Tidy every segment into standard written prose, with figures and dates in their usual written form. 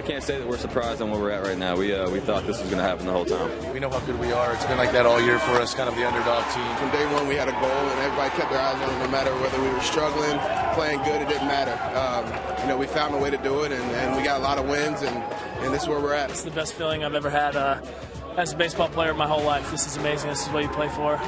I can't say that we're surprised on where we're at right now. We thought this was going to happen the whole time. We know how good we are. It's been like that all year for us, kind of the underdog team. From day one, we had a goal, and everybody kept their eyes on it. No matter whether we were struggling, playing good, it didn't matter. We found a way to do it, and we got a lot of wins, and this is where we're at. It's the best feeling I've ever had as a baseball player my whole life. This is amazing. This is what you play for.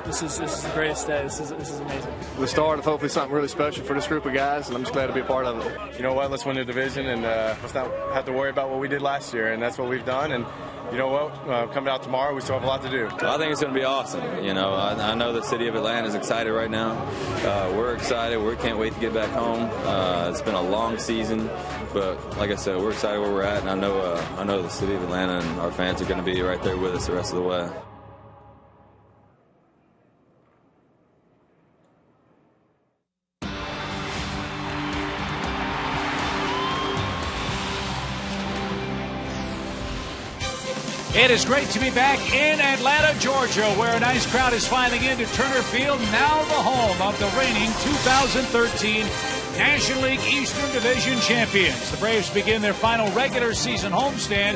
This is the greatest day. This is amazing. The start of hopefully something really special for this group of guys, and I'm just glad to be a part of it. You know what? Let's win the division, and let's not have to worry about what we did last year, and that's what we've done. And you know what? Coming out tomorrow, we still have a lot to do. I think it's going to be awesome. I know the city of Atlanta is excited right now. We're excited. We can't wait to get back home. It's been a long season, but like I said, we're excited where we're at, and I know the city of Atlanta and our fans are going to be right there with us the rest of the way. It is great to be back in Atlanta, Georgia, where a nice crowd is filing into Turner Field, now the home of the reigning 2013 National League Eastern Division champions. The Braves begin their final regular season homestand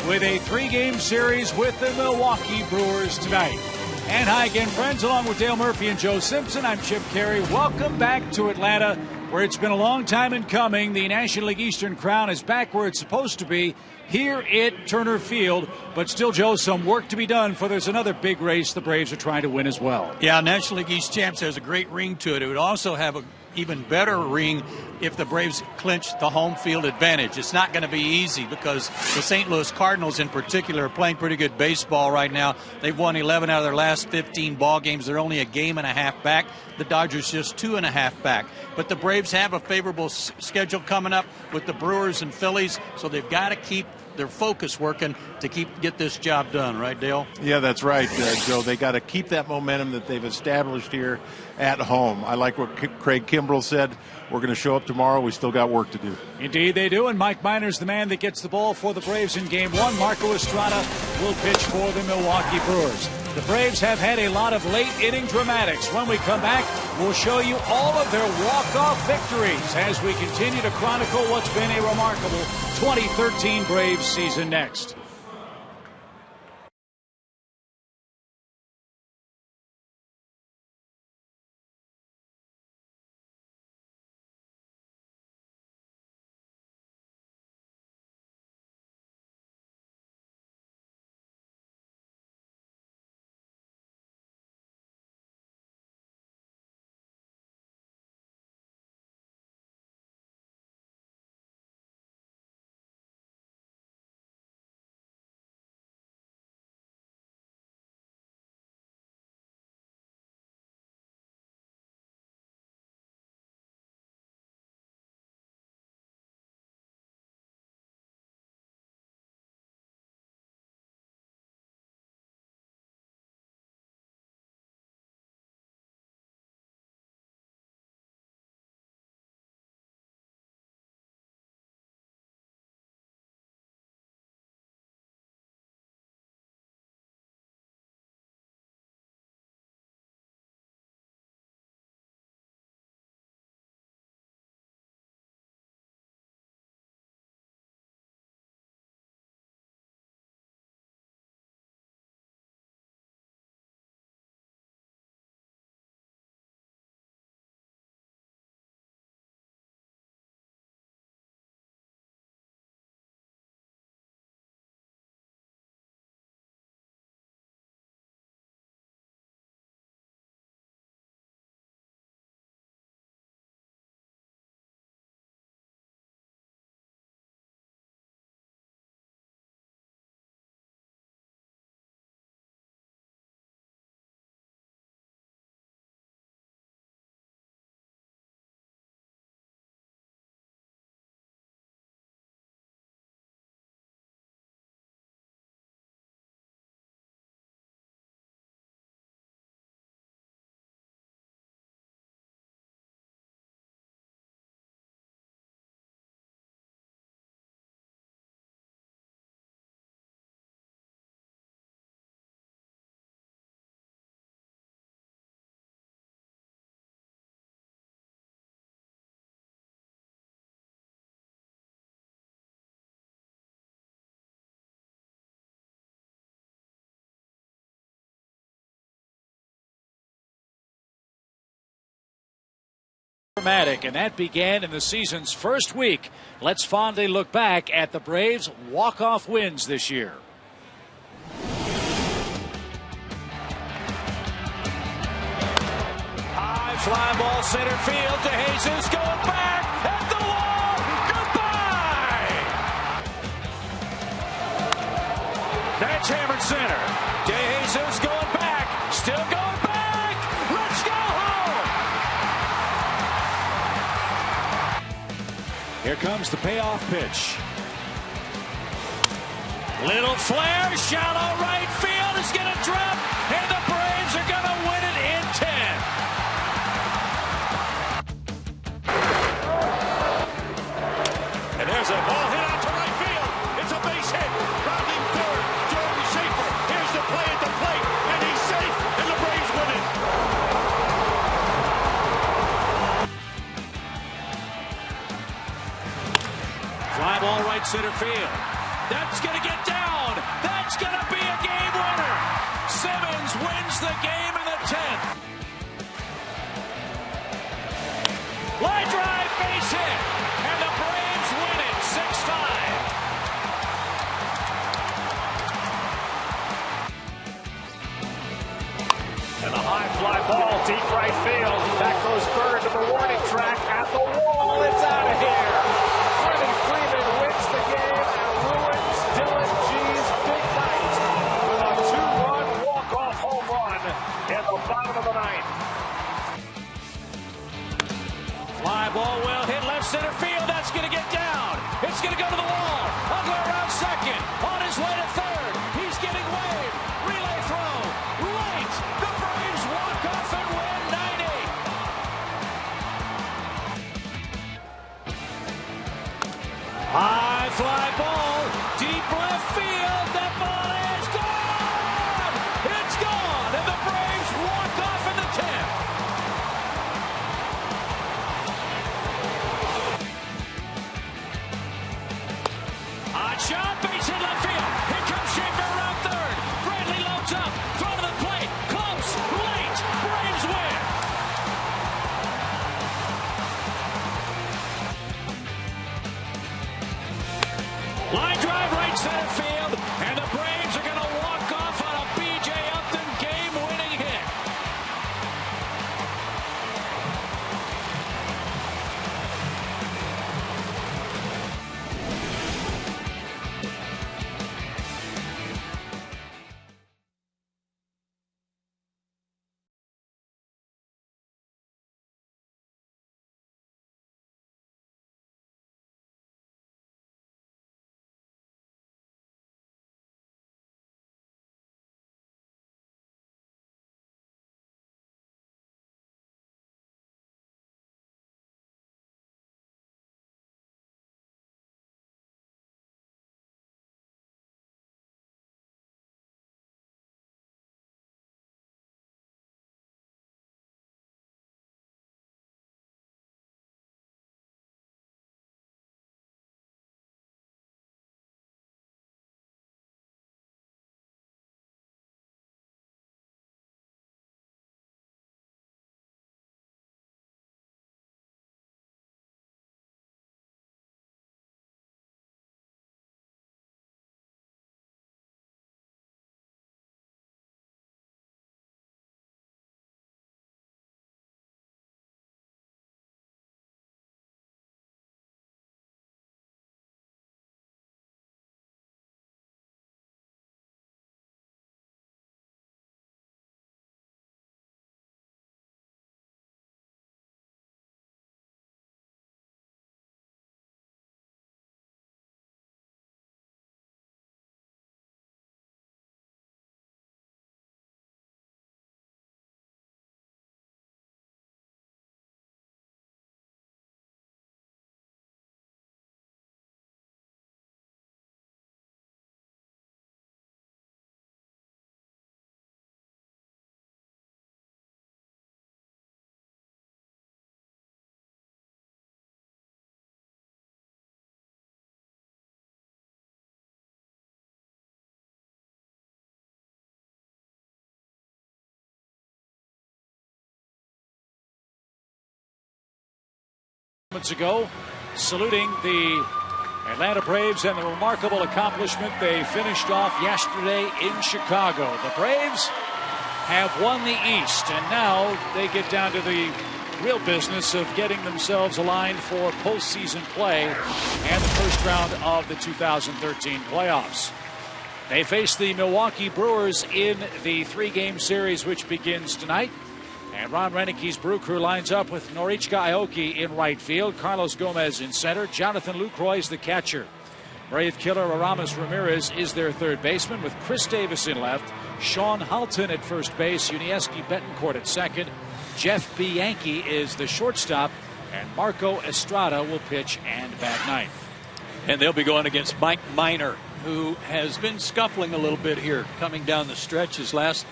with a 3-game series with the Milwaukee Brewers tonight. And hi again, friends, along with Dale Murphy and Joe Simpson, I'm Chip Carey. Welcome back to Atlanta, where it's been a long time in coming. The National League Eastern crown is back where it's supposed to be, here at Turner Field. But still, Joe, some work to be done, for there's another big race the Braves are trying to win as well. Yeah, National League East champs has a great ring to it. It would also have an even better ring if the Braves clinch the home field advantage. It's not going to be easy because the St. Louis Cardinals in particular are playing pretty good baseball right now. They've won 11 out of their last 15 ball games. They're only a game and a half back. The Dodgers just 2.5 back. But the Braves have a favorable schedule coming up with the Brewers and Phillies, so they've got to keep their focus working to get this job done, right, Dale? Yeah, that's right, Joe. They got to keep that momentum that they've established here at home. I like what Craig Kimbrell said. We're going to show up tomorrow. We still got work to do. Indeed they do, and Mike Minor's the man that gets the ball for the Braves in Game 1. Marco Estrada will pitch for the Milwaukee Brewers. The Braves have had a lot of late-inning dramatics. When we come back, we'll show you all of their walk-off victories as we continue to chronicle what's been a remarkable 2013 Braves season next. dramatic, and that began in the season's first week. Let's fondly look back at the Braves' walk-off wins this year. High fly ball center field to Jesus, going back at the wall. Goodbye! That's hammered center. De Jesus going back, still going back. Let's go home. Here comes the payoff pitch. Little flare, shallow right field is going to drop, and the Braves are going to win it in 10. And there's a ball hit out to right field. It's a base hit. Rounding third, Jordan Schaefer. Here's the play at the plate, and he's safe, and the Braves win it. Fly ball right center field. That's going to get down. That's going to be a game winner. Simmons wins the game in the 10th. Line drive, base hit, and the Braves win it 6-5. And the high fly ball, deep right field. That goes Bird to the warning track at the wall. It's out of here. Freddie Freeman wins the game and ruins Dylan G's big night with a 2-run walk-off home run in the bottom of the ninth. Fly ball well hit left center field. That's going to get down. It's going to go to the wall. Ugler around second. On his way to third. He's getting waved. Relay throw. Right. The Braves walk off and win 9-8. High fly ball. Deep left field. That ball is gone. It's gone. And the Braves walk off in the 10th. Hot shot, base hit left field. Here comes Schaefer around third. Bradley loads up, throw to the plate, close, late. Braves win. Line drive right center field, and the Braves are going to walk off on a B.J. Upton game-winning hit. Moments ago, saluting the Atlanta Braves and the remarkable accomplishment they finished off yesterday in Chicago. The Braves have won the East, and now they get down to the real business of getting themselves aligned for postseason play and the first round of the 2013 playoffs. They face the Milwaukee Brewers in the 3-game series, which begins tonight. And Ron Renicke's Brew Crew lines up with Norichika Aoki in right field, Carlos Gomez in center, Jonathan Lucroy is the catcher. Brave killer Aramis Ramirez is their third baseman, with Chris Davis in left, Sean Halton at first base, Unieski Betancourt at second, Jeff Bianchi is the shortstop, and Marco Estrada will pitch and bat ninth. And they'll be going against Mike Minor, who has been scuffling a little bit here coming down the stretch. His last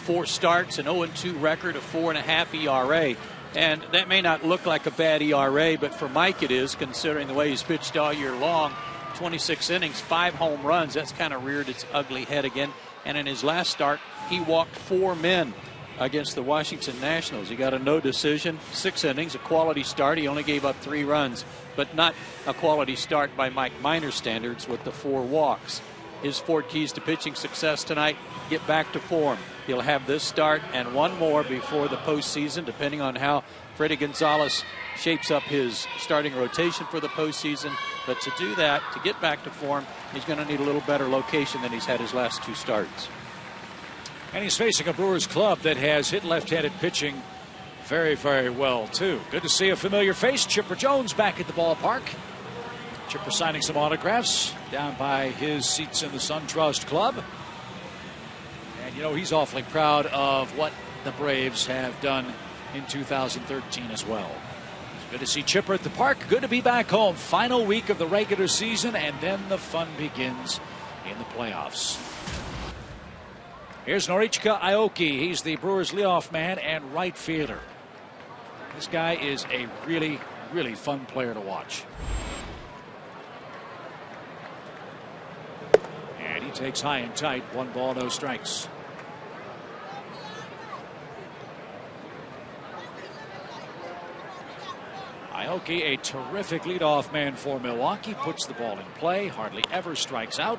4 starts, an 0-2 record, a 4.5 ERA. And that may not look like a bad ERA, but for Mike it is, considering the way he's pitched all year long. 26 innings, 5 home runs. That's kind of reared its ugly head again. And in his last start, he walked 4 men against the Washington Nationals. He got a no decision, 6 innings, a quality start. He only gave up 3 runs, but not a quality start by Mike Minor standards with the 4 walks. His 4 keys to pitching success tonight: get back to form. He'll have this start and 1 more before the postseason, depending on how Freddie Gonzalez shapes up his starting rotation for the postseason. But to do that, to get back to form, he's going to need a little better location than he's had his last 2 starts. And he's facing a Brewers club that has hit left-handed pitching very, very well, too. Good to see a familiar face. Chipper Jones back at the ballpark. Chipper signing some autographs down by his seats in the SunTrust Club. And, you know, he's awfully proud of what the Braves have done in 2013 as well. It's good to see Chipper at the park. Good to be back home. Final week of the regular season, and then the fun begins in the playoffs. Here's Norichika Aoki. He's the Brewers leadoff man and right fielder. This guy is a really, really fun player to watch. And he takes high and tight. 1 ball, no strikes. Aoki, a terrific leadoff man for Milwaukee, puts the ball in play, hardly ever strikes out.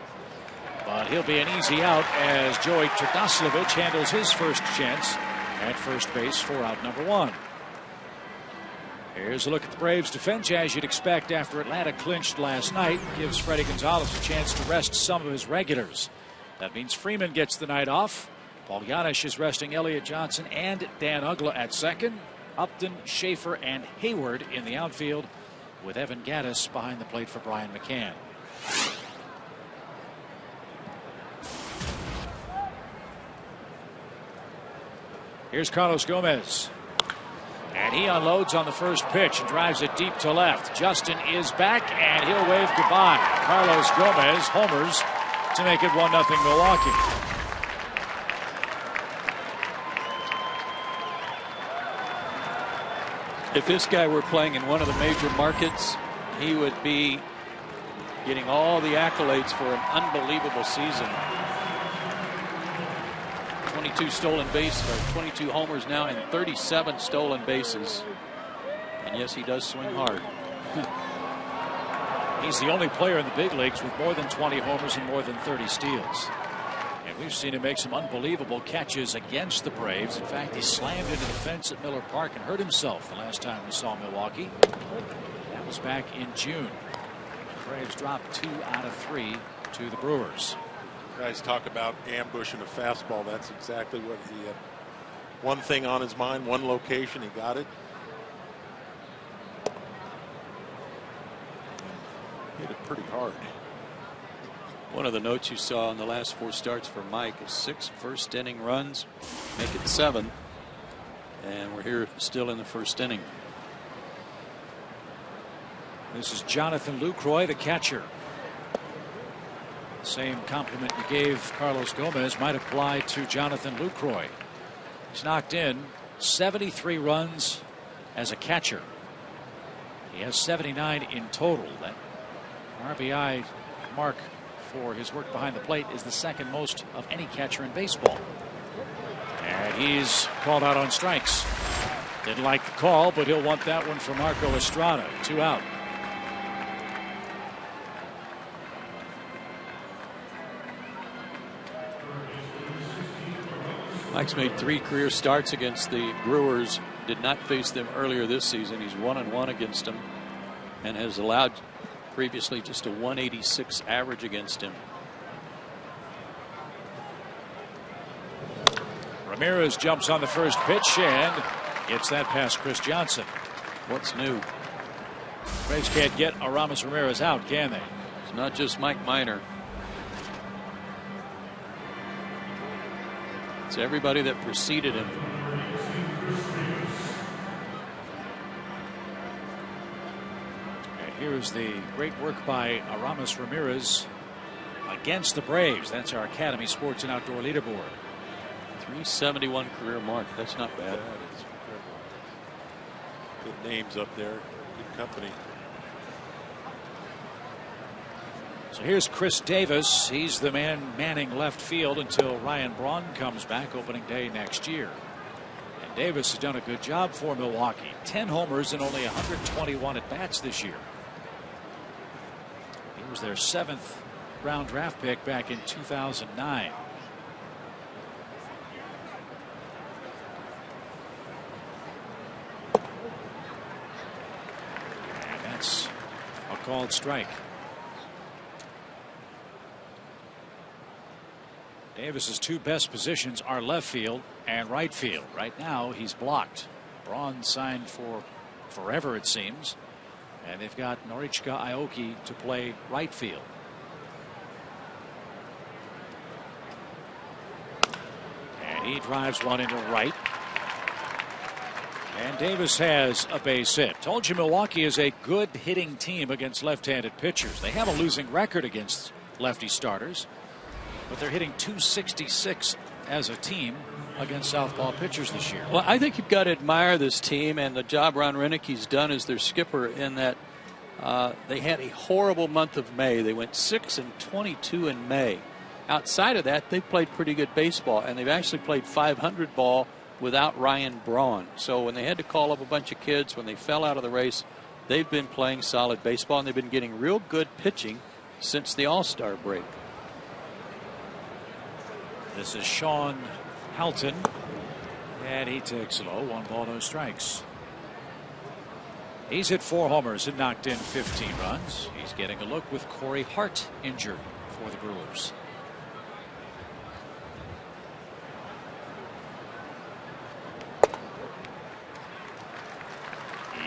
But he'll be an easy out as Joey Trdaslovic handles his first chance at first base for out number 1. Here's a look at the Braves' defense, as you'd expect after Atlanta clinched last night. Gives Freddie Gonzalez a chance to rest some of his regulars. That means Freeman gets the night off. Paul Yanish is resting Elliott Johnson and Dan Uggla at second. Upton, Schaefer, and Hayward in the outfield, with Evan Gattis behind the plate for Brian McCann. Here's Carlos Gomez. And he unloads on the first pitch and drives it deep to left. Justin is back, and he'll wave goodbye. Carlos Gomez homers to make it 1-0 Milwaukee. If this guy were playing in one of the major markets, he would be getting all the accolades for an unbelievable season. 22 stolen bases, or 22 homers now, and 37 stolen bases. And yes, he does swing hard. He's the only player in the big leagues with more than 20 homers and more than 30 steals. And we've seen him make some unbelievable catches against the Braves. In fact, he slammed into the fence at Miller Park and hurt himself the last time we saw Milwaukee. That was back in June. The Braves dropped 2 out of 3 to the Brewers. Guys talk about ambushing a fastball. That's exactly what he had. One thing on his mind, one location, he got it. Hit it pretty hard. One of the notes you saw in the last 4 starts for Mike is 6 first inning runs, make it 7. And we're here still in the first inning. This is Jonathan Lucroy, the catcher. Same compliment you gave Carlos Gomez might apply to Jonathan Lucroy. He's knocked in 73 runs as a catcher. He has 79 in total. That RBI mark for his work behind the plate is the second most of any catcher in baseball. And he's called out on strikes. Didn't like the call, but he'll want that one for Marco Estrada. 2 out. Mike's made 3 career starts against the Brewers. Did not face them earlier this season. He's 1-1 against them and has allowed previously just a 186 average against him. Ramirez jumps on the first pitch and gets that past Chris Johnson. What's new? Braves can't get Aramis Ramirez out, can they? It's not just Mike Minor. It's everybody that preceded him. And here's the great work by Aramis Ramirez against the Braves. That's our Academy Sports and Outdoor leaderboard. 371 career mark. That's not bad. That is incredible. Good names up there. Good company. So here's Chris Davis. He's the man manning left field until Ryan Braun comes back opening day next year. And Davis has done a good job for Milwaukee. 10 homers and only 121 at bats this year. He was their 7th round draft pick back in 2009. And that's a called strike. Davis's 2 best positions are left field and right field. Right now he's blocked. Braun signed for forever, it seems, and they've got Norichika Aoki to play right field. And he drives one into right. And Davis has a base hit. Told you Milwaukee is a good hitting team against left-handed pitchers. They have a losing record against lefty starters, but they're hitting .266 as a team against southpaw pitchers this year. Well, I think you've got to admire this team and the job Ron Renicki's done as their skipper, in that they had a horrible month of May. They went 6-22 in May. Outside of that, they've played pretty good baseball, and they've actually played .500 ball without Ryan Braun. So when they had to call up a bunch of kids, when they fell out of the race, they've been playing solid baseball, and they've been getting real good pitching since the All-Star break. This is Sean Halton, and he takes it low. 1 ball, no strikes. He's hit 4 homers and knocked in 15 runs. He's getting a look with Corey Hart injured for the Brewers.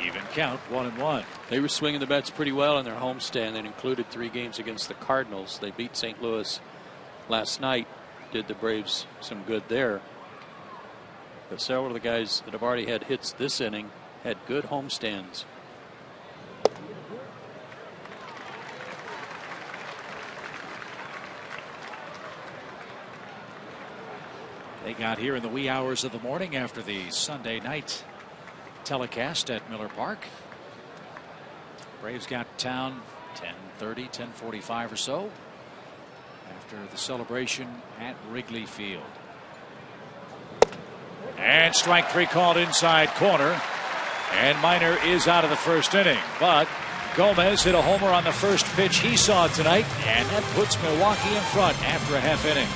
Even count, 1-1. They were swinging the bats pretty well in their homestand. That included 3 games against the Cardinals. They beat St. Louis last night. Did the Braves some good there. But several of the guys that have already had hits this inning had good homestands. They got here in the wee hours of the morning after the Sunday night telecast at Miller Park. Braves got to town 10:30, 10:45 or so after the celebration at Wrigley Field. And strike 3 called inside corner, and Minor is out of the first inning, but Gomez hit a homer on the first pitch he saw tonight, and that puts Milwaukee in front after a half inning.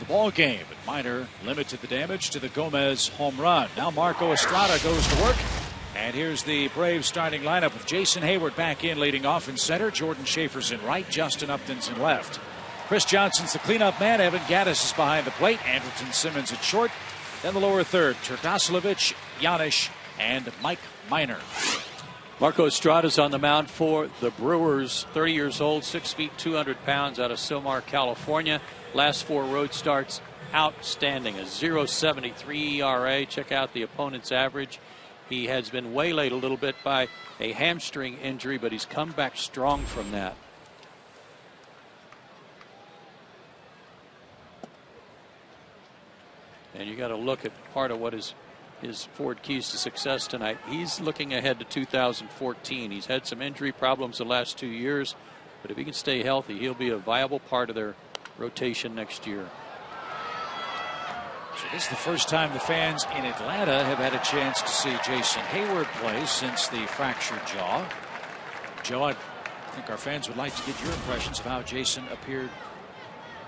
ball game. But Minor limited the damage to the Gomez home run. Now Marco Estrada goes to work. And here's the Braves starting lineup with Jason Hayward back in leading off in center. Jordan Schaefer's in right. Justin Upton's in left. Chris Johnson's the cleanup man. Evan Gattis is behind the plate. Andrelton Simmons at short. Then the lower third, Terdasilovich, Yanish, and Mike Minor. Marco Estrada's on the mound for the Brewers, 30 years old, 6 feet, 200 pounds, out of Silmar, California. Last 4 road starts, outstanding. A 0.73 ERA. Check out the opponent's average. He has been waylaid a little bit by a hamstring injury, but he's come back strong from that. And you got to look at part of what his forward keys to success tonight. He's looking ahead to 2014. He's had some injury problems the last 2 years, but if he can stay healthy, he'll be a viable part of their rotation next year. So this is the first time the fans in Atlanta have had a chance to see Jason Hayward play since the fractured jaw. Joe, I think our fans would like to get your impressions of how Jason appeared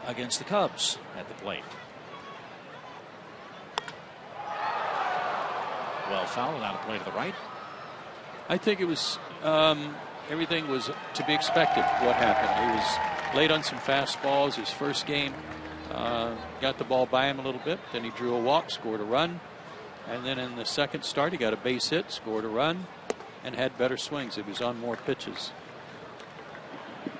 against the Cubs at the plate. Well fouled, out of play to the right. I think it was everything was to be expected. What happened? He was late on some fastballs. His first game got the ball by him a little bit. Then he drew a walk, scored a run, and then in the second start he got a base hit, scored a run, and had better swings. It was on more pitches.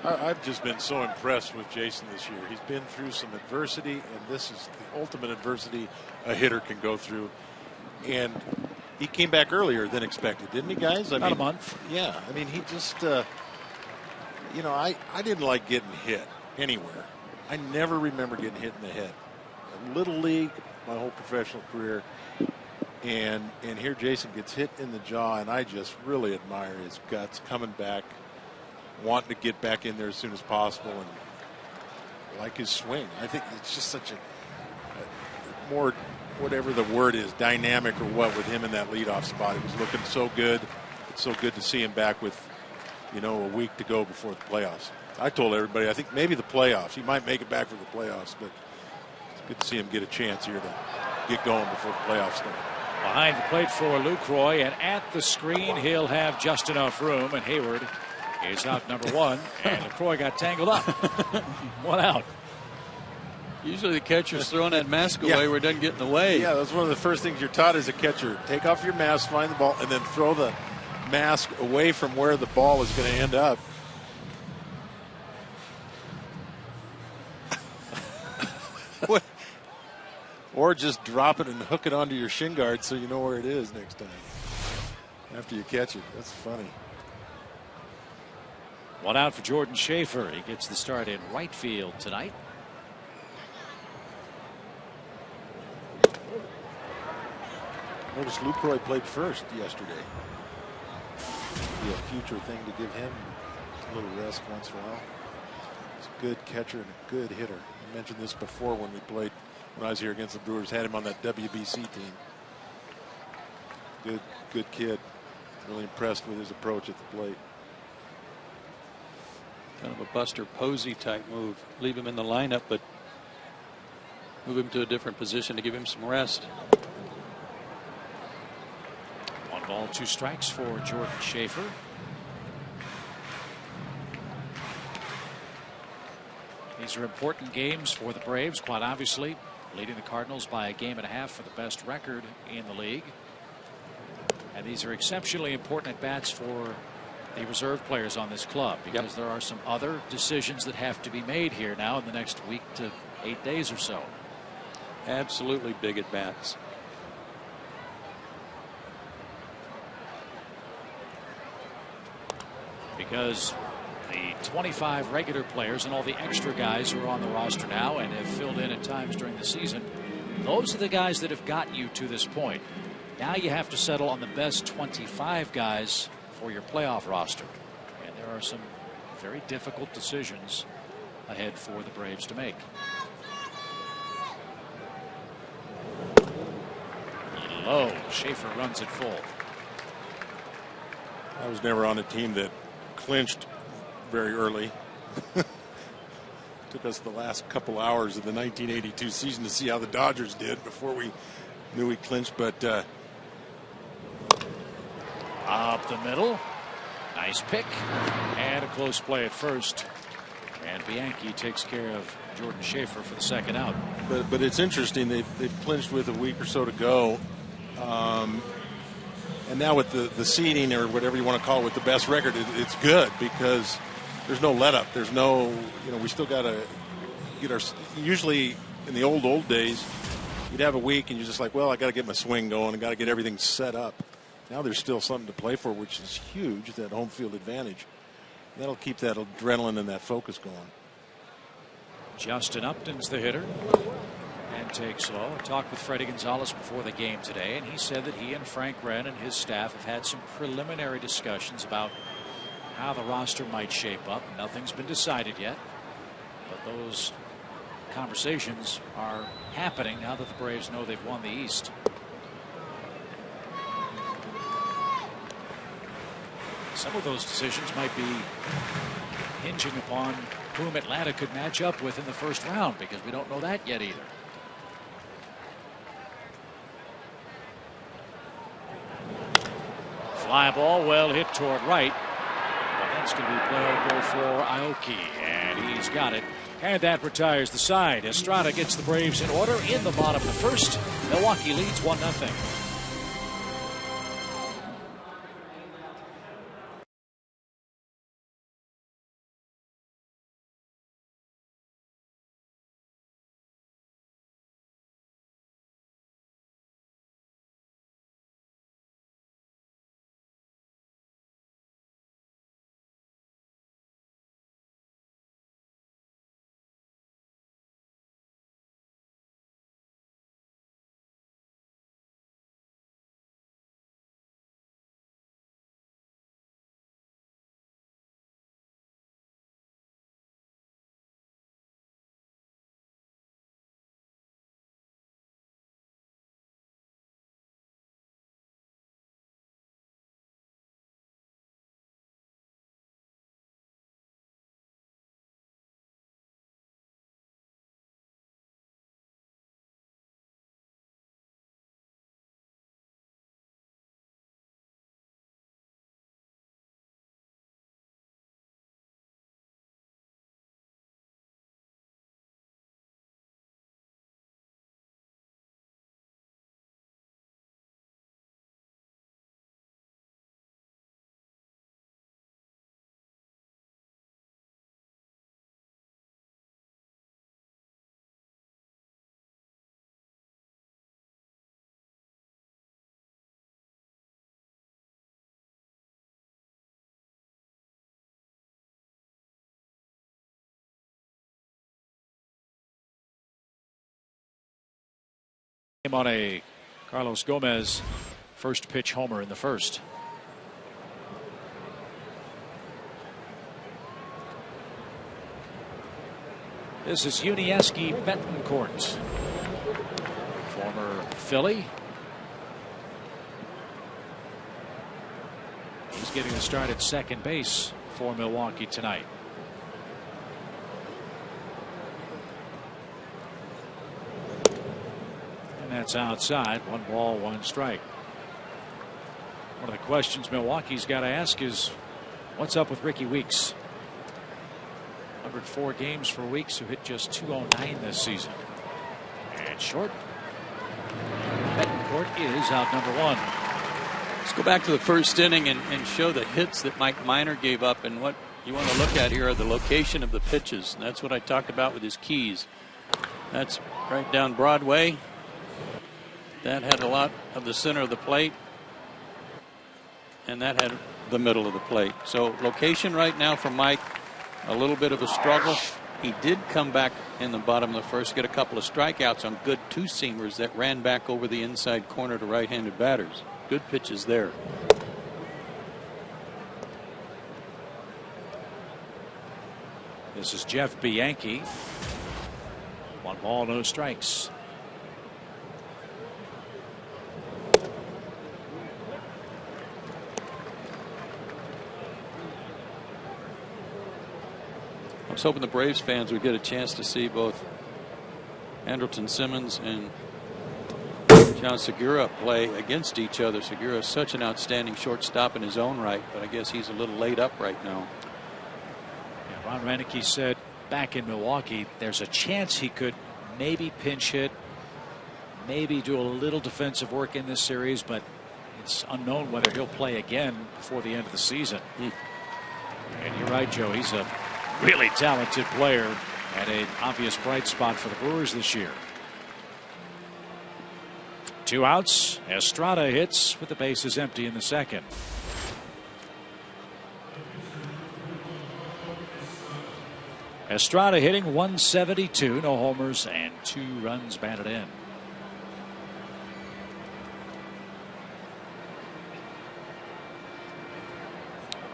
I've just been so impressed with Jason this year. He's been through some adversity, and this is the ultimate adversity a hitter can go through. And he came back earlier than expected, didn't he, guys? About a month. Yeah. I mean, he just, you know, I didn't like getting hit anywhere. I never remember getting hit in the head. Little league, my whole professional career. And here Jason gets hit in the jaw, and I just really admire his guts coming back, wanting to get back in there as soon as possible, and like his swing. I think it's just such a more, whatever the word is, dynamic or what, with him in that leadoff spot. He was looking so good. It's so good to see him back with, you know, a week to go before the playoffs. I told everybody, I think maybe the playoffs. He might make it back for the playoffs, but it's good to see him get a chance here to get going before the playoffs start. Behind the plate for Lucroy, and at the screen he'll have just enough room, and Hayward is out number 1, and Lucroy got tangled up. 1 out. Usually the catcher's throwing that mask away where it doesn't get in the way. Yeah, that's one of the first things you're taught as a catcher. Take off your mask, find the ball, and then throw the mask away from where the ball is going to end up. Or just drop it and hook it onto your shin guard so you know where it is next time after you catch it. That's funny. 1 out for Jordan Schaefer. He gets the start in right field tonight. Notice Lucroy played first yesterday. Be a future thing to give him a little rest once in a while. He's a good catcher and a good hitter. I mentioned this before when we played, when I was here against the Brewers, had him on that WBC team. Good kid. Really impressed with his approach at the plate. Kind of a Buster Posey type move. Leave him in the lineup, but move him to a different position to give him some rest. 1 ball, 2 strikes for Jordan Schaefer. These are important games for the Braves, quite obviously, leading the Cardinals by a 1.5 games for the best record in the league. And these are exceptionally important at bats for the reserve players on this club, because there are some other decisions that have to be made here now in the next week to 8 days or so. Absolutely big at bats. Because the 25 regular players and all the extra guys who are on the roster now and have filled in at times during the season, those are the guys that have gotten you to this point. Now you have to settle on the best 25 guys for your playoff roster. And there are some very difficult decisions ahead for the Braves to make. Low. Schaefer runs it full. I was never on a team that clinched very early. Took us the last couple hours of the 1982 season to see how the Dodgers did before we knew we clinched. But up the middle. Nice pick. And a close play at first. And Bianchi takes care of Jordan Schaefer for the second out. But it's interesting. They've clinched with a week or so to go. And now with the seeding, or whatever you want to call it, with the best record, it's good because there's no let up. There's no, we still got to get our. Usually in the old days, you'd have a week and you're just like, well, I got to get my swing going. I got to get everything set up. Now there's still something to play for, which is huge, that home field advantage. That'll keep that adrenaline and that focus going. Justin Upton's the hitter. And takes low. I talked with Freddie Gonzalez before the game today, and he said that he and Frank Wren and his staff have had some preliminary discussions about how the roster might shape up. Nothing's been decided yet, but those conversations are happening now that the Braves know they've won the East. Some of those decisions might be hinging upon whom Atlanta could match up with in the first round, because we don't know that yet either. Fly ball well hit toward right, but that's going to be playable for Aoki, and he's got it. And that retires the side. Estrada gets the Braves in order in the bottom of the first. Milwaukee leads 1-0. On a Carlos Gomez first pitch homer in the first. This is Unieski Betancourt, former Philly. He's getting a start at second base for Milwaukee tonight. That's outside. 1 ball, 1 strike. One of the questions Milwaukee's got to ask is, what's up with Ricky Weeks? 104 games for Weeks, who hit just .209 this season. And short. Betancourt is out number 1. Let's go back to the first inning and show the hits that Mike Minor gave up. And what you want to look at here are the location of the pitches. And that's what I talked about with his keys. That's right down Broadway. That had a lot of the center of the plate, and that had the middle of the plate. So location right now for Mike, a little bit of a struggle. He did come back in the bottom of the first, get a couple of strikeouts on good two-seamers that ran back over the inside corner to right-handed batters. Good pitches there. This is Jeff Bianchi. 1 ball, no strikes. I was hoping the Braves fans would get a chance to see both Andrelton Simmons and John Segura play against each other. Segura is such an outstanding shortstop in his own right, but I guess he's a little laid up right now. Yeah, Ron Renicky said back in Milwaukee there's a chance he could maybe pinch hit, maybe do a little defensive work in this series, but it's unknown whether he'll play again before the end of the season. And you're right, Joe, he's a really talented player and an obvious bright spot for the Brewers this year. 2 outs. Estrada hits with the bases empty in the second. Estrada hitting 172, no homers and 2 runs batted in.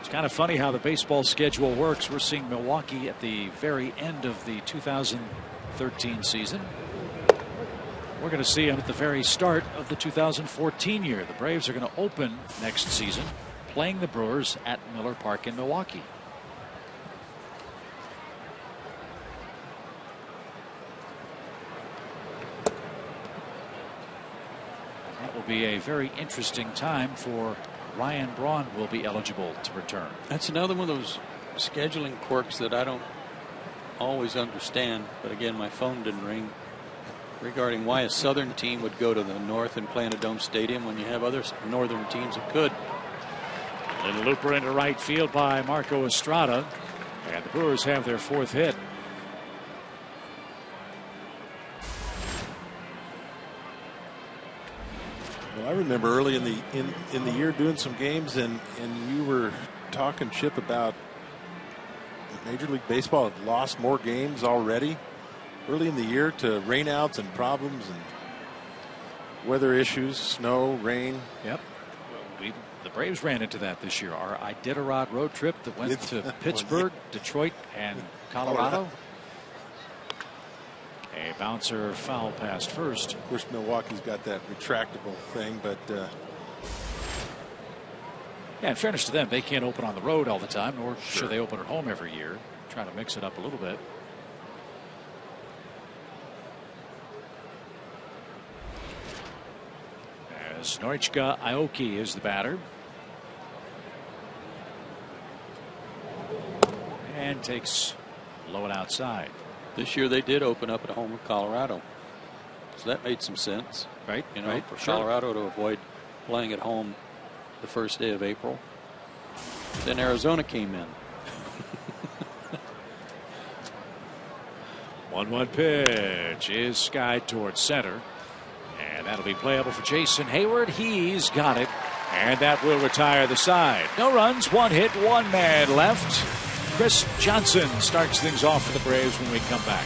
It's kind of funny how the baseball schedule works. We're seeing Milwaukee at the very end of the 2013 season. We're going to see them at the very start of the 2014 year. The Braves are going to open next season playing the Brewers at Miller Park in Milwaukee. That will be a very interesting time for Ryan Braun will be eligible to return. That's another one of those scheduling quirks that I don't always understand. But again, my phone didn't ring regarding why a southern team would go to the north and play in a dome stadium when you have other northern teams that could. Little looper into right field by Marco Estrada, and the Brewers have their 4th hit. Well, I remember early in the year doing some games, and you were talking, Chip, about Major League Baseball had lost more games already early in the year to rainouts and problems and weather issues, snow, rain. Yep. The Braves ran into that this year. Our Iditarod road trip that went to Pittsburgh, Detroit, and Colorado. A bouncer foul past first. Of course, Milwaukee's got that retractable thing, but yeah, in fairness to them, they can't open on the road all the time, nor should they open at home every year. Trying to mix it up a little bit. As Noichka Aoki is the batter. And takes low and outside. This year they did open up at home with Colorado, so that made some sense, right? You know, right, for Colorado to avoid playing at home the first day of April. Then Arizona came in. 1-1 pitch is skied towards center, and that'll be playable for Jason Hayward. He's got it, and that will retire the side. No runs, 1 hit, 1 man left. Chris Johnson starts things off for the Braves when we come back.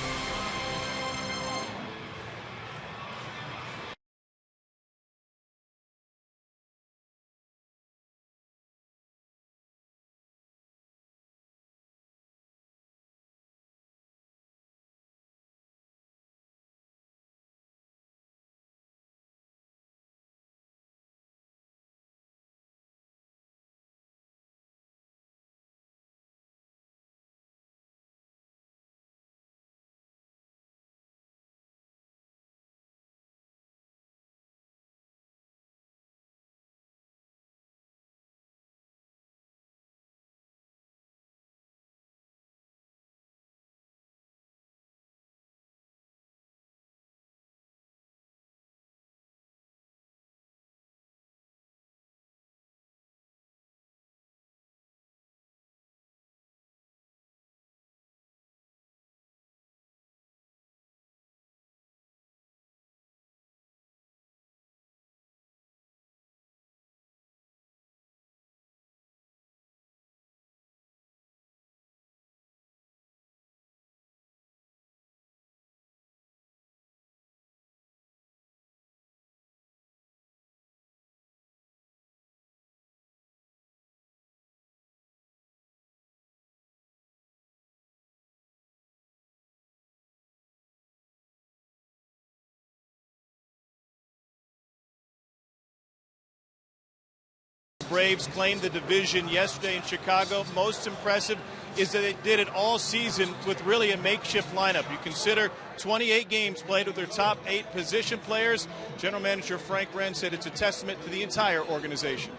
Braves claimed the division yesterday in Chicago. Most impressive is that they did it all season with really a makeshift lineup. You consider 28 games played with their top 8 position players. General Manager Frank Wren said it's a testament to the entire organization.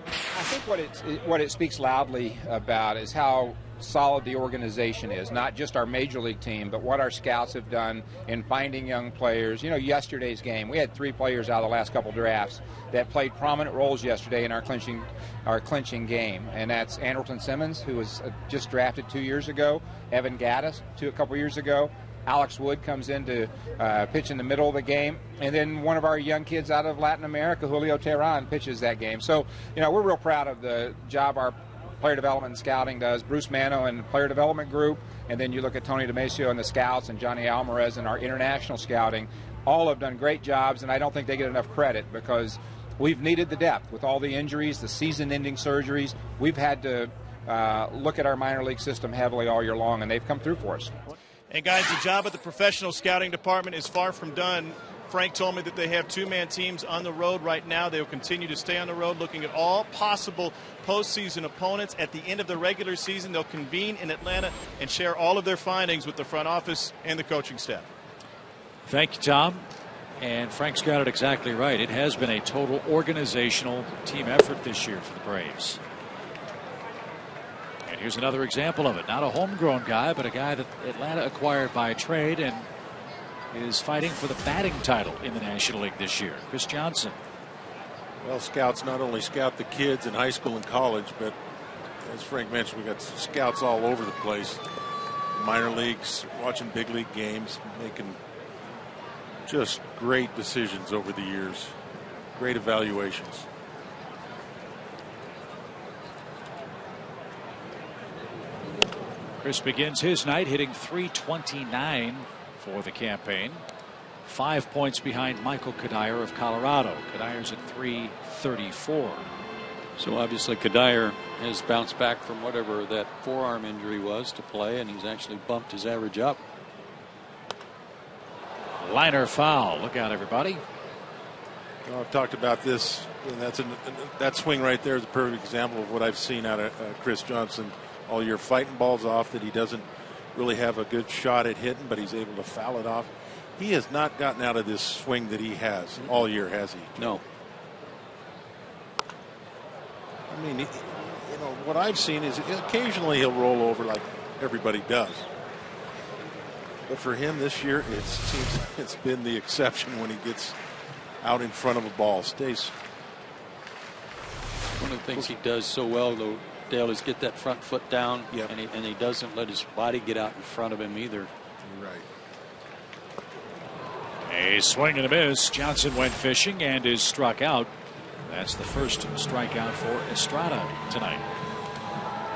I think what it speaks loudly about is how solid the organization is, not just our major league team, but what our scouts have done in finding young players. You know, yesterday's game, we had 3 players out of the last couple drafts that played prominent roles yesterday in our clinching game, and that's Andrelton Simmons, who was just drafted 2 years ago, Evan Gattis a couple years ago, Alex Wood comes in to pitch in the middle of the game, and then one of our young kids out of Latin America, Julio Teheran, pitches that game. So, you know, we're real proud of the job our player development and scouting does. Bruce Mano and the player development group, and then you look at Tony DeMacio and the scouts, and Johnny Alvarez and our international scouting, all have done great jobs, and I don't think they get enough credit because we've needed the depth with all the injuries, the season-ending surgeries. We've had to look at our minor league system heavily all year long, and they've come through for us. And guys, the job at the professional scouting department is far from done. Frank told me that they have 2-man teams on the road right now. They will continue to stay on the road looking at all possible postseason opponents. At the end of the regular season, they'll convene in Atlanta and share all of their findings with the front office and the coaching staff. Thank you, Tom. And Frank's got it exactly right. It has been a total organizational team effort this year for the Braves. And here's another example of it. Not a homegrown guy, but a guy that Atlanta acquired by trade and is fighting for the batting title in the National League this year. Chris Johnson. Well, scouts not only scout the kids in high school and college, but as Frank mentioned, we got scouts all over the place. Minor leagues, watching big league games, making just great decisions over the years. Great evaluations. Chris begins his night hitting .329 for the campaign. 5 points behind Michael Kadire of Colorado. Kadire's at .334. So obviously Kadire has bounced back from whatever that forearm injury was to play, and he's actually bumped his average up. Liner foul. Look out, everybody. Well, I've talked about this, and that swing right there is a perfect example of what I've seen out of Chris Johnson all year, fighting balls off that he doesn't really have a good shot at hitting, but he's able to foul it off. He has not gotten out of this swing that he has all year, has he? No. I mean, you know, what I've seen is occasionally he'll roll over like everybody does. But for him this year, it seems it's been the exception when he gets out in front of a ball. Stays. One of the things he does so well, though, Dale, is get that front foot down, yep. and he doesn't let his body get out in front of him either. Right. A swing and a miss. Johnson went fishing and is struck out. That's the first strikeout for Estrada tonight.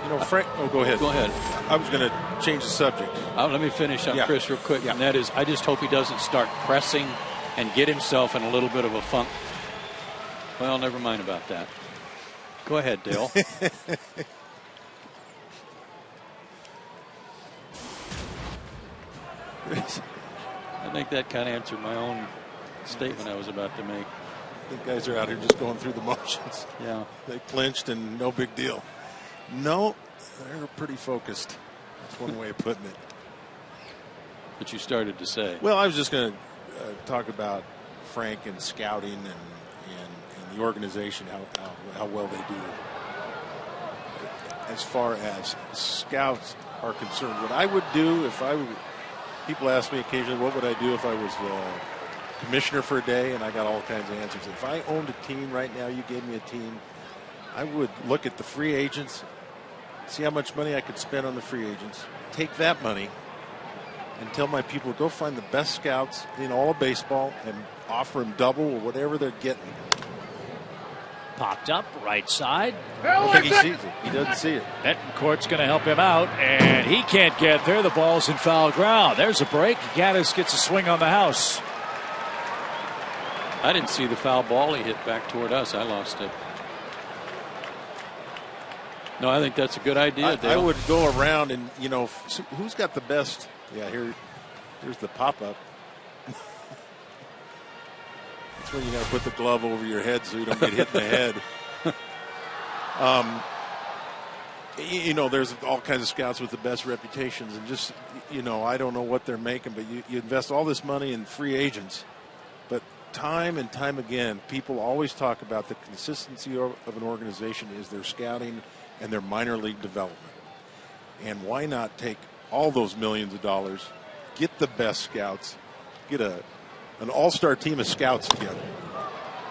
You know, Frank. Oh, go ahead. Go ahead. I was going to change the subject. Let me finish on Chris real quick, Yeah. and that is, I just hope he doesn't start pressing and get himself in a little bit of a funk. Well, never mind about that. Go ahead, Dale. I think that kind of answered my own statement I was about to make. I think guys are out here just going through the motions. Yeah. They clinched and no big deal. No, they're pretty focused. That's one way of putting it. But you started to say. Well, I was just going to talk about Frank and scouting and the organization, how well they do. As far as scouts are concerned, what I would do if I were, people ask me occasionally, what would I do if I was commissioner for a day, and I got all kinds of answers. If I owned a team right now, you gave me a team, I would look at the free agents, see how much money I could spend on the free agents, take that money, and tell my people, go find the best scouts in all of baseball and offer them double or whatever they're getting. Popped up, right side. I don't think he sees it. He doesn't see it. Betancourt's going to help him out, and he can't get there. The ball's in foul ground. There's a break. Gaddis gets a swing on the house. I didn't see the foul ball he hit back toward us. I lost it. No, I think that's a good idea, Dale. I would go around and, you know, who's got the best. Yeah, here's the pop-up. That's when you got to put the glove over your head so you don't get hit in the head. You know, there's all kinds of scouts with the best reputations, and just, you know, I don't know what they're making, but you invest all this money in free agents. But time and time again, people always talk about the consistency of an organization is their scouting and their minor league development. And why not take all those millions of dollars, get the best scouts, get an all-star team of scouts together.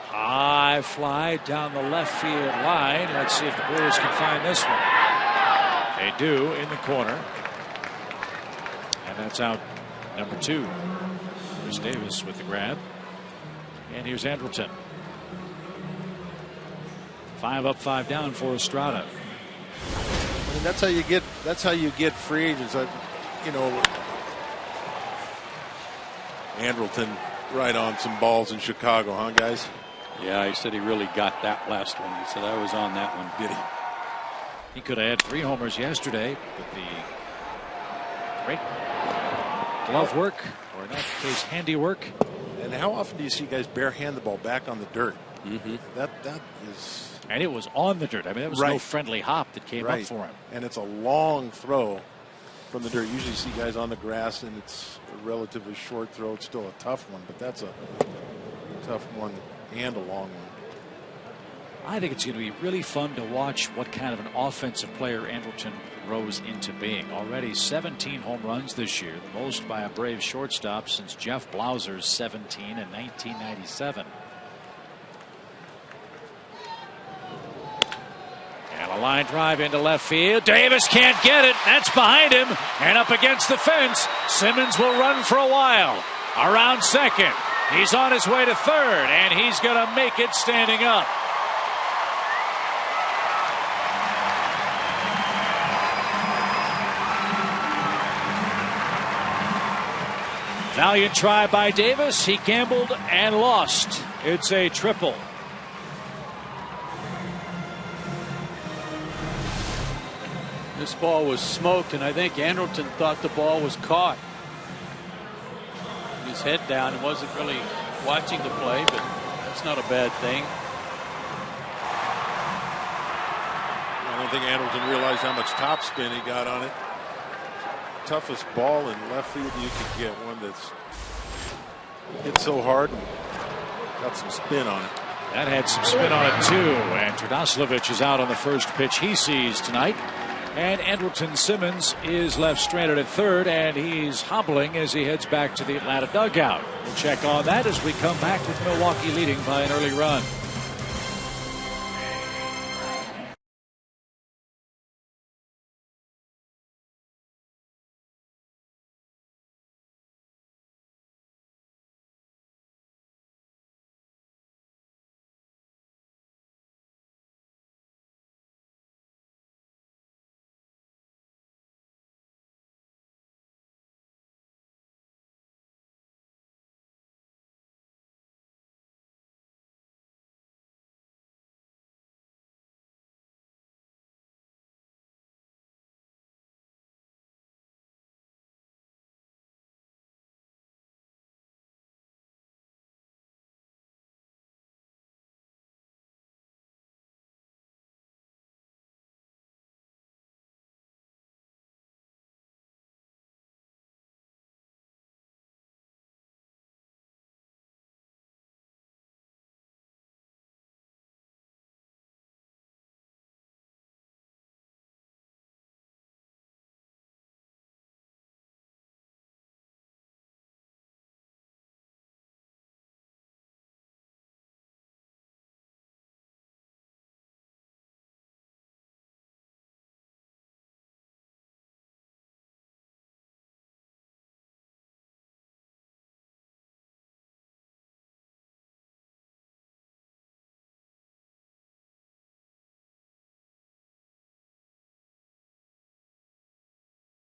High fly down the left field line. Let's see if the Brewers can find this one. They do in the corner. And that's out number 2. Here's Davis with the grab. And here's Andrelton. 5 up, 5 down for Estrada. I mean, that's how you get free agents. You know, Andrelton right on some balls in Chicago, huh, guys? Yeah, he said he really got that last one. He said I was on that one. Did he? He could have had 3 homers yesterday, but the great glove work, or in that case, handiwork. And how often do you see guys barehand the ball back on the dirt? Mm-hmm. That is. And it was on the dirt. I mean, there was no friendly hop that came up for him. And it's a long throw from the dirt. Usually you see guys on the grass, and it's a relatively short throw. It's still a tough one, but that's a tough one and a long one. I think it's going to be really fun to watch what kind of an offensive player Andrelton grows into being. Already 17 home runs this year, the most by a Braves shortstop since Jeff Blauser's 17 in 1997. And a line drive into left field. Davis can't get it. That's behind him and up against the fence. Simmons will run for a while. Around second. He's on his way to third, and he's going to make it standing up. Valiant try by Davis. He gambled and lost. It's a triple. This ball was smoked, and I think Andrelton thought the ball was caught. His head down and wasn't really watching the play, but that's not a bad thing. I don't think Andrelton realized how much topspin he got on it. Toughest ball in left field you could get, one that's hit so hard and got some spin on it. That had some spin on it too, and Trdoslavich is out on the first pitch he sees tonight. And Andrelton Simmons is left stranded at third, and he's hobbling as he heads back to the Atlanta dugout. We'll check on that as we come back with Milwaukee leading by an early run.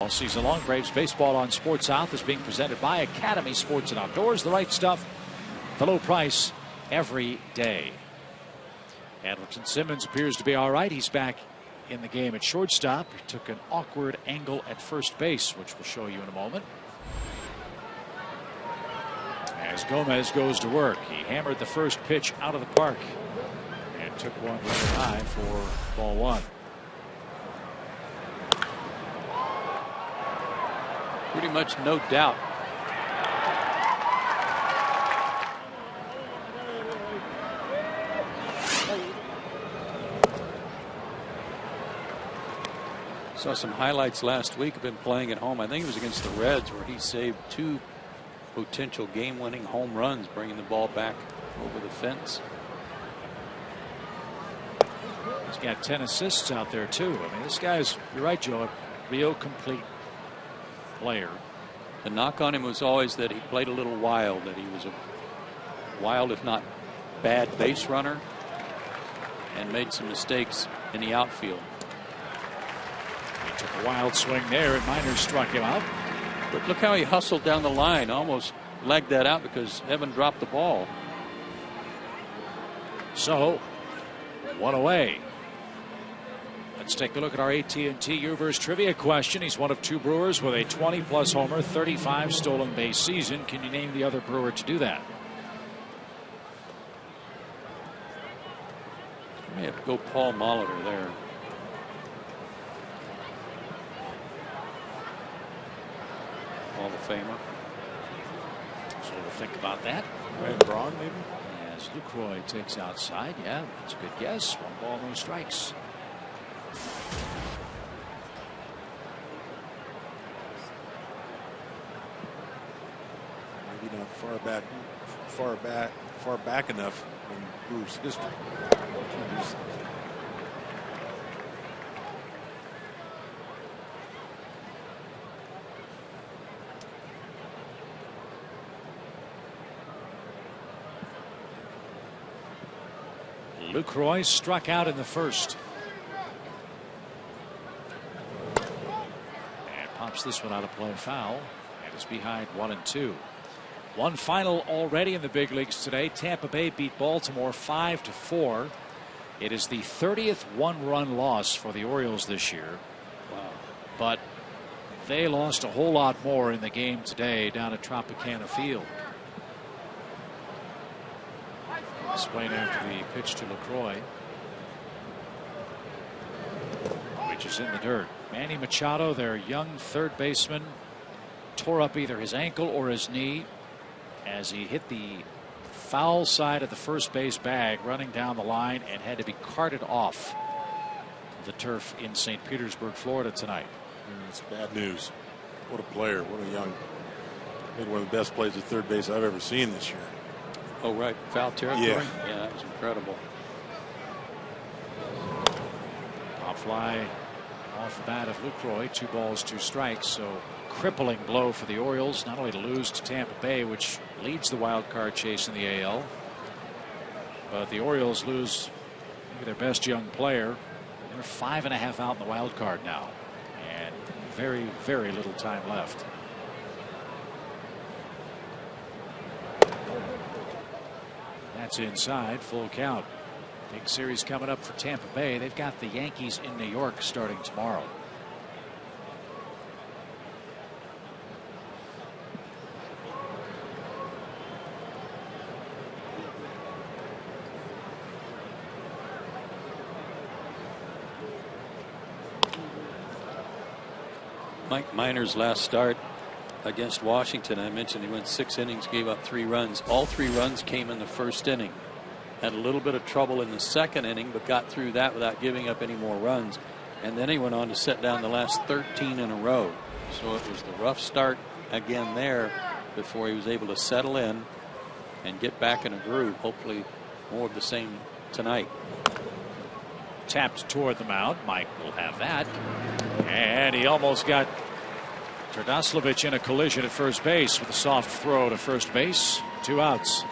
All season long, Braves baseball on Sports South is being presented by Academy Sports and Outdoors. The right stuff, the low price every day. Andrelton Simmons appears to be all right. He's back in the game at shortstop. He took an awkward angle at first base, which we'll show you in a moment. As Gomez goes to work, he hammered the first pitch out of the park. And took one rather high for ball one. Pretty much no doubt. Saw some highlights last week of him playing at home. I think it was against the Reds where he saved 2 potential game-winning home runs, bringing the ball back over the fence. He's got 10 assists out there too. I mean, this guy's, you're right, Joe, a real complete player. The knock on him was always that he played a little wild, that he was a wild, if not bad, base runner, and made some mistakes in the outfield. He took a wild swing there, and Miners struck him out. But look how he hustled down the line, almost legged that out because Evan dropped the ball. So, one away. Let's take a look at our AT&T Uvers trivia question. He's one of 2 Brewers with a 20-plus homer, 35 stolen base season. Can you name the other Brewer to do that? I may have to go Paul Molitor there. Hall of Famer. So we'll think about that. Red Braun, maybe? As Lucroy takes outside. Yeah, that's a good guess. 1 ball, no strikes. Maybe not far back enough in Brewers history. Lucroy struck out in the first. And pops this one out of play, foul. And is behind 1-2. One final already in the big leagues today. Tampa Bay beat Baltimore 5-4. It is the 30th one-run loss for the Orioles this year. Wow. But they lost a whole lot more in the game today down at Tropicana Field. Explain after the pitch to Lucroy, which is in the dirt. Manny Machado, their young third baseman, tore up either his ankle or his knee as he hit the foul side of the first base bag running down the line and had to be carted off the turf in St. Petersburg, Florida tonight. It's bad news. What a player. What a young, made one of the best plays at third base I've ever seen this year. Oh, right. Foul territory? Yeah. Yeah, that was incredible. Pop fly off the bat of Lucroy. 2 balls, 2 strikes. So crippling blow for the Orioles, not only to lose to Tampa Bay, which leads the wild card chase in the AL, but the Orioles lose maybe their best young player. They're 5.5 out in the wild card now, and very, very little time left. That's inside, full count. Big series coming up for Tampa Bay. They've got the Yankees in New York starting tomorrow. Mike Minor's last start against Washington, I mentioned he went 6 innings, gave up 3 runs. All 3 runs came in the first inning. Had a little bit of trouble in the second inning, but got through that without giving up any more runs. And then he went on to set down the last 13 in a row. So it was the rough start again there before he was able to settle in and get back in a groove. Hopefully more of the same tonight. Tapped toward the mound. Mike will have that. And he almost got Tardaslovich in a collision at first base with a soft throw to first base. 2 outs.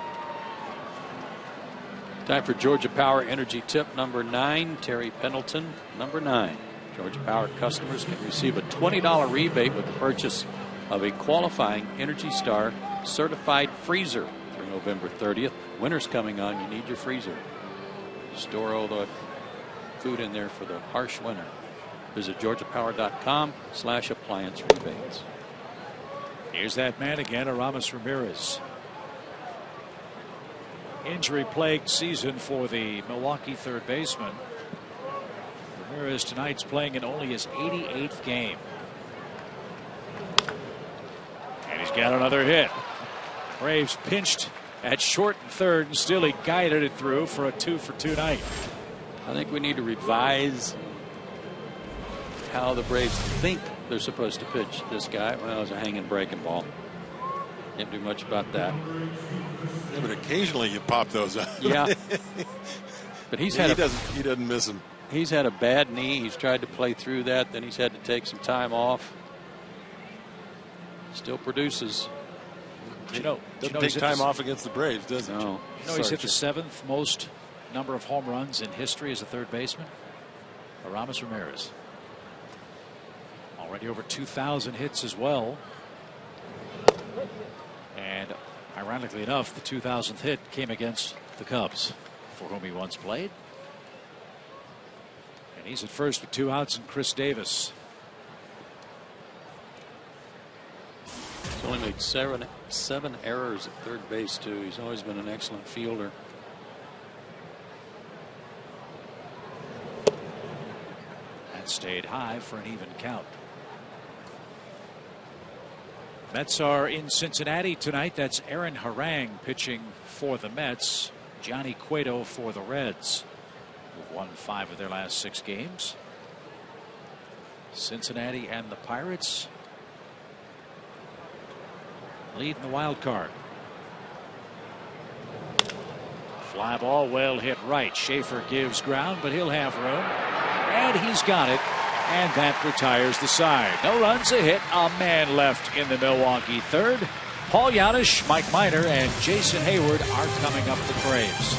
Time for Georgia Power Energy Tip number 9. Terry Pendleton, number 9. Georgia Power customers can receive a $20 rebate with the purchase of a qualifying Energy Star certified freezer through November 30th. Winter's coming on. You need your freezer. Store all the food in there for the harsh winter. Visit georgiapower.com/appliance rebates. Here's that man again, Aramis Ramirez. injury-plagued season for the Milwaukee third baseman. Ramirez tonight's playing in only his 88th game. And he's got another hit. Braves pinched at short and third, and still he guided it through for a 2-for-2 night. I think we need to revise how the Braves think they're supposed to pitch this guy. Well, it was a hanging breaking ball. Can't do much about that. Yeah, but occasionally you pop those up. Yeah. But he doesn't miss them. He's had a bad knee. He's tried to play through that. Then he's had to take some time off. Still produces. Doesn't take time off against the Braves, does he? No. He's hit the 7th most number of home runs in history as a third baseman. Aramis Ramirez. Already over 2,000 hits as well. And ironically enough, the 2,000th hit came against the Cubs, for whom he once played. And he's at first with 2 outs, and Chris Davis. He's only made seven errors at third base, too. He's always been an excellent fielder. That stayed high for an even count. Mets are in Cincinnati tonight. That's Aaron Harang pitching for the Mets. Johnny Cueto for the Reds, who've won 5 of their last 6 games. Cincinnati and the Pirates lead in the wild card. Fly ball well hit right. Schaefer gives ground, but he'll have room. And he's got it. And that retires the side. No runs, a hit, a man left in the Milwaukee third. Paul Yanish, Mike Minor, and Jason Hayward are coming up for the Braves.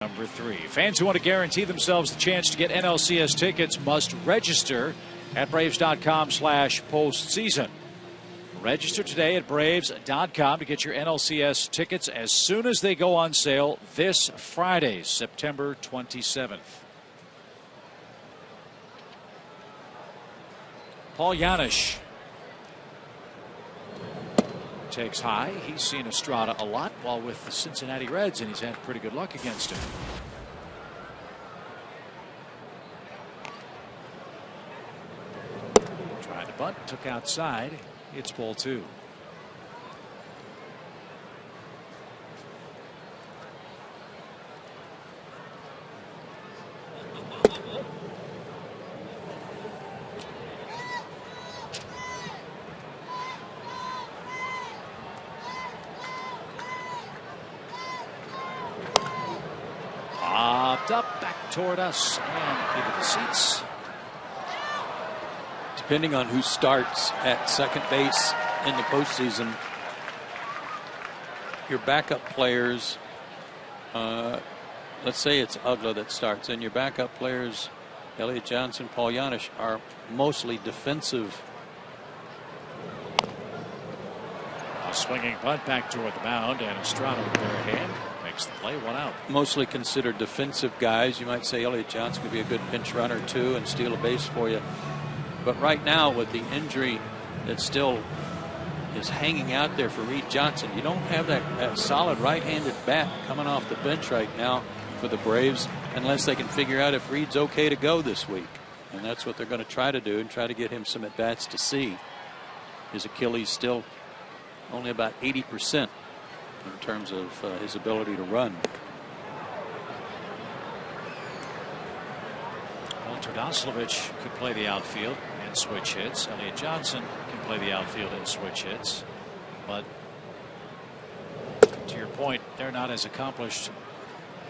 Number 3. Fans who want to guarantee themselves the chance to get NLCS tickets must register at Braves.com/postseason. Register today at Braves.com to get your NLCS tickets as soon as they go on sale this Friday, September 27th. Paul Yanish takes high. He's seen Estrada a lot while with the Cincinnati Reds, and he's had pretty good luck against him. Tried to bunt, took outside. It's ball 2. Popped up back toward us and into the seats. depending on who starts at second base in the postseason, your backup players, let's say it's Ugla that starts, and your backup players, Elliott Johnson, Paul Janisch, are mostly defensive. A swinging bunt back toward the mound, and Estrada with bare hand makes the play, 1 out. Mostly considered defensive guys. You might say Elliott Johnson could be a good pinch runner too and steal a base for you. But right now, with the injury that still is hanging out there for Reed Johnson, you don't have that solid right-handed bat coming off the bench right now for the Braves, unless they can figure out if Reed's okay to go this week. And that's what they're going to try to do, and try to get him some at-bats to see. His Achilles still only about 80% in terms of his ability to run. Well, Tardoslavich could play the outfield and switch hits. Elliott Johnson can play the outfield and switch hits. But to your point, they're not as accomplished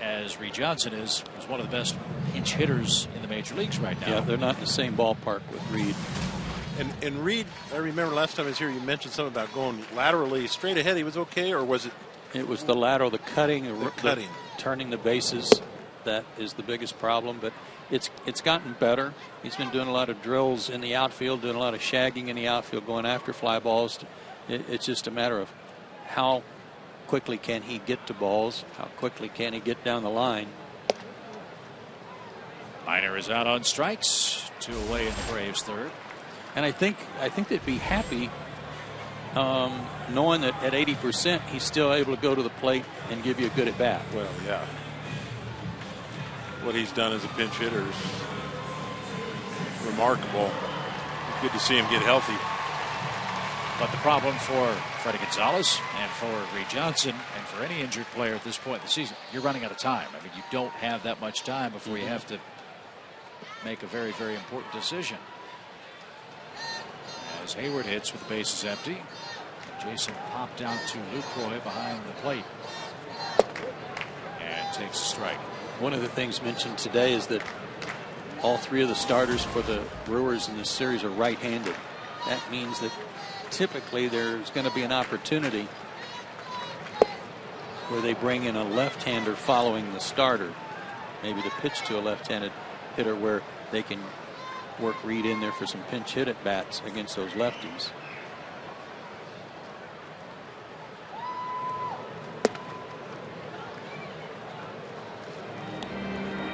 as Reed Johnson is. He's one of the best pinch hitters in the major leagues right now. Yeah, they're not in the same ballpark with Reed. And Reed, I remember last time I was here, you mentioned something about going laterally straight ahead. He was okay, or was it? It was the lateral, the cutting, the turning the bases. That is the biggest problem. But it's gotten better. He's been doing a lot of drills in the outfield, doing a lot of shagging in the outfield, going after fly balls. It's just a matter of how quickly can he get to balls, how quickly can he get down the line. Minor is out on strikes, 2 away in the Braves' third. And I think they'd be happy knowing that at 80% he's still able to go to the plate and give you a good at bat. Well, yeah. What he's done as a pinch hitter is remarkable. Good to see him get healthy. But the problem for Freddie Gonzalez and for Reed Johnson and for any injured player at this point in the season, you're running out of time. I mean, you don't have that much time before you have to make a very, very important decision. As Hayward hits with the bases empty, Jason popped out to Lucroy behind the plate and takes a strike. One of the things mentioned today is that all 3 of the starters for the Brewers in this series are right-handed. That means that typically there's going to be an opportunity where they bring in a left-hander following the starter, maybe to pitch to a left-handed hitter where they can work Reed in there for some pinch hit at bats against those lefties.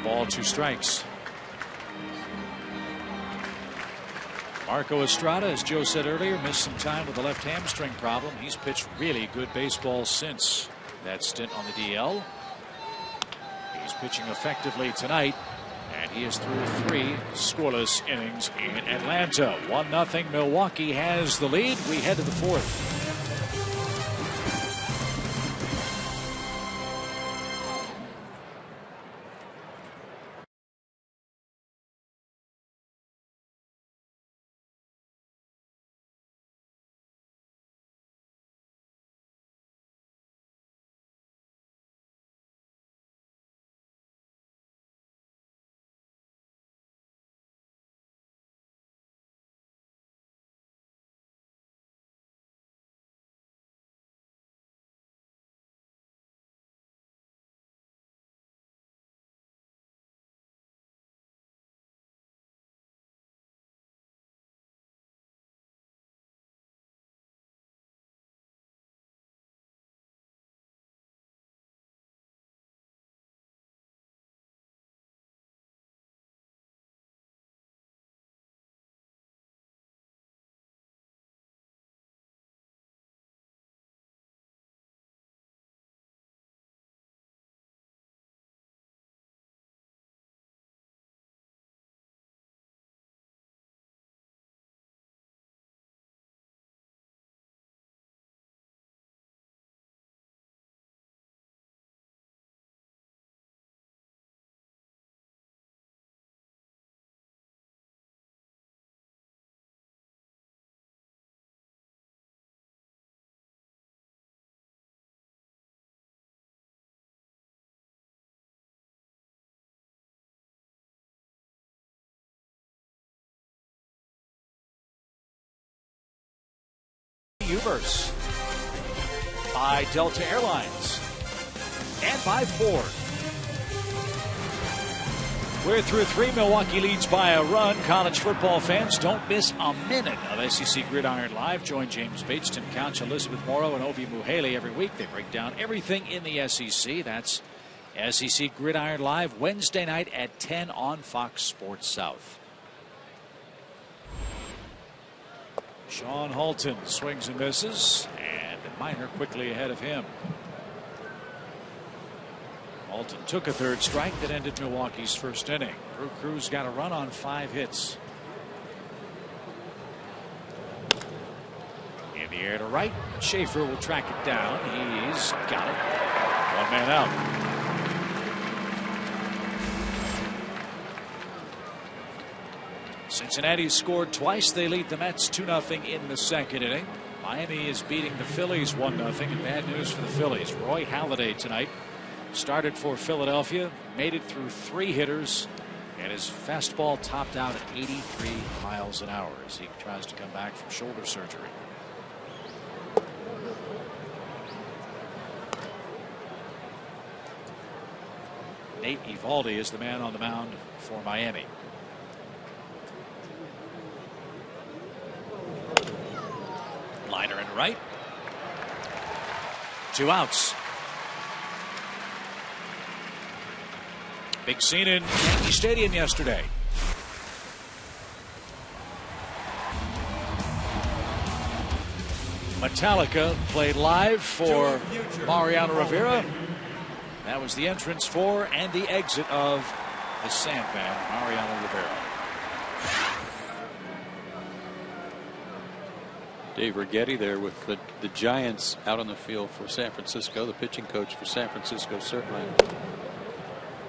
Ball, 2 strikes. Marco Estrada, as Joe said earlier, missed some time with the left hamstring problem. He's pitched really good baseball since that stint on the DL. He's pitching effectively tonight, and he is through 3 scoreless innings in Atlanta. 1-0. Milwaukee has the lead. We head to the 4th. Ubers, by Delta Airlines, and by Ford. We're through 3. Milwaukee leads by a run. College football fans, don't miss a minute of SEC Gridiron Live. Join James Bates, Tim Couch, Elizabeth Morrow, and Obi Muhaley every week. They break down everything in the SEC. That's SEC Gridiron Live, Wednesday night at 10 on Fox Sports South. Sean Halton swings and misses, and Minor quickly ahead of him. Halton took a third strike that ended Milwaukee's first inning. Drew Cruz got a run on 5 hits. In the air to right. Schaefer will track it down. He's got it. 1 man out. Cincinnati scored twice. They lead the Mets 2-0 in the second inning. Miami is beating the Phillies 1-0. And bad news for the Phillies. Roy Halladay tonight started for Philadelphia, made it through 3 hitters, and his fastball topped out at 83 miles an hour as he tries to come back from shoulder surgery. Nate Eovaldi is the man on the mound for Miami. Liner in right. 2 outs. Big scene in Yankee Stadium yesterday. Metallica played live for Mariano Rivera. That was the entrance for and the exit of the Sandman, Mariano Rivera. Dave Righetti there with the Giants out on the field for San Francisco. The pitching coach for San Francisco, certainly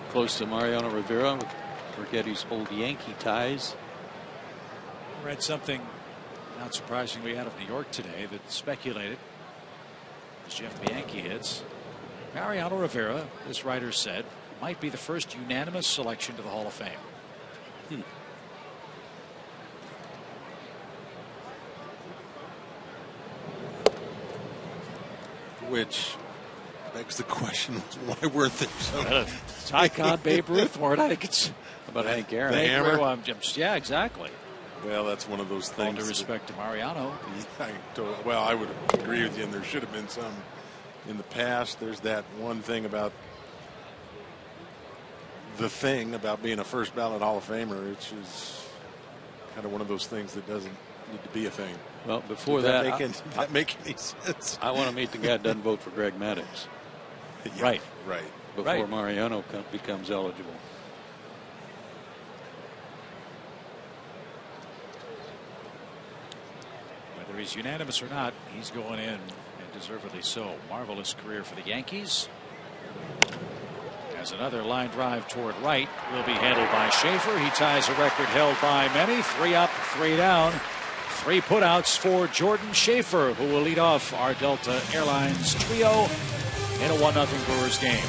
close to Mariano Rivera with Righetti's old Yankee ties. I read something not surprisingly out of New York today that speculated, as Jeff Bianchi hits, Mariano Rivera, this writer said, might be the first unanimous selection to the Hall of Fame. Which begs the question, why weren't there some? Icon Babe Ruth weren't. I think it's about Hank Aaron. The hammer? Well, yeah, exactly. Well, that's one of those things. All due respect to Mariano. Well, I would agree with you, and there should have been some in the past. There's that one thing about being a first ballot Hall of Famer, which is kind of one of those things that doesn't need to be a thing. Well, before Did that, that make any sense? I want to meet the guy that doesn't vote for Greg Maddux. Yeah, right. Before Mariano becomes eligible. Whether he's unanimous or not, he's going in, and deservedly so. Marvelous career for the Yankees. As another line drive toward right will be handled by Schaefer. He ties a record held by many. 3 up, 3 down. 3 putouts for Jordan Schaefer, who will lead off our Delta Airlines trio in a 1-0 Brewers game.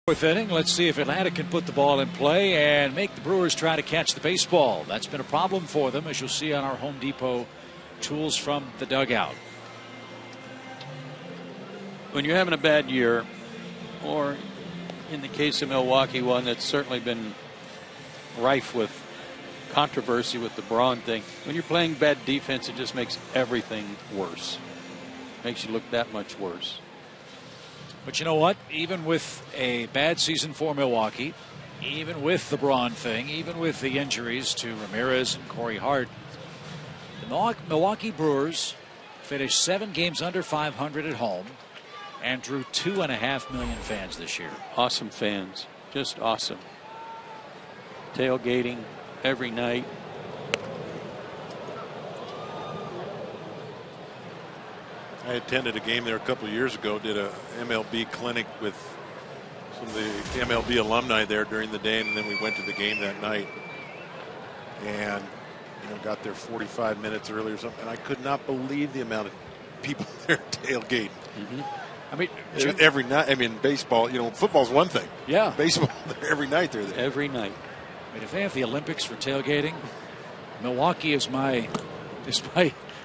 Fourth inning. Let's see if Atlanta can put the ball in play and make the Brewers try to catch the baseball. That's been a problem for them, as you'll see on our Home Depot tools from the dugout. When you're having a bad year, or in the case of Milwaukee, one that's certainly been rife with controversy with the Braun thing, when you're playing bad defense, it just makes everything worse. Makes you look that much worse. But you know what? Even with a bad season for Milwaukee, even with the Braun thing, even with the injuries to Ramirez and Corey Hart, the Milwaukee Brewers finished 7 games under 500 at home and drew 2.5 million fans this year. Awesome fans. Just awesome. Tailgating every night. I attended a game there a couple of years ago, did a MLB clinic with some of the MLB alumni there during the day, and then we went to the game that night. And, got there 45 minutes early or something, and I could not believe the amount of people there tailgating. Mm-hmm. I mean, every night. I mean, baseball, football's one thing. Yeah. Baseball, every night they're there. Every night. I mean, if they have the Olympics for tailgating, Milwaukee is my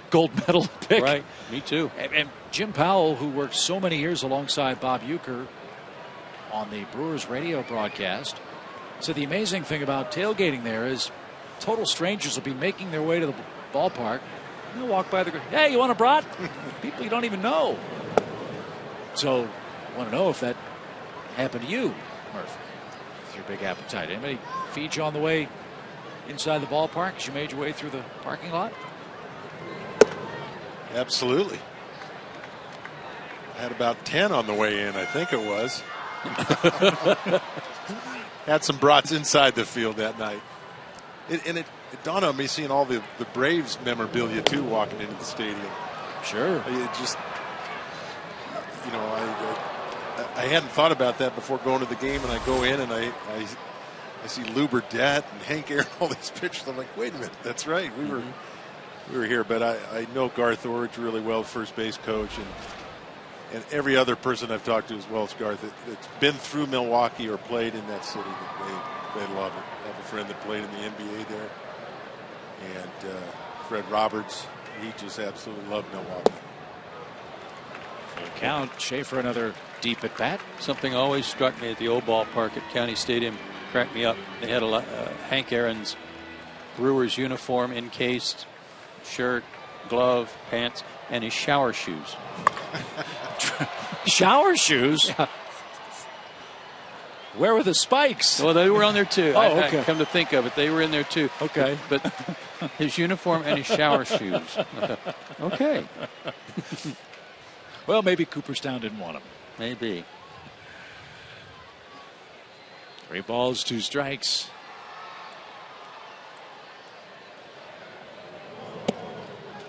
gold medal pick. Right, me too. And Jim Powell, who worked so many years alongside Bob Uecker on the Brewers radio broadcast, said the amazing thing about tailgating there is total strangers will be making their way to the ballpark. They'll walk by hey, you want a brat? People you don't even know. So I want to know if that happened to you, Murph, with your big appetite. Anybody feed you on the way inside the ballpark as you made your way through the parking lot? Absolutely. I had about 10 on the way in, I think it was. Had some brats inside the field that night. It dawned on me seeing all the Braves memorabilia, too, walking into the stadium. Sure. It just, I hadn't thought about that before going to the game, and I go in and I see Lou Burdette and Hank Aaron, all these pictures. I'm like, wait a minute, that's right. We were here, but I know Garth Orridge really well, first base coach, and every other person I've talked to as well as Garth that's been through Milwaukee or played in that city, they love it. I have a friend that played in the NBA there, and Fred Roberts, he just absolutely loved Milwaukee. Count Schaefer, another deep at bat. Something always struck me at the old ballpark at County Stadium, cracked me up. They had Hank Aaron's Brewers uniform encased, shirt, glove, pants, and his shower shoes. Shower shoes? Yeah. Where were the spikes? Well, they were on there too. Oh, okay. I come to think of it, they were in there too. Okay. But his uniform and his shower shoes. Okay. Well, maybe Cooperstown didn't want him. Maybe. 3 balls, 2 strikes.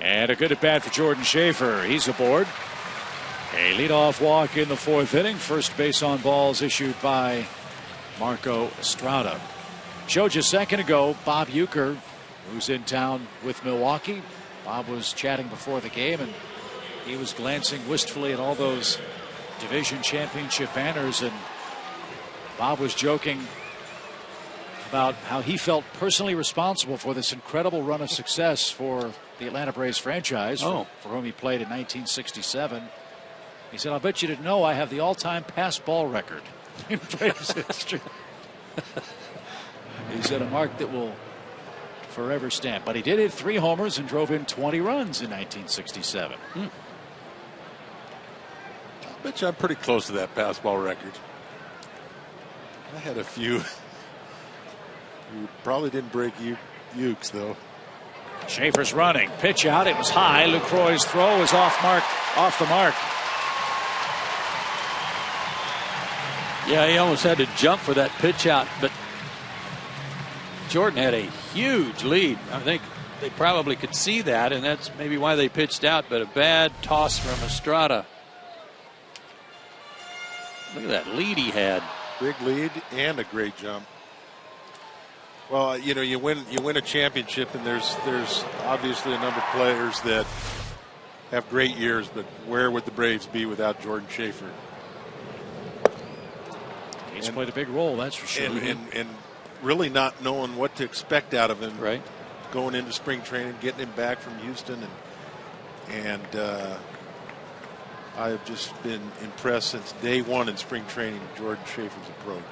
And a good at bat for Jordan Schaefer. He's aboard. A leadoff walk in the 4th inning. First base on balls issued by Marco Estrada. Showed you a second ago Bob Uecker, who's in town with Milwaukee. Bob was chatting before the game, and he was glancing wistfully at all those division championship banners, and Bob was joking about how he felt personally responsible for this incredible run of success for the Atlanta Braves franchise, for whom he played in 1967. He said, I'll bet you didn't know I have the all-time pass ball record in Braves history. He said a mark that will forever stand. But he did hit 3 homers and drove in 20 runs in 1967. I bet you I'm pretty close to that pass ball record. I had a few. You probably didn't break Ukes, though. Schaefer's running. Pitch out. It was high. Lucroy's throw is off the mark. Yeah, he almost had to jump for that pitch out, but Jordan had a huge lead. I think they probably could see that, and that's maybe why they pitched out, but a bad toss from Estrada. Look at that lead he had. Big lead and a great jump. Well, you win a championship, and there's obviously a number of players that have great years, but where would the Braves be without Jordan Schaefer? He's played a big role, that's for sure. And really not knowing what to expect out of him. Right. Going into spring training, getting him back from Houston, and I have just been impressed since day one in spring training with Jordan Schaefer's approach.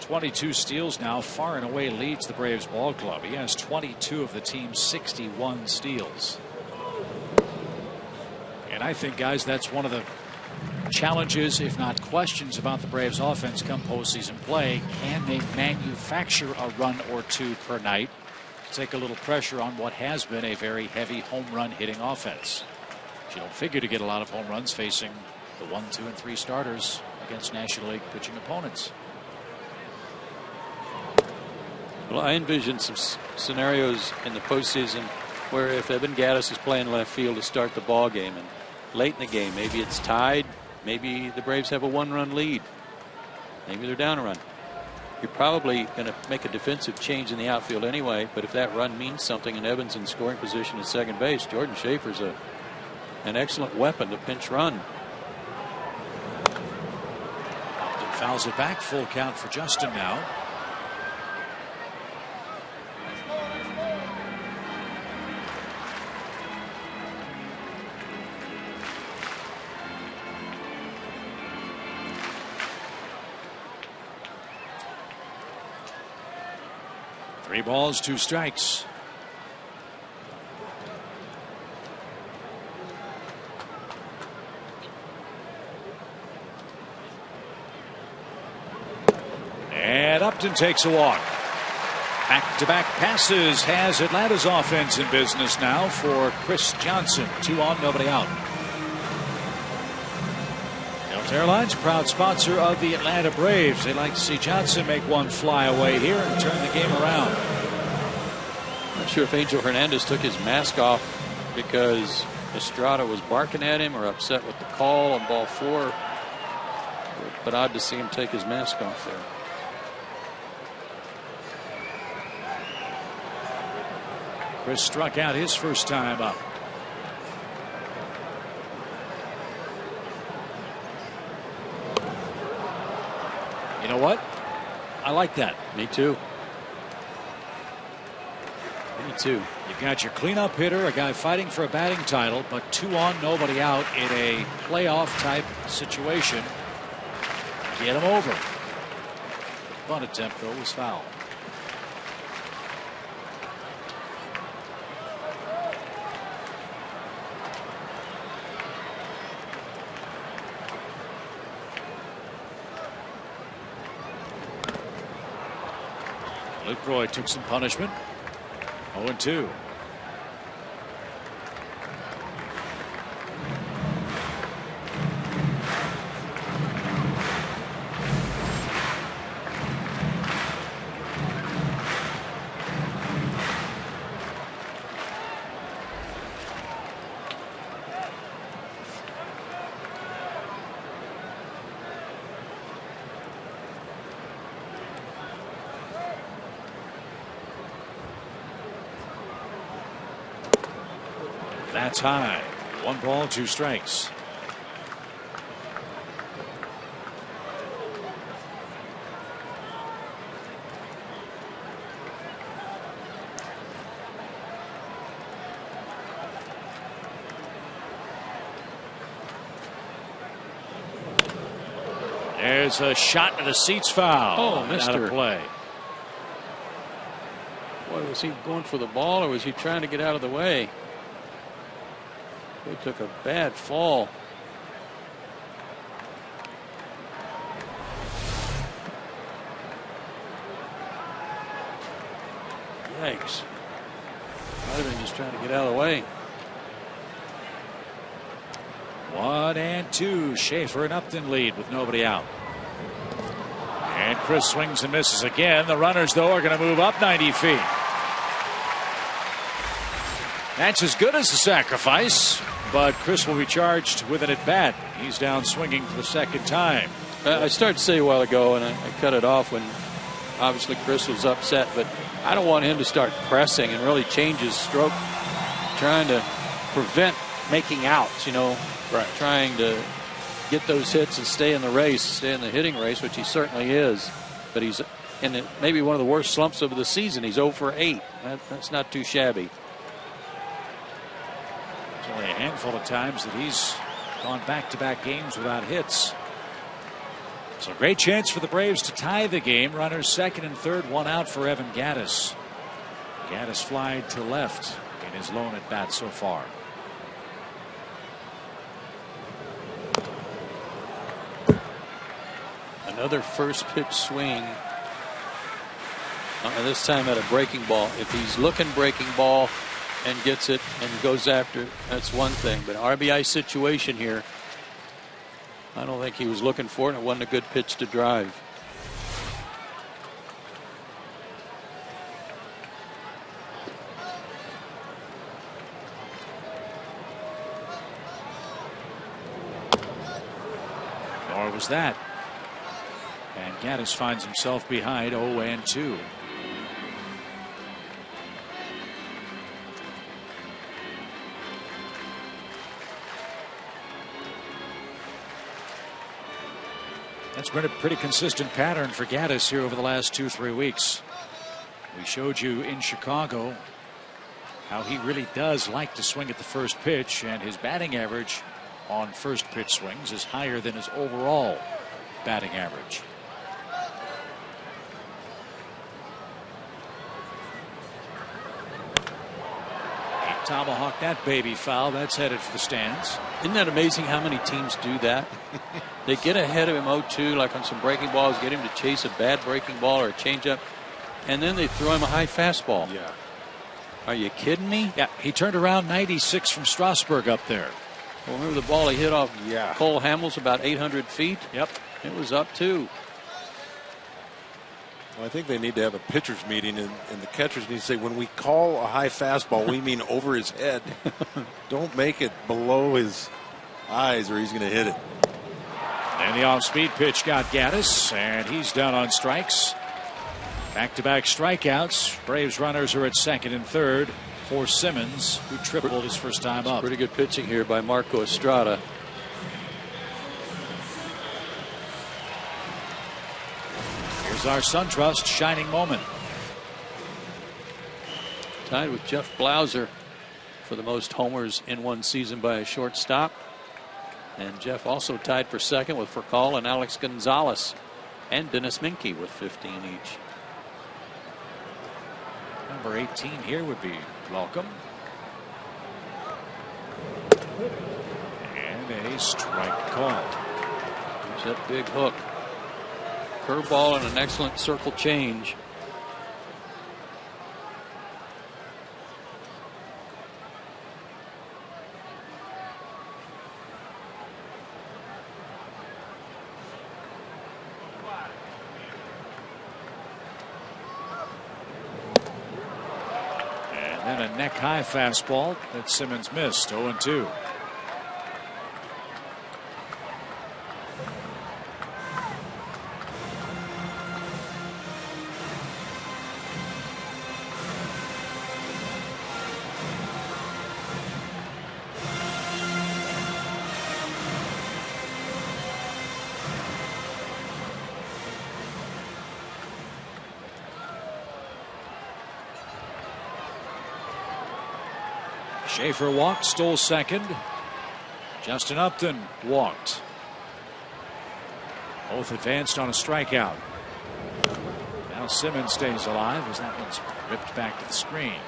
22 steals now, far and away leads the Braves ball club. He has 22 of the team's 61 steals. And I think, guys, that's one of the challenges, if not questions, about the Braves offense come postseason play. Can they manufacture a run or two per night? Take a little pressure on what has been a very heavy home run hitting offense. You don't figure to get a lot of home runs facing the 1, 2, and 3 starters against National League pitching opponents. Well, I envision some scenarios in the postseason where if Evan Gattis is playing left field to start the ball game, and late in the game, maybe it's tied, maybe the Braves have a 1-run lead, maybe they're down a run. You're probably going to make a defensive change in the outfield anyway, but if that run means something and Evans in scoring position at second base, Jordan Schaefer's an excellent weapon to pinch run. Upton fouls it back. Full count for Justin now. Three balls, 2 strikes. And Upton takes a walk. Back-to-back passes has Atlanta's offense in business now for Chris Johnson. 2 on, nobody out. Delta Airlines, proud sponsor of the Atlanta Braves. They'd like to see Johnson make one fly away here and turn the game around. Not sure if Angel Hernandez took his mask off because Estrada was barking at him or upset with the call on ball 4. But odd to see him take his mask off there. Chris struck out his first time up. You know what? I like that. Me too. Me too. You've got your cleanup hitter, a guy fighting for a batting title, but 2 on, nobody out in a playoff type situation. Get him over. The bunt attempt, though, was foul. Lucroy took some punishment. 0-2. That's high. 1 ball, 2 strikes. There's a shot into the seats, foul. Oh, missed out her. of play. Boy, was he going for the ball or was he trying to get out of the way? He took a bad fall. Yikes. Might have been just trying to get out of the way. 1-2. Schaefer and Upton lead with nobody out. And Chris swings and misses again. The runners, though, are going to move up 90 feet. That's as good as the sacrifice, but Chris will be charged with an at-bat. He's down swinging for the second time. I started to say a while ago, and I cut it off when obviously Chris was upset, but I don't want him to start pressing and really change his stroke, trying to prevent making outs, you know, right. Trying to get those hits and stay in the race, stay in the hitting race, which he certainly is. But he's in maybe one of the worst slumps of the season. He's 0 for 8. That's not too shabby. There's only a handful of times that he's gone back-to-back games without hits. So great chance for the Braves to tie the game. Runners second and third, one out for Evan Gattis. Gattis flied to left in his lone at bat so far. Another first pitch swing. This time at a breaking ball. If he's looking breaking ball and gets it and goes after it, that's one thing. But RBI situation here, I don't think he was looking for it, and it wasn't a good pitch to drive. Nor was that. And Gattis finds himself behind 0-2. That's been a pretty consistent pattern for Gattis here over the last 2-3 weeks. We showed you in Chicago how he really does like to swing at the first pitch, and his batting average on first pitch swings is higher than his overall batting average. Tomahawk that baby foul. That's headed for the stands. Isn't that amazing how many teams do that? They get ahead of him 0-2, like on some breaking balls, get him to chase a bad breaking ball or a changeup, and then they throw him a high fastball. Yeah. Are you kidding me? Yeah, he turned around 96 from Strasburg up there. Well, remember the ball he hit off Cole Hamels about 800 feet? Yep. It was up too. Well, I think they need to have a pitcher's meeting, and the catchers need to say, when we call a high fastball, we mean over his head. Don't make it below his eyes or he's going to hit it. And the off-speed pitch got Gattis, and he's down on strikes. Back-to-back strikeouts. Braves runners are at second and third for Simmons, who tripled his first time up. Pretty good pitching here by Marco Estrada. Here's our SunTrust shining moment. Tied with Jeff Blauser for the most homers in one season by a shortstop. And Jeff also tied for second with Furcal and Alex Gonzalez and Dennis Minke with 15 each. Number 18 here would be welcome. And a strike call. There's that big hook. Curveball and an excellent circle change. And then a neck-high fastball that Simmons missed. 0-2. Schaefer walked, stole second. Justin Upton walked. Both advanced on a strikeout. Now Simmons stays alive as that one's ripped back to the screen.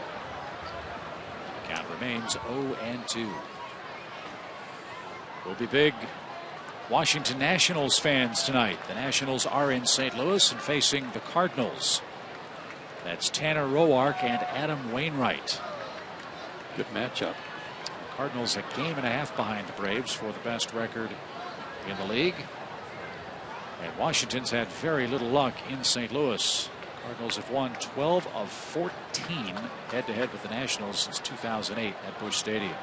Count remains 0-2. Will be big Washington Nationals fans tonight. The Nationals are in St. Louis and facing the Cardinals. That's Tanner Roark and Adam Wainwright. Good matchup. The Cardinals a game and a half behind the Braves for the best record in the league. And Washington's had very little luck in St. Louis. Cardinals have won 12 of 14 head-to-head with the Nationals since 2008 at Busch Stadium.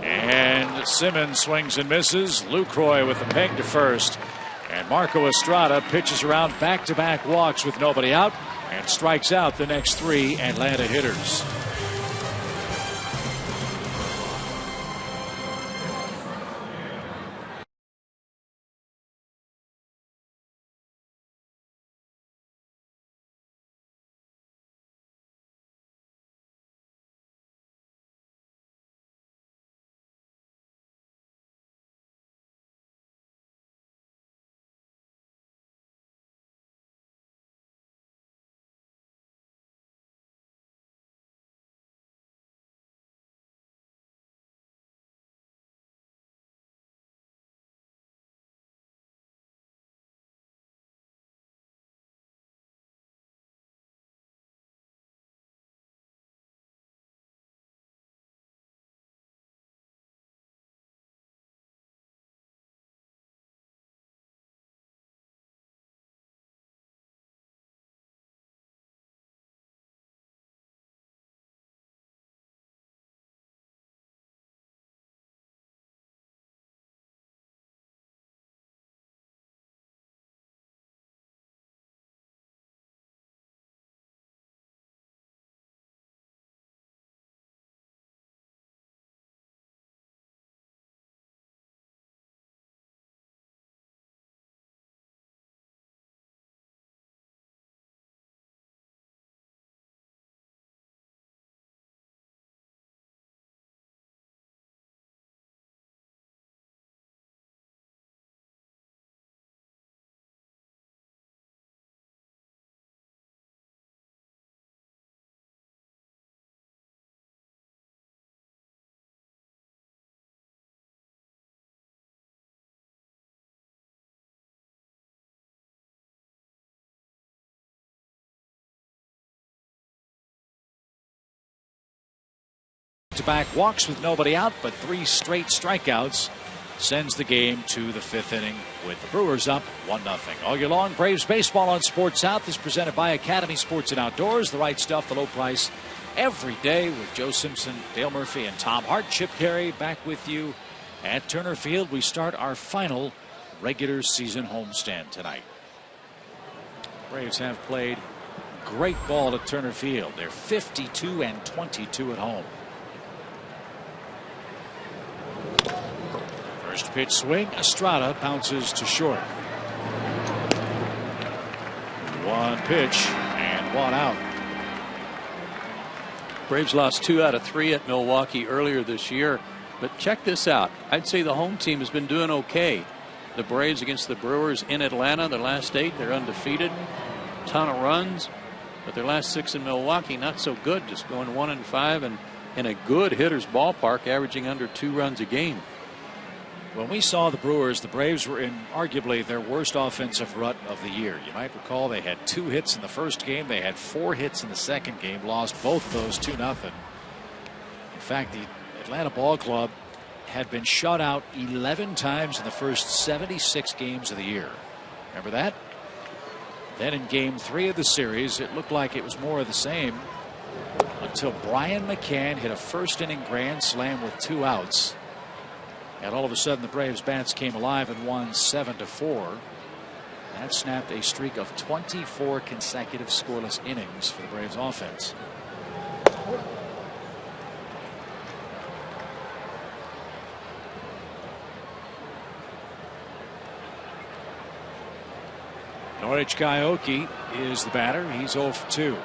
And Simmons swings and misses. Lucroy with the peg to first. And Marco Estrada pitches around back-to-back walks with nobody out and strikes out the next three Atlanta hitters. back-to-back walks with nobody out, but 3 straight strikeouts sends the game to the 5th inning with the Brewers up 1-0. All year long, Braves baseball on Sports South is presented by Academy Sports and Outdoors. The right stuff, the low price every day with Joe Simpson, Dale Murphy, and Tom Hart. Chip Carey back with you at Turner Field. We start our final regular season homestand tonight. Braves have played great ball at Turner Field. They're 52-22 at home. First pitch swing. Estrada bounces to short. 1 pitch and 1 out. Braves lost 2 out of 3 at Milwaukee earlier this year. But check this out. I'd say the home team has been doing okay. The Braves against the Brewers in Atlanta, their last 8, they're undefeated. Ton of runs. But their last 6 in Milwaukee, not so good. Just going 1-5 and in a good hitter's ballpark, averaging under 2 runs a game. When we saw the Brewers, the Braves were in arguably their worst offensive rut of the year. You might recall they had 2 hits in the first game. They had 4 hits in the second game. Lost both of those 2-0. In fact, the Atlanta Ball Club had been shut out 11 times in the first 76 games of the year. Remember that? Then in game 3 of the series, it looked like it was more of the same until Brian McCann hit a first-inning grand slam with 2 outs. And all of a sudden, the Braves bats came alive and won 7-4. That snapped a streak of 24 consecutive scoreless innings for the Braves offense. Norwich Gaioki is the batter. He's 0 for 2.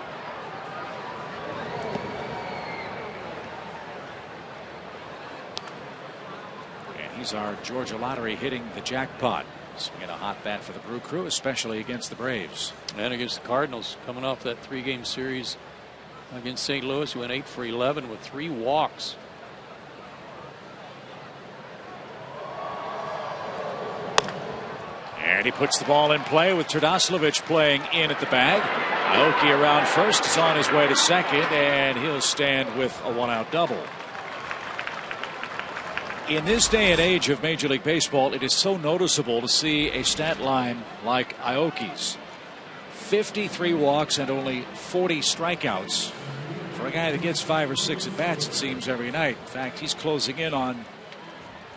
He's our Georgia Lottery hitting the jackpot. Swinging a hot bat for the Brew Crew, especially against the Braves. And against the Cardinals, coming off that 3-game series against St. Louis, who went 8 for 11 with 3 walks. And he puts the ball in play with Terdoslavich playing in at the bag. Aoki around first is on his way to second, and he'll stand with a 1-out double. In this day and age of Major League Baseball, it is so noticeable to see a stat line like Aoki's. 53 walks and only 40 strikeouts. For a guy that gets 5 or 6 at bats, it seems, every night. In fact, he's closing in on,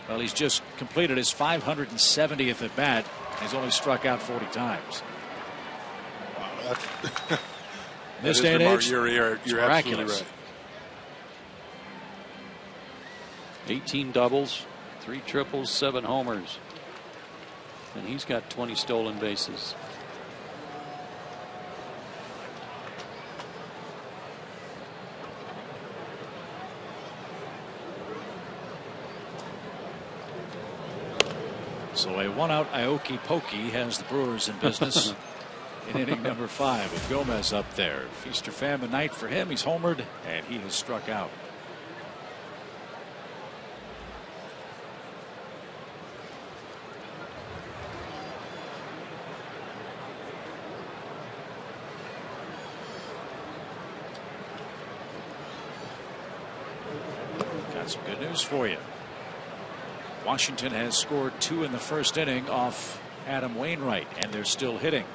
well, he's just completed his 570th at bat. He's only struck out 40 times. Wow, This day and age, you're absolutely right. 18 doubles, 3 triples, 7 homers. And he's got 20 stolen bases. So a 1-out Aoki Pokey has the Brewers in business in inning number 5 with Gomez up there. Feast or famine night for him. He's homered and he has struck out. Got some good news for you. Washington has scored 2 in the first inning off Adam Wainwright, and they're still hitting.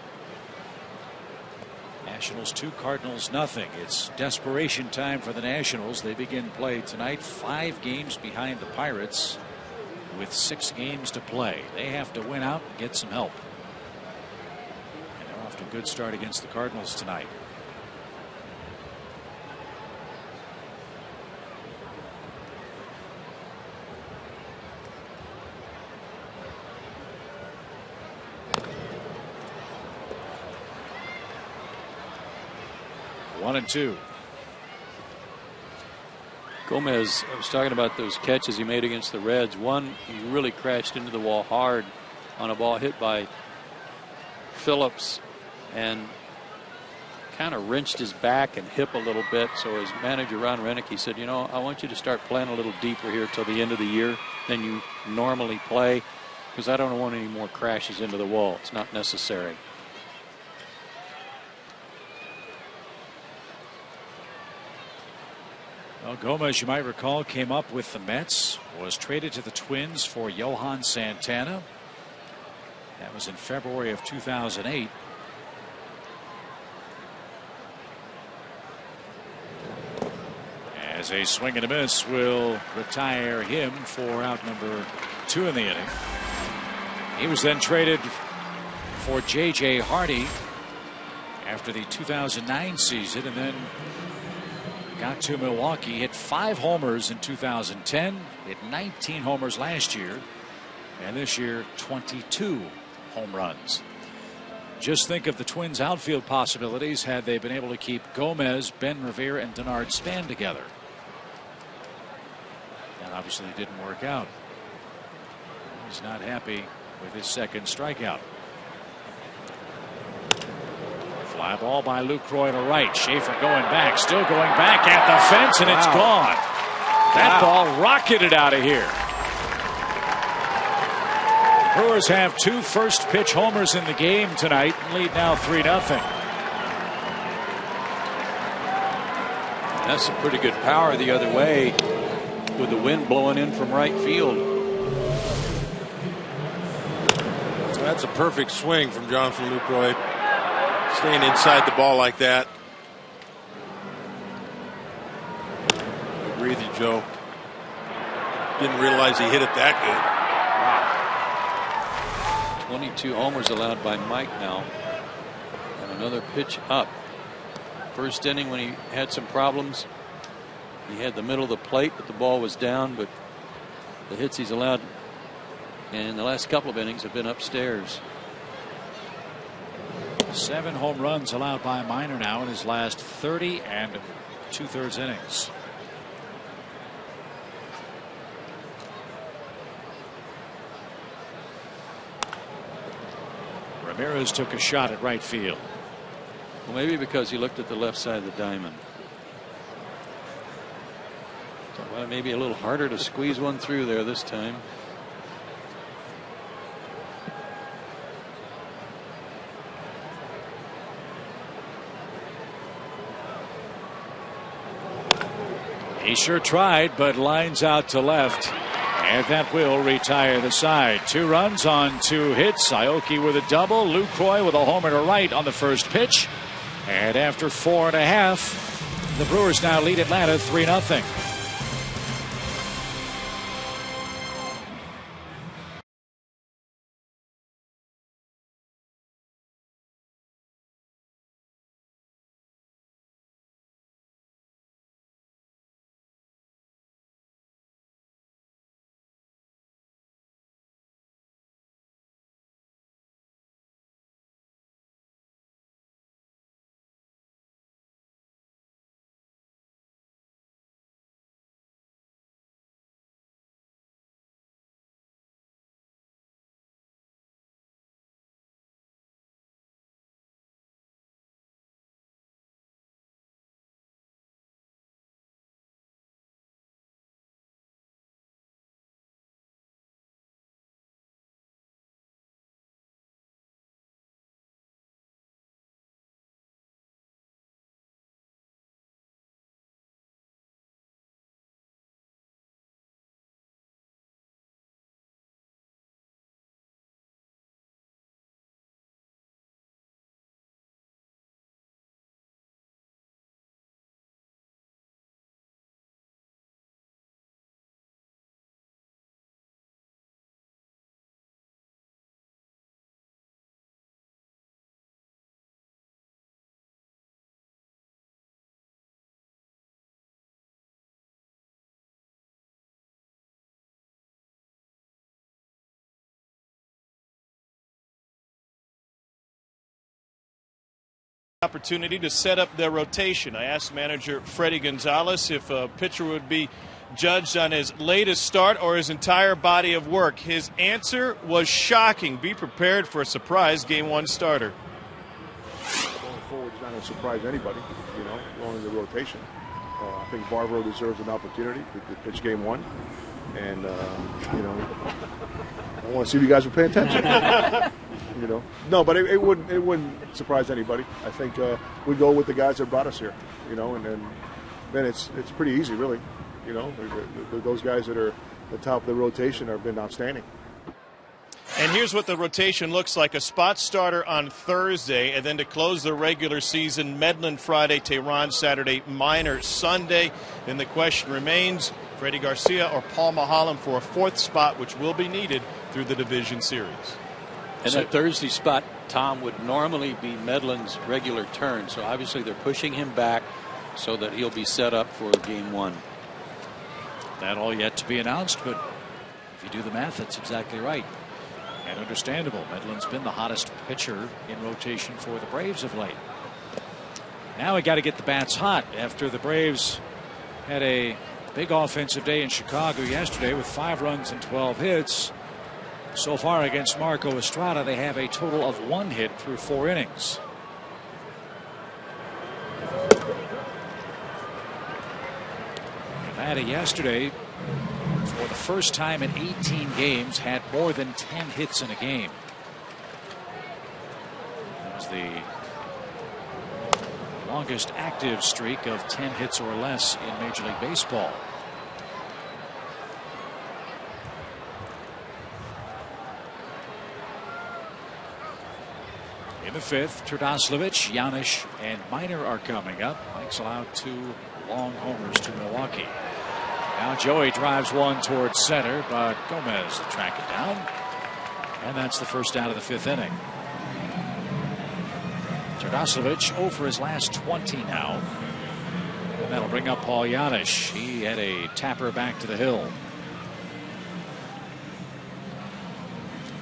Nationals 2, Cardinals nothing. It's desperation time for the Nationals. They begin play tonight, 5 games behind the Pirates with 6 games to play. They have to win out and get some help. And they're off to a good start against the Cardinals tonight. One and two. Gomez, I was talking about those catches he made against the Reds. One, he really crashed into the wall hard on a ball hit by Phillips and kind of wrenched his back and hip a little bit. So his manager, Ron Renick, said, you know, I want you to start playing a little deeper here till the end of the year than you normally play, because I don't want any more crashes into the wall. It's not necessary. Well, Gomez, you might recall, came up with the Mets, was traded to the Twins for Johan Santana. That was in February of 2008. As a swing and a miss will retire him for out number 2 in the inning. He was then traded for J.J. Hardy after the 2009 season, and then got to Milwaukee, hit 5 homers in 2010, hit 19 homers last year, and this year 22 home runs. Just think of the Twins' outfield possibilities had they been able to keep Gomez, Ben Revere, and Denard Span together. That obviously didn't work out. He's not happy with his second strikeout. Fly ball by Lucroy to right. Schaefer going back, still going back at the fence, and it's gone. That ball rocketed out of here. Brewers have 2 first pitch homers in the game tonight. Lead now 3-0. That's some pretty good power the other way with the wind blowing in from right field. That's a perfect swing from Jonathan Lucroy. Staying inside the ball like that. I agree with you, Joe. Didn't realize he hit it that good. 22 homers allowed by Mike now. And another pitch up. First inning when he had some problems, he had the middle of the plate, but the ball was down. But the hits he's allowed in the last couple of innings have been upstairs. 7 home runs allowed by Minor now in his last 30 2/3 innings. Ramirez took a shot at right field. Well, maybe because he looked at the left side of the diamond. So, well, maybe a little harder to squeeze one through there this time. He sure tried, but lines out to left, and that will retire the side. 2 runs on 2 hits. Aoki with a double. Lucroy with a homer to right on the first pitch. And after 4 1/2, the Brewers now lead Atlanta 3-0. Opportunity to set up their rotation. I asked manager Freddie Gonzalez if a pitcher would be judged on his latest start or his entire body of work. His answer was shocking. Be prepared for a surprise Game 1 starter. Going forward is not going to surprise anybody, along the rotation. I think Barbaro deserves an opportunity to pitch Game 1. And, I want to see if you guys were paying attention. No, but it wouldn't surprise anybody. I think we go with the guys that brought us here, and then then it's pretty easy, really. You know, those guys that are at the top of the rotation have been outstanding. And here's what the rotation looks like. A spot starter on Thursday, and then to close the regular season, Medlin Friday, Tehran Saturday, Minor Sunday. Then the question remains, Freddie Garcia or Paul Mahalam for a fourth spot, which will be needed through the division series. And that Thursday spot, Tom, would normally be Medlin's regular turn. So obviously they're pushing him back so that he'll be set up for game one. That all yet to be announced, but if you do the math, that's exactly right. And understandable. Medlin's been the hottest pitcher in rotation for the Braves of late. Now we got to get the bats hot after the Braves had a big offensive day in Chicago yesterday with 5 runs and 12 hits. So far against Marco Estrada, they have a total of 1 hit through 4 innings. Atlanta yesterday, for the first time in 18 games, had more than 10 hits in a game. That was the longest active streak of 10 hits or less in Major League Baseball. In the 5th, Terdoslavich, Janish, and Minor are coming up. Mike's allowed 2 long homers to Milwaukee. Now Joey drives one towards center, but Gomez will track it down. And that's the first out of the 5th inning. Terdoslavich 0 for his last 20 now. And that'll bring up Paul Janish. He had a tapper back to the hill.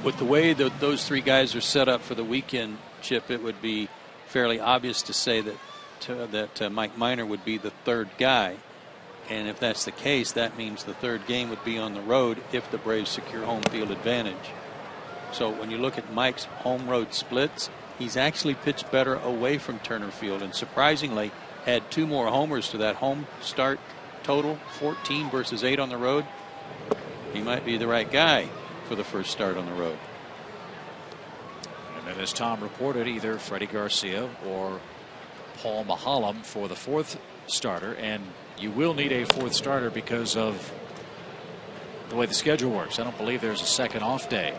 With the way that those 3 guys are set up for the weekend, Chip, it would be fairly obvious to say that Mike Minor would be the 3rd guy. And if that's the case, that means the 3rd game would be on the road if the Braves secure home field advantage. So when you look at Mike's home road splits, he's actually pitched better away from Turner Field, and surprisingly had 2 more homers to that home start total, 14 versus 8 on the road. He might be the right guy for the first start on the road. And then, as Tom reported, either Freddie Garcia or Paul Mahalam for the 4th starter, and you will need a 4th starter because of the way the schedule works. I don't believe there's a second off day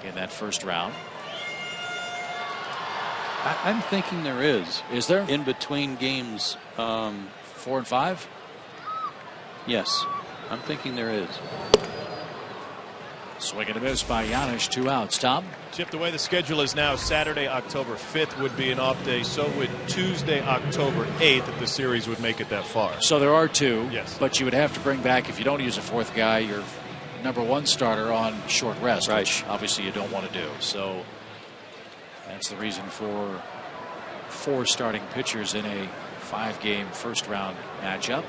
in that first round. I'm thinking there is. Is there? In between games 4 and 5? Yes, I'm thinking there is. Swing and a miss by Janish, 2 outs. Tom? Chip, the way the schedule is now, Saturday, October 5th would be an off day. So would Tuesday, October 8th, if the series would make it that far. So there are 2. Yes. But you would have to bring back, if you don't use a 4th guy, your number 1 starter on short rest, right, which obviously you don't want to do. So that's the reason for 4 starting pitchers in a 5-game first round matchup.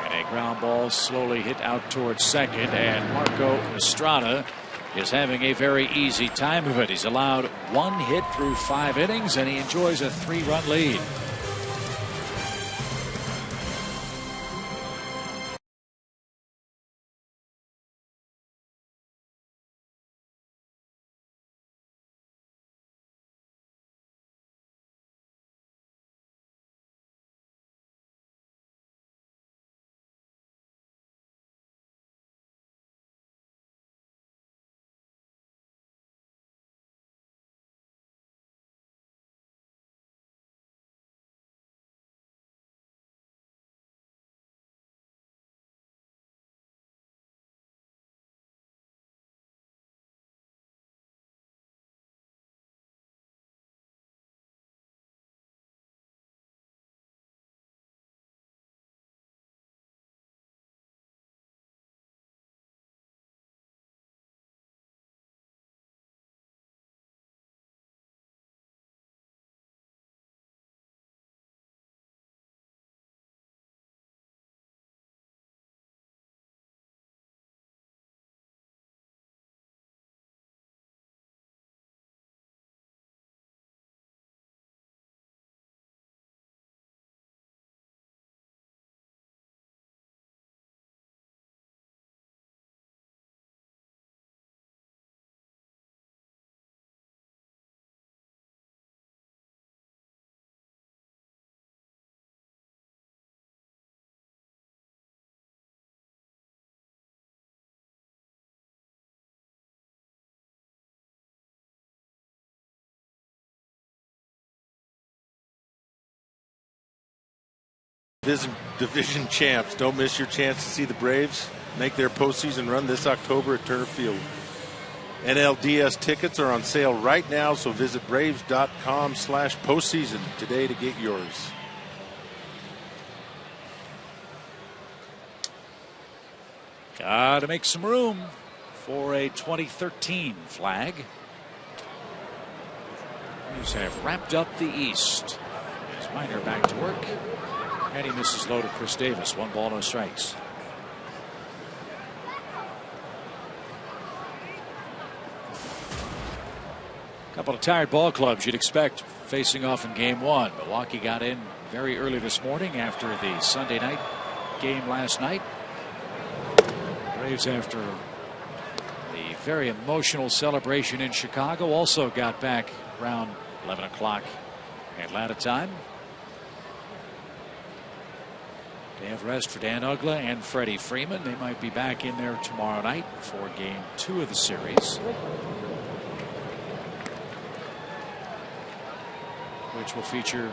And a ground ball slowly hit out towards second, and Marco Estrada is having a very easy time of it. He's allowed 1 hit through 5 innings, and he enjoys a 3-run lead. division champs. Don't miss your chance to see the Braves make their postseason run this October at Turner Field. NLDS tickets are on sale right now, so visit braves.com/postseason today to get yours. Got to make some room for a 2013 flag. Braves have wrapped up the East. As Minor back to work, and he misses low to Chris Davis. 1 ball, no strikes. Couple of tired ball clubs you'd expect facing off in game 1. Milwaukee got in very early this morning after the Sunday night game last night. Braves, after the very emotional celebration in Chicago, also got back around 11 o'clock Atlanta time. Day of rest for Dan Uggla and Freddie Freeman. They might be back in there tomorrow night for game 2 of the series, which will feature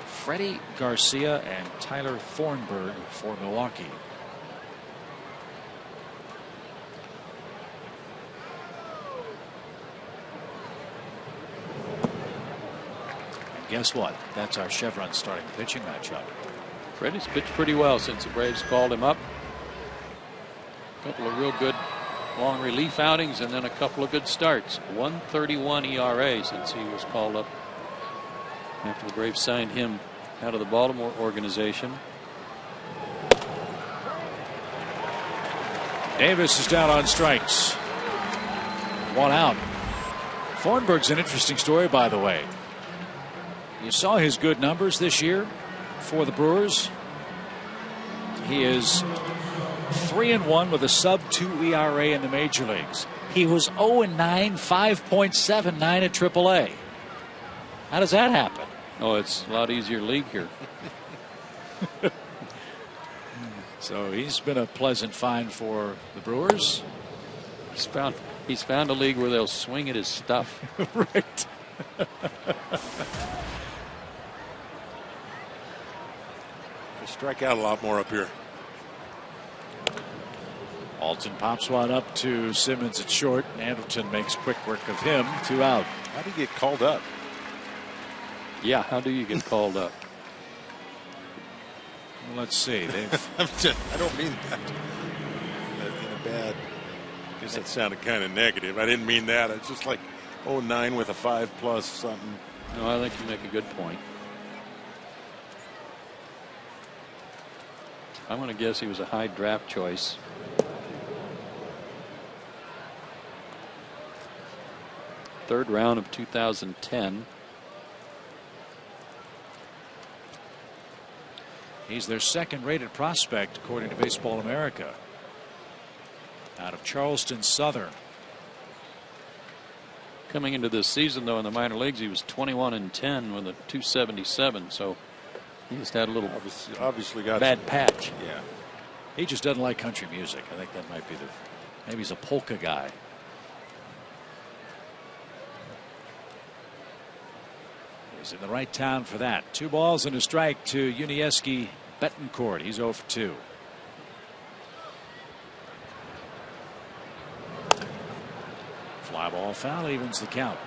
Freddie Garcia and Tyler Thornburg for Milwaukee. And guess what? That's our Chevron starting pitching matchup. Freddie's pitched pretty well since the Braves called him up. A couple of real good long relief outings and then a couple of good starts. 1.31 ERA since he was called up after the Braves signed him out of the Baltimore organization. Davis is down on strikes. 1 out. Thornburg's an interesting story, by the way. You saw his good numbers this year for the Brewers. He is 3-1 with a sub-2 ERA in the major leagues. He was 0-9, 5.79 at AAA. How does that happen? Oh, it's a lot easier league here. So he's been a pleasant find for the Brewers. He's found a league where they'll swing at his stuff. Right. They strike out a lot more up here. Alton pops one up to Simmons at short. Anderton makes quick work of him. 2 out. How did he get called up? Yeah, how do you get called up? Well, let's see. I don't mean that in a bad. I guess that sounded kind of negative. I didn't mean that. It's just like 0-9 with a 5+ something. No, I think you make a good point. I'm going to guess he was a high draft choice. Third round of 2010. He's their second-rated prospect, according to Baseball America, out of Charleston Southern. Coming into this season, though, in the minor leagues, he was 21-10 with a 277. So he just had a little obviously got bad patch. Yeah, he just doesn't like country music. I think that might be maybe he's a polka guy. He's in the right town for that. 2 balls and a strike to Yunieski Betancourt. He's 0 for 2. Fly ball foul evens the count.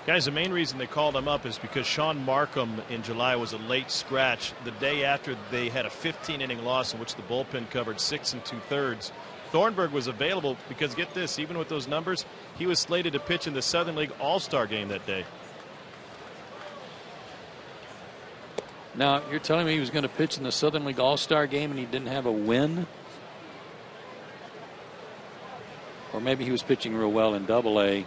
Guys, the main reason they called him up is because Sean Markham in July was a late scratch the day after they had a 15-inning loss in which the bullpen covered 6 2/3. Thornburg was available because, get this, even with those numbers, he was slated to pitch in the Southern League All-Star game that day. Now, you're telling me he was going to pitch in the Southern League All-Star game and he didn't have a win? Or maybe he was pitching real well in Double-A.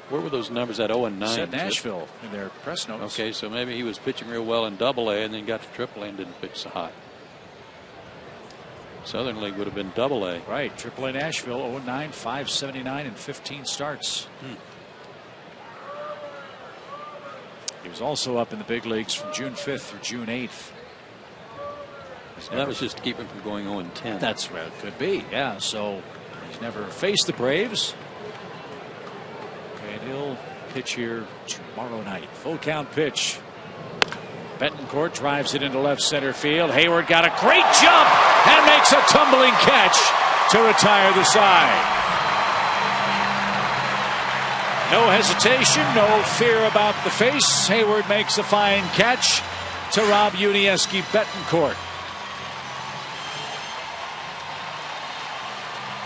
Where were those numbers at 0-9? Said Nashville in their press notes. Okay, so maybe he was pitching real well in Double-A and then got to Triple-A and didn't pitch so hot. Southern League would have been Double-A. Right, Triple-A Nashville 0-9, 579 and 15 starts. He was also up in the big leagues from June 5th through June 8th. That was just to keep him from going 0-10. That's what it could be, yeah. So he's never faced the Braves. And he'll pitch here tomorrow night. Full count pitch. Betancourt drives it into left center field. Hayward got a great jump and makes a tumbling catch to retire the side. No hesitation, no fear about the face. Hayward makes a fine catch to rob Yuniesky Betancourt.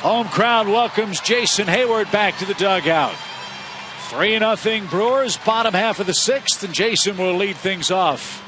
Home crowd welcomes Jason Hayward back to the dugout. 3-0 Brewers, bottom half of the 6th, and Jason will lead things off.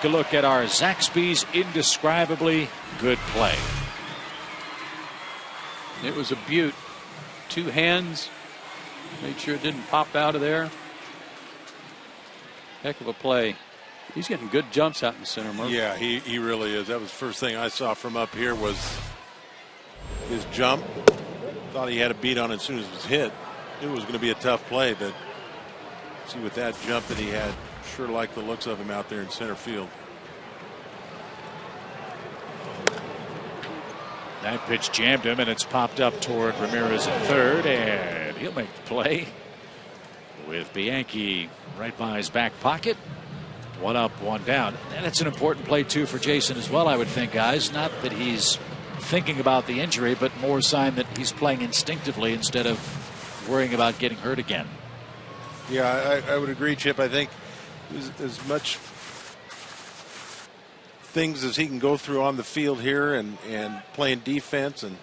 A look at our Zaxby's indescribably good play. It was a beaut. 2 hands. Made sure it didn't pop out of there. Heck of a play. He's getting good jumps out in center, Murph. Yeah, he really is. That was the first thing I saw from up here was his jump. Thought he had a beat on it as soon as it was hit. It was going to be a tough play, but see with that jump that he had, sure like the looks of him out there in center field. That pitch jammed him, and it's popped up toward Ramirez at third, and he'll make the play with Bianchi right by his back pocket. 1 up, 1 down. And it's an important play, too, for Jason as well, I would think, guys. Not that he's thinking about the injury, but more a sign that he's playing instinctively instead of worrying about getting hurt again. Yeah, I would agree, Chip. I think as much things as he can go through on the field here and playing defense and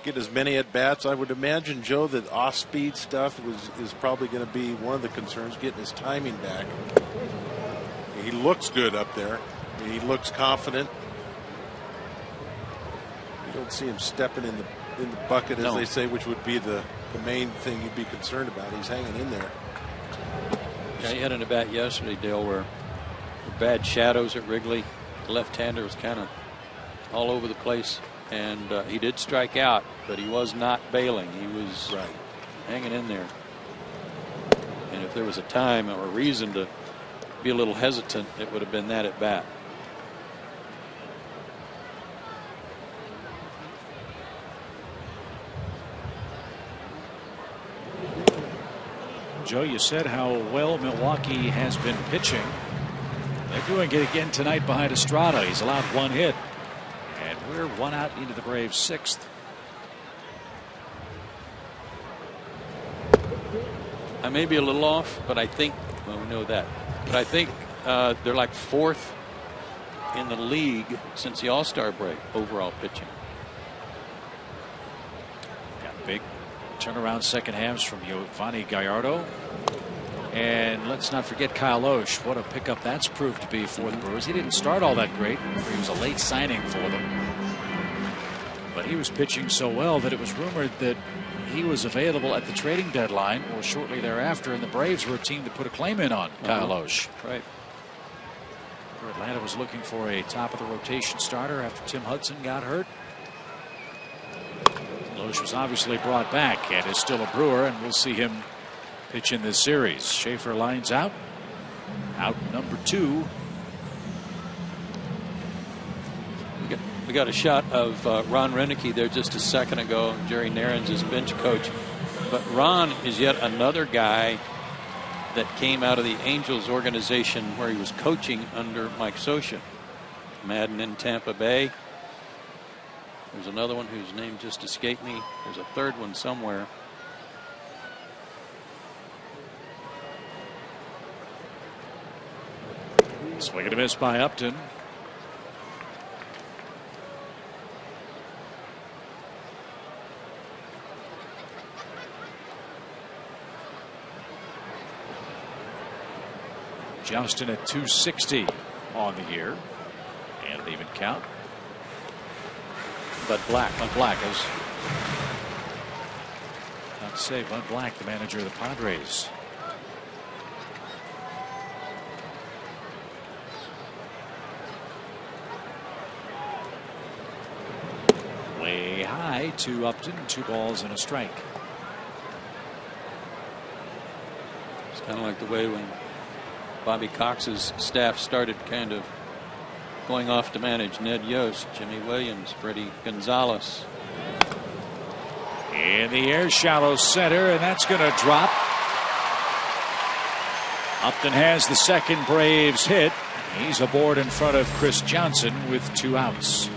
get as many at bats, I would imagine, Joe, that off-speed stuff is probably going to be one of the concerns, getting his timing back. He looks good up there. He looks confident. You don't see him stepping in the bucket, as they say, which would be the main thing you'd be concerned about. He's hanging in there. Yeah, he had an at bat yesterday, Dale, where bad shadows at Wrigley. The left-hander was kind of all over the place, and he did strike out, but he was not bailing. He was hanging in there. And if there was a time or a reason to be a little hesitant, it would have been that at bat. Joe, you said how well Milwaukee has been pitching. They're doing it again tonight behind Estrada. He's allowed 1 hit. And we're 1 out into the Braves' 6th. I may be a little off, but I think, well, we know that. But I think they're like 4th in the league since the All-Star break, overall pitching. Got big turnaround second halves from Giovanni Gallardo. And let's not forget Kyle Oesch. What a pickup that's proved to be for the Brewers. He didn't start all that great. He was a late signing for them. But he was pitching so well that it was rumored that he was available at the trading deadline or shortly thereafter, and the Braves were a team to put a claim in on Kyle Oesch. Right. Atlanta was looking for a top of the rotation starter after Tim Hudson got hurt. Oesch was obviously brought back and is still a Brewer, and we'll see him pitch in this series. Schaefer lines out. Out number 2. We got a shot of Ron Renicky there just a second ago, Jerry Narins' bench coach. But Ron is yet another guy that came out of the Angels organization where he was coaching under Mike Scioscia. Madden in Tampa Bay. There's another one whose name just escaped me. There's a third one somewhere. Swing and a miss by Upton. Johnston at 260 on the year. And an even count. Bud Black is. Not to say Bud Black, the manager of the Padres. Way high to Upton. 2 balls and a strike. It's kind of like the way when Bobby Cox's staff started kind of going off to manage Ned Yost, Jimmy Williams, Freddie Gonzalez. In the air, shallow center, and that's going to drop. Upton has the second Braves hit. He's aboard in front of Chris Johnson with 2 outs.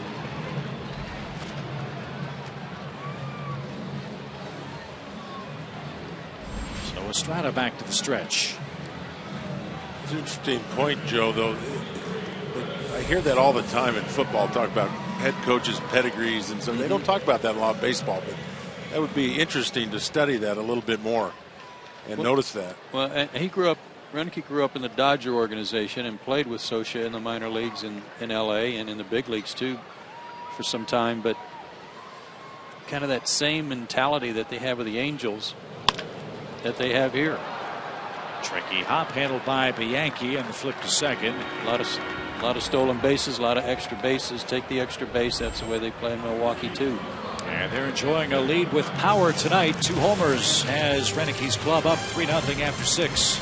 So Estrada back to the stretch. It's an interesting point, Joe, though. I hear that all the time in football, talk about head coaches' pedigrees and so they don't talk about that a lot in baseball, but that would be interesting to study that a little bit more and notice that. Well, Renicky grew up in the Dodger organization and played with Scioscia in the minor leagues in LA and in the big leagues too for some time, but kind of that same mentality that they have with the Angels that they have here. Tricky hop handled by Bianchi and the flip to second. A lot of stolen bases, a lot of extra bases. Take the extra base. That's the way they play in Milwaukee too. And they're enjoying a lead with power tonight. 2 homers has Renicky's club up 3-0 after 6.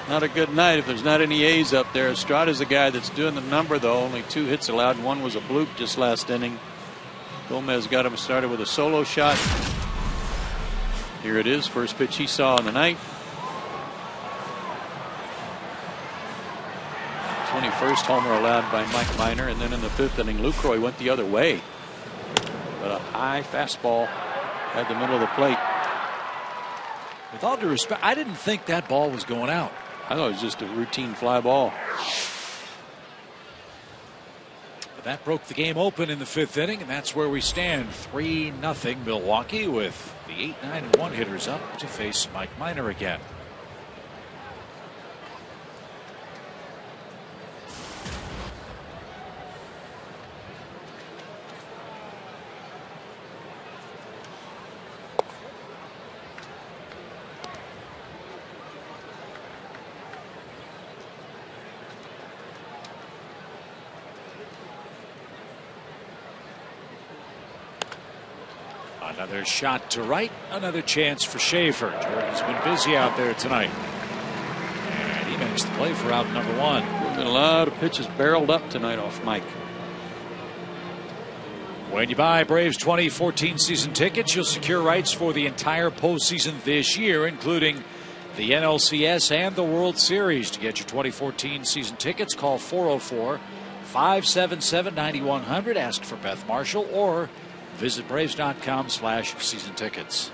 Not a good night if there's not any A's up there. Estrada's the guy that's doing the number, though. Only 2 hits allowed, and 1 was a bloop just last inning. Gomez got him started with a solo shot. Here it is, first pitch he saw in the night. first homer allowed by Mike Minor, and then in the 5th inning, Lucroy went the other way. But a high fastball at the middle of the plate. With all due respect, I didn't think that ball was going out. I thought it was just a routine fly ball. But that broke the game open in the 5th inning, and that's where we stand. 3-0 Milwaukee, with the 8, 9, and 1 hitters up to face Mike Minor again. Another shot to right, another chance for Schaefer. Jordan's been busy out there tonight. And he makes the play for out number 1. There's been a lot of pitches barreled up tonight off Mike. When you buy Braves 2014 season tickets, you'll secure rights for the entire postseason this year, including the NLCS and the World Series. To get your 2014 season tickets, call 404-577-9100. Ask for Beth Marshall or visit Braves.com/season tickets.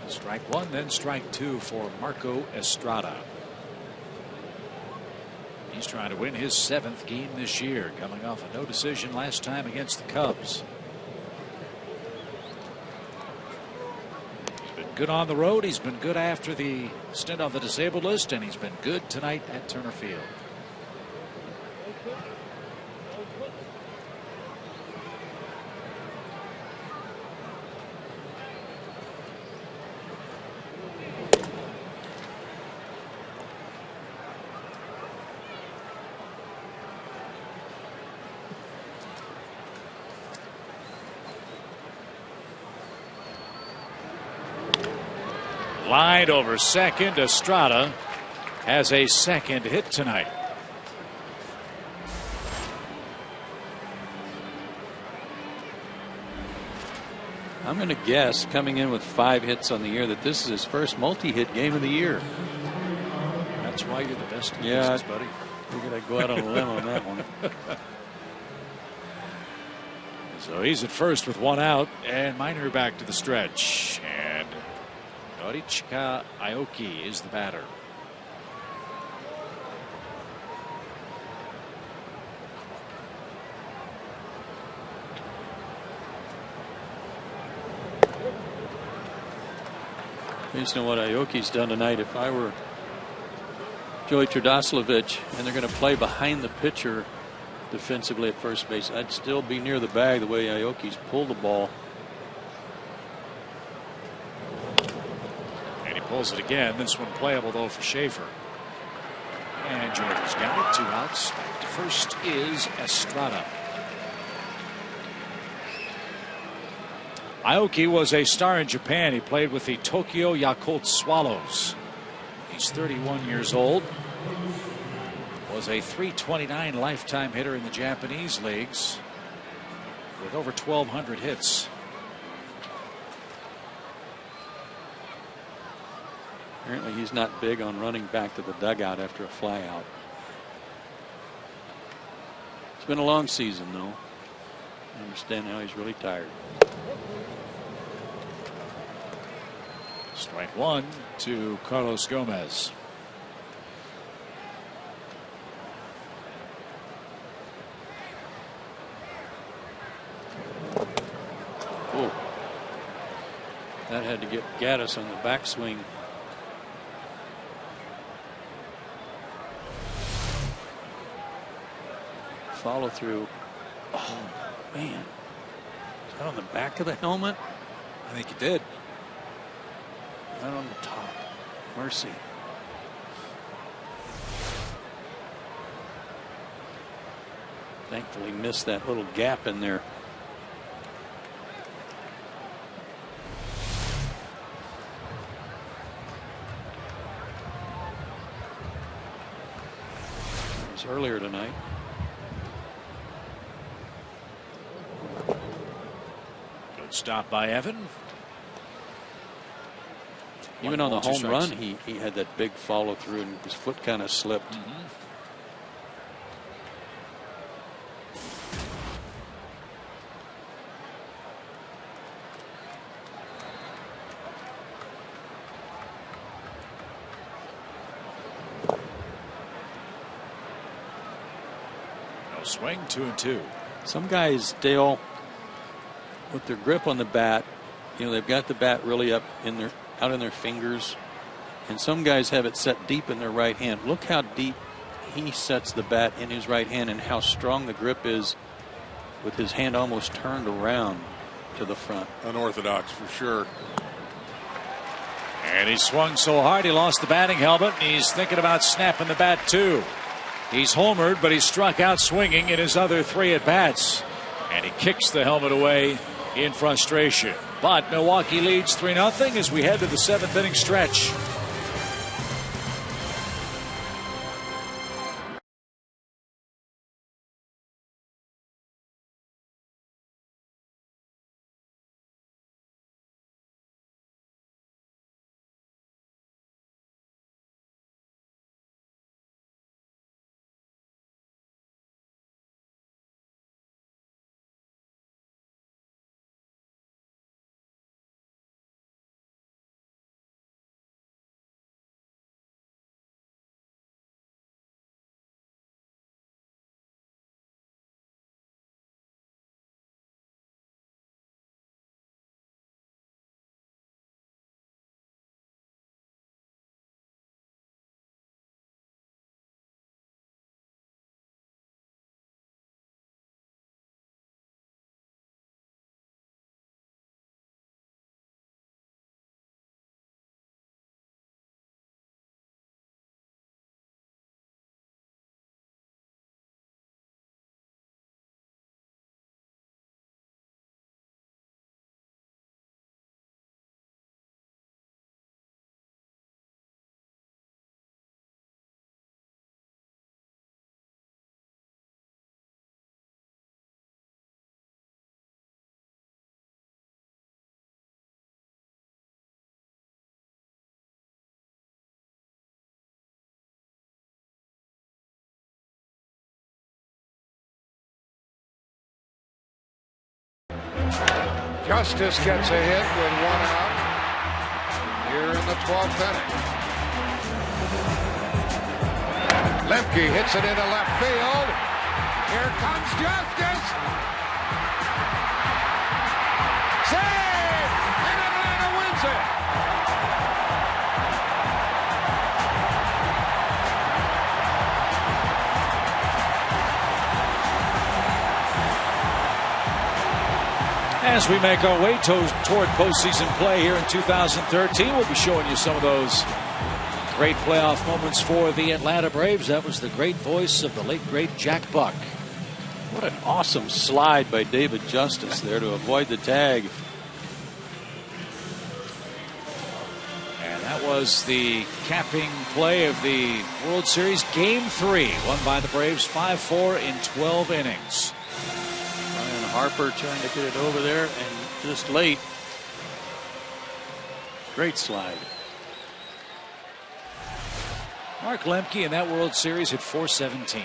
Strike 1, then strike 2 for Marco Estrada. He's trying to win his 7th game this year, coming off a no decision last time against the Cubs. He's been good on the road. He's been good after the stint on the disabled list, and he's been good tonight at Turner Field. Line over second. Estrada has a second hit tonight. I'm going to guess, coming in with 5 hits on the year, that this is his first multi-hit game of the year. That's why you're the best in Yeah, business, buddy. We're going to go out on a limb on that one. So he's at first with 1 out, and Minor back to the stretch. And Norichika Aoki is the batter. Based on what Aoki's done tonight, if I were Joey Trdoslavich and they're going to play behind the pitcher defensively at first base, I'd still be near the bag the way Aoki's pulled the ball. And he pulls it again. This one playable, though, for Schaefer. And Georgia's got it. 2 outs. Back to first is Estrada. Aoki was a star in Japan. He played with the Tokyo Yakult Swallows. He's 31 years old. Was a .329 lifetime hitter in the Japanese leagues with over 1,200 hits. Apparently he's not big on running back to the dugout after a fly out. It's been a long season, though. I understand now he's really tired. Strike 1 to Carlos Gomez. Oh, that had to get Gaddis on the backswing. Follow through. Oh man, is that on the back of the helmet? I think he did. Right on the top. Mercy. Thankfully missed that little gap in there. Stop by Evan. Even on the home run, he had that big follow through and his foot kind of slipped. No swing, 2-2. Some guys, Dale, with their grip on the bat, you know, they've got the bat really up in their out in their fingers, and some guys have it set deep in their right hand. Look how deep he sets the bat in his right hand and how strong the grip is with his hand almost turned around to the front. Unorthodox for sure. And he swung so hard he lost the batting helmet. He's thinking about snapping the bat too. He's homered, but he struck out swinging in his other 3 at bats, and he kicks the helmet away in frustration. But Milwaukee leads 3-0 as we head to the 7th inning stretch. Justice gets a hit with 1 out here in the 12th inning. Lemke hits it into left field. Here comes Justice. Save! And Atlanta wins it. As we make our way toward postseason play here in 2013, we'll be showing you some of those great playoff moments for the Atlanta Braves. That was the great voice of the late, great Jack Buck. What an awesome slide by David Justice there to avoid the tag. And that was the capping play of the World Series. Game 3, won by the Braves 5-4 in 12 innings. Harper trying to get it over there and just late. Great slide. Mark Lemke in that World Series hit .417.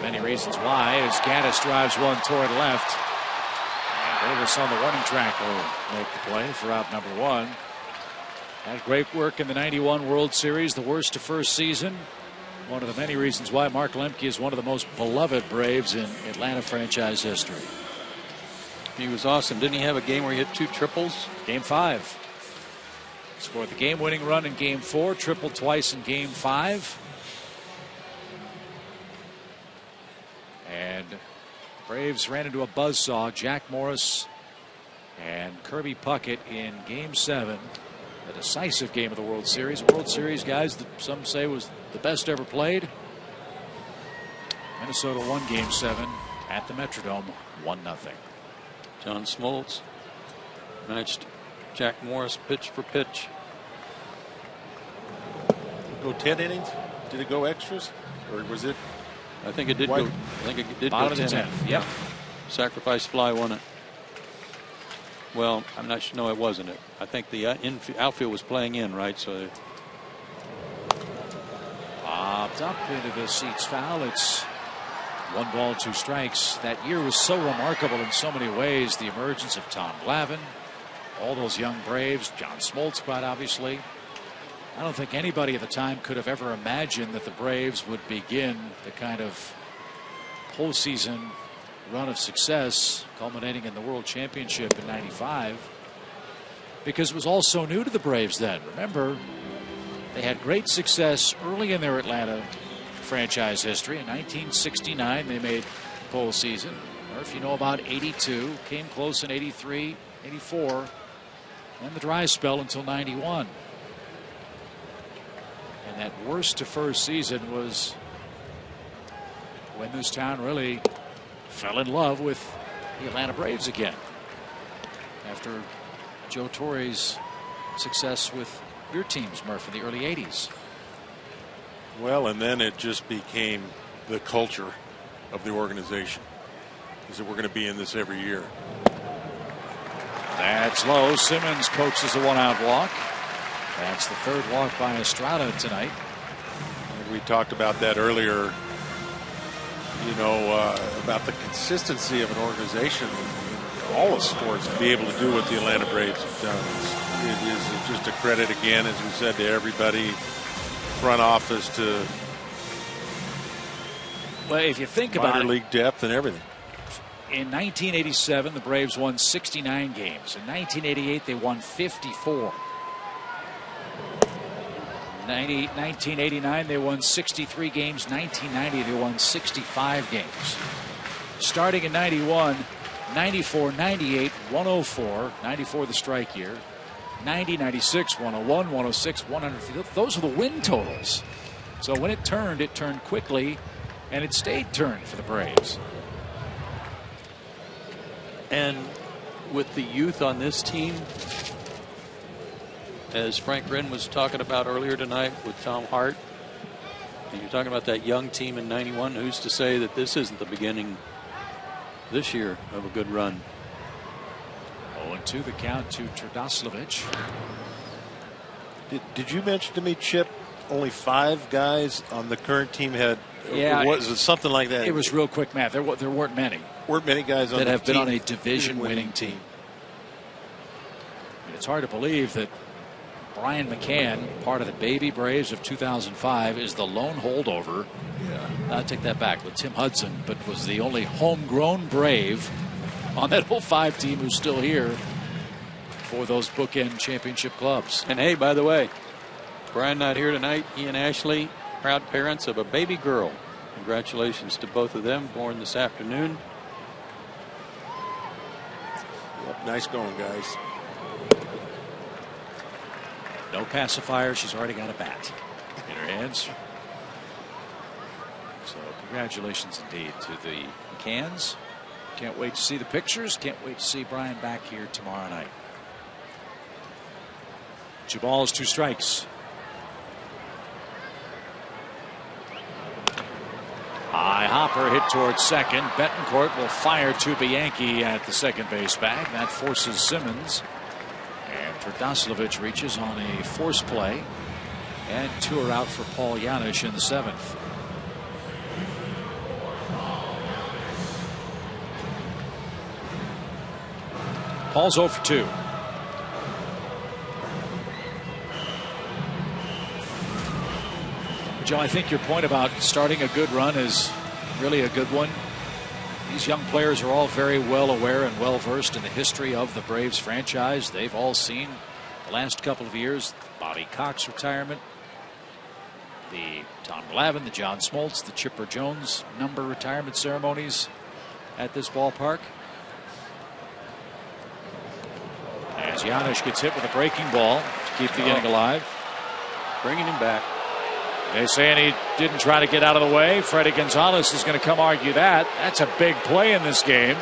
Many reasons why as Gaddis drives one toward left. And Davis on the warning track will make the play for out number 1. Had great work in the '91 World Series, the worst to first season. One of the many reasons why Mark Lemke is one of the most beloved Braves in Atlanta franchise history. He was awesome. Didn't he have a game where he hit 2 triples? Game 5. Scored the game-winning run in Game 4, tripled twice in Game 5. And the Braves ran into a buzzsaw. Jack Morris and Kirby Puckett in Game 7. A decisive game of the World Series. World Series, guys, that some say was the best ever played. Minnesota won Game 7 at the Metrodome, 1-0. John Smoltz matched Jack Morris pitch for pitch. Go 10 innings? Did it go extras? Or was it I think it did What? go. I think it did Bottom go of the 10th. 10th. Yep. Sacrifice fly won it. Well, I'm not sure. No, it wasn't. I think the outfield was playing in, right? So popped up into the seats foul. It's 1 ball, 2 strikes. That year was so remarkable in so many ways. The emergence of Tom Glavine, all those young Braves, John Smoltz, quite obviously. I don't think anybody at the time could have ever imagined that the Braves would begin the kind of postseason run of success culminating in the World Championship in '95, because it was all so new to the Braves then. Remember, they had great success early in their Atlanta franchise history. In 1969, they made postseason. Or if you know about 82, came close in 83, 84, and the dry spell until 91. And that worst to first season was when this town really fell in love with the Atlanta Braves again after Joe Torre's success with your teams, Murph, in the early 80s. Well, and then it just became the culture of the organization, is that we're going to be in this every year. That's low. Simmons coaxes a 1-out walk. That's the 3rd walk by Estrada tonight. We talked about that earlier, you know, about the consistency of an organization in all the sports to be able to do what the Atlanta Braves have done. It is just a credit again, as we said, to everybody, front office to well, if you think about minor it, league depth and everything. In 1987, the Braves won 69 games. In 1988, they won 54. 1989, they won 63 games. 1990, they won 65 games. Starting in 91, 94, 98, 104. 94, the strike year. 90, 96, 101, 106, 100. Those are the win totals. So when it turned quickly, and it stayed turned for the Braves. and with the youth on this team, as Frank Wren was talking about earlier tonight with Tom Hart, and you're talking about that young team in '91, who's to say that this isn't the beginning this year of a good run? 0-2 the count to Turdoslavich. Did you mention to me, Chip, only 5 guys on the current team had? Yeah, was it something like that? It was real quick math. There weren't many. Weren't many guys on that the have been team on a division-winning team. It's hard to believe that Brian McCann, part of the Baby Braves of 2005, is the lone holdover. Yeah. I take that back with Tim Hudson, but was the only homegrown Brave on that 05 team who's still here for those bookend championship clubs. And hey, by the way, Brian not here tonight. He and Ashley, proud parents of a baby girl. Congratulations to both of them, born this afternoon. Yep, nice going, guys. No pacifier. She's already got a bat in her hands. So congratulations indeed to the McCanns. Can't wait to see the pictures. Can't wait to see Brian back here tomorrow night. 2 balls, 2 strikes. High hopper hit towards second. Betancourt will fire to Bianchi at the second base bag. That forces Simmons. And Turdoslavich reaches on a force play. And 2 are out for Paul Janisch in the 7th. Paul's 0 for 2. Joe, I think your point about starting a good run is really a good one. These young players are all very well aware and well versed in the history of the Braves franchise. They've all seen the last couple of years, Bobby Cox retirement, the Tom Glavine, the John Smoltz, the Chipper Jones number retirement ceremonies at this ballpark. As Janisch gets hit with a breaking ball to keep the inning alive. Bringing him back. They're saying he didn't try to get out of the way. Freddie Gonzalez is going to come argue that. That's a big play in this game.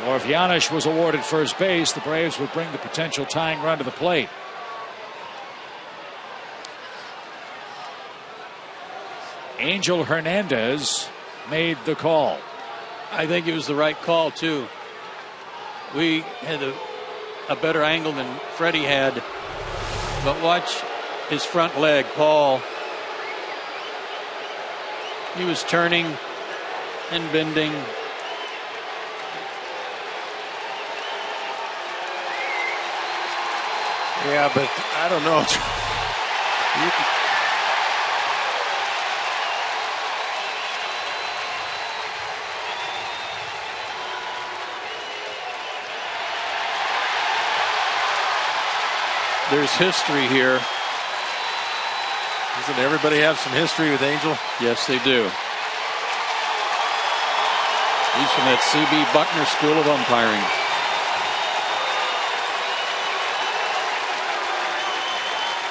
Or if Janisch was awarded first base, the Braves would bring the potential tying run to the plate. Angel Hernandez made the call. I think it was the right call, too. We had a better angle than Freddie had. But watch his front leg, Paul. He was turning and bending. Yeah, but I don't know. There's history here. Doesn't everybody have some history with Angel? Yes, they do. He's from that C.B. Buckner School of Umpiring.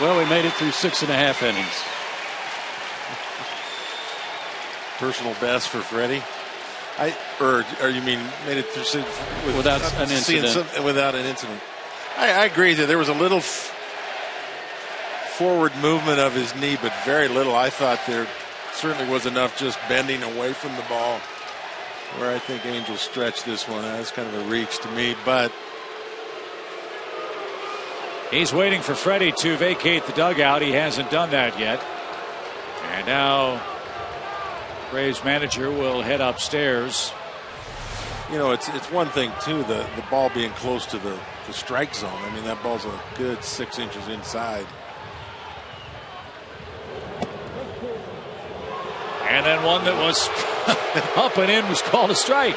Well, we made it through 6.5 innings. Personal best for Freddie. Or you mean made it through without an incident? Without an incident. I agree that there was a little forward movement of his knee, but very little. I thought there certainly was enough just bending away from the ball where I think Angel stretched this one. That's kind of a reach to me, but he's waiting for Freddie to vacate the dugout. He hasn't done that yet. And now Braves manager will head upstairs. You know, it's one thing too, the ball being close to the strike zone. I mean, that ball's a good 6 inches inside. And then one that was up and in was called a strike.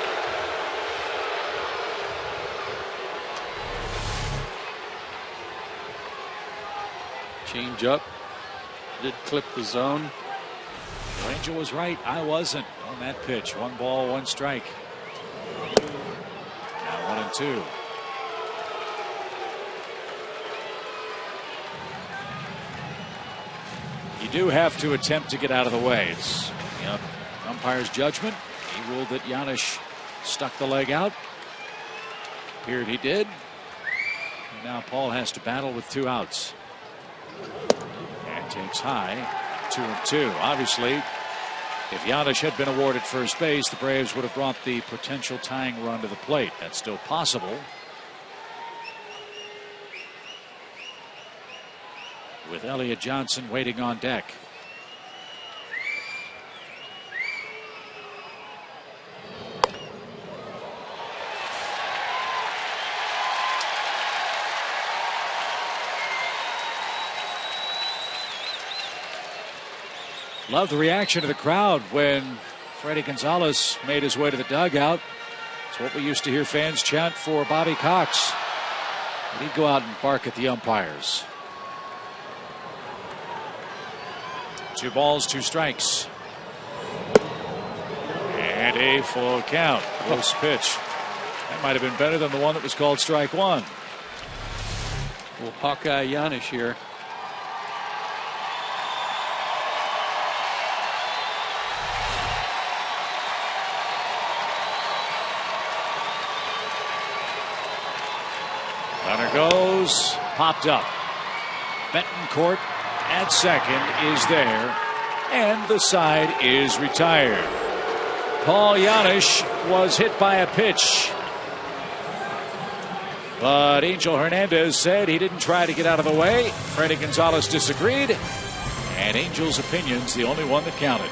Change up. Did clip the zone. Angel was right. I wasn't on that pitch. 1 ball, 1 strike. Now 1-2. You do have to attempt to get out of the way. It's umpire's judgment. He ruled that Giannis stuck the leg out. Appeared he did. And now Paul has to battle with 2 outs. And takes high. 2-2. Obviously, if Giannis had been awarded first base, the Braves would have brought the potential tying run to the plate. That's still possible. With Elliott Johnson waiting on deck. Love the reaction of the crowd when Freddie Gonzalez made his way to the dugout. It's what we used to hear fans chant for Bobby Cox. And he'd go out and bark at the umpires. 2 balls, 2 strikes. And a full count. Close pitch. That might have been better than the one that was called strike 1. Well, Hawkeye Giannis here. Runner goes, popped up. Betancourt at second is there, and the side is retired. Paul Giannis was hit by a pitch, but Angel Hernandez said he didn't try to get out of the way. Freddie Gonzalez disagreed, and Angel's opinion's the only one that counted.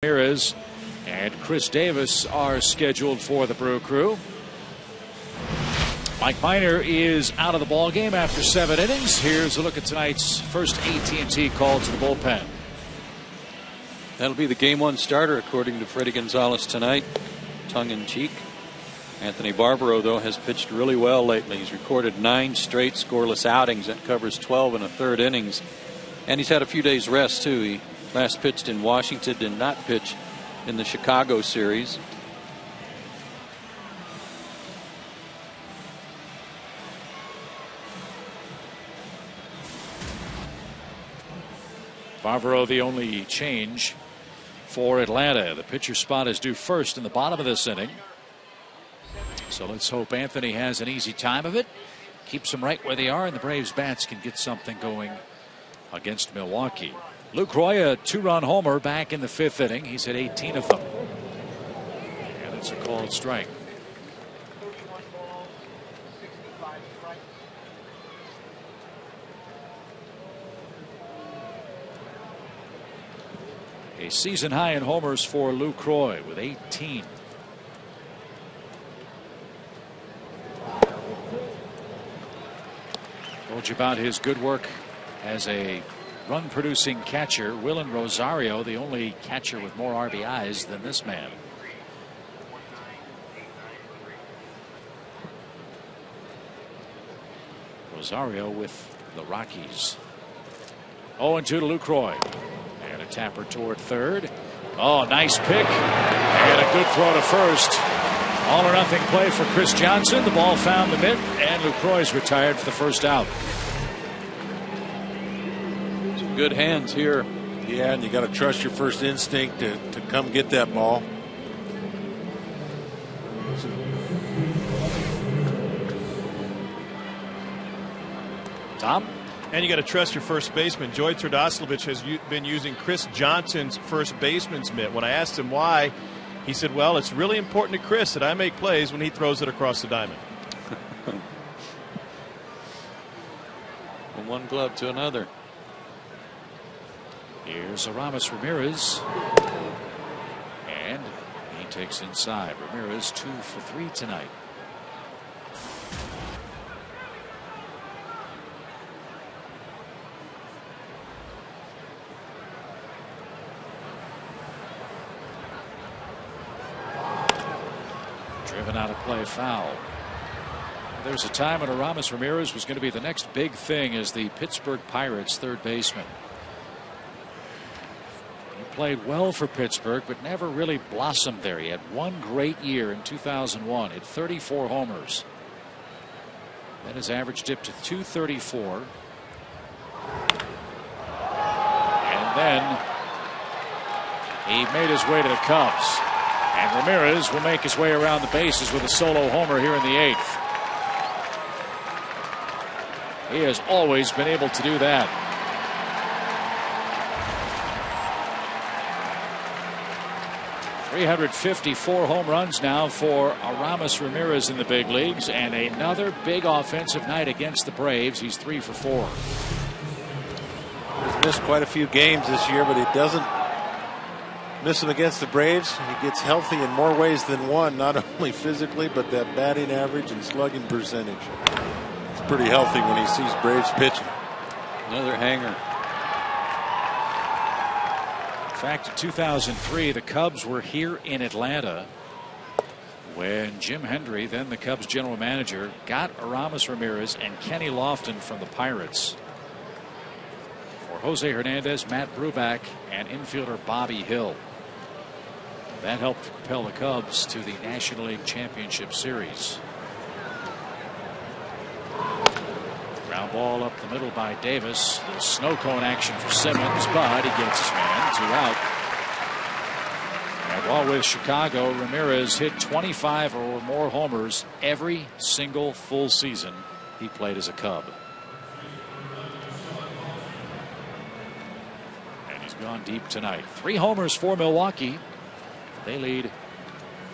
Ramirez and Chris Davis are scheduled for the Brew Crew. Mike Minor is out of the ball game after 7 innings. Here's a look at tonight's first AT call to the bullpen. That'll be the game 1 starter, according to Freddie Gonzalez tonight, tongue in cheek. Anthony Barbaro, though, has pitched really well lately. He's recorded 9 straight scoreless outings. That covers 12 1/3 innings. And he's had a few days rest, too. He last pitched in Washington, did not pitch in the Chicago series. Barbaro the only change for Atlanta. The pitcher spot is due first in the bottom of this inning. So let's hope Anthony has an easy time of it. Keeps them right where they are, and the Braves bats can get something going against Milwaukee. Lucroy, a 2-run homer back in the 5th inning. He's hit 18 of them. And it's a called strike. A season high in homers for Lucroy with 18. Told you about his good work as a run-producing catcher. Willen Rosario, the only catcher with more RBIs than this man. Rosario with the Rockies. 0-2 to Lucroy. And a tapper toward third. Oh, nice pick. And a good throw to first. All or nothing play for Chris Johnson. The ball found the mitt, and Lucroy's retired for the first out. Some good hands here. Yeah, and you got to trust your first instinct to come get that ball. Tom? And you got to trust your first baseman. Joey Trdoslavich has been using Chris Johnson's first baseman's mitt. When I asked him why, he said, well, it's really important to Chris that I make plays when he throws it across the diamond. From one glove to another. Here's Aramis Ramirez. And he takes inside. Ramirez 2 for 3 tonight. Driven out of play, foul. There's a time when Aramis Ramirez was going to be the next big thing as the Pittsburgh Pirates third baseman. He played well for Pittsburgh, but never really blossomed there. He had one great year in 2001, hit 34 homers. Then his average dipped to 234. And then he made his way to the Cubs. And Ramirez will make his way around the bases with a solo homer here in the 8th. He has always been able to do that. .354 home runs now for Aramis Ramirez in the big leagues, and another big offensive night against the Braves. He's 3 for 4. He's missed quite a few games this year, but he doesn't miss them against the Braves. He gets healthy in more ways than one, not only physically, but that batting average and slugging percentage. It's pretty healthy when he sees Braves pitching. Another hanger. In fact, in 2003, the Cubs were here in Atlanta when Jim Hendry, then the Cubs general manager, got Aramis Ramirez and Kenny Lofton from the Pirates for Jose Hernandez, Matt Bruback, and infielder Bobby Hill. That helped propel the Cubs to the National League Championship Series. Ground ball up the middle by Davis. The snow cone action for Simmons, but he gets his man. 2 out. And while with Chicago, Ramirez hit 25 or more homers every single full season he played as a Cub. And he's gone deep tonight. 3 homers for Milwaukee. They lead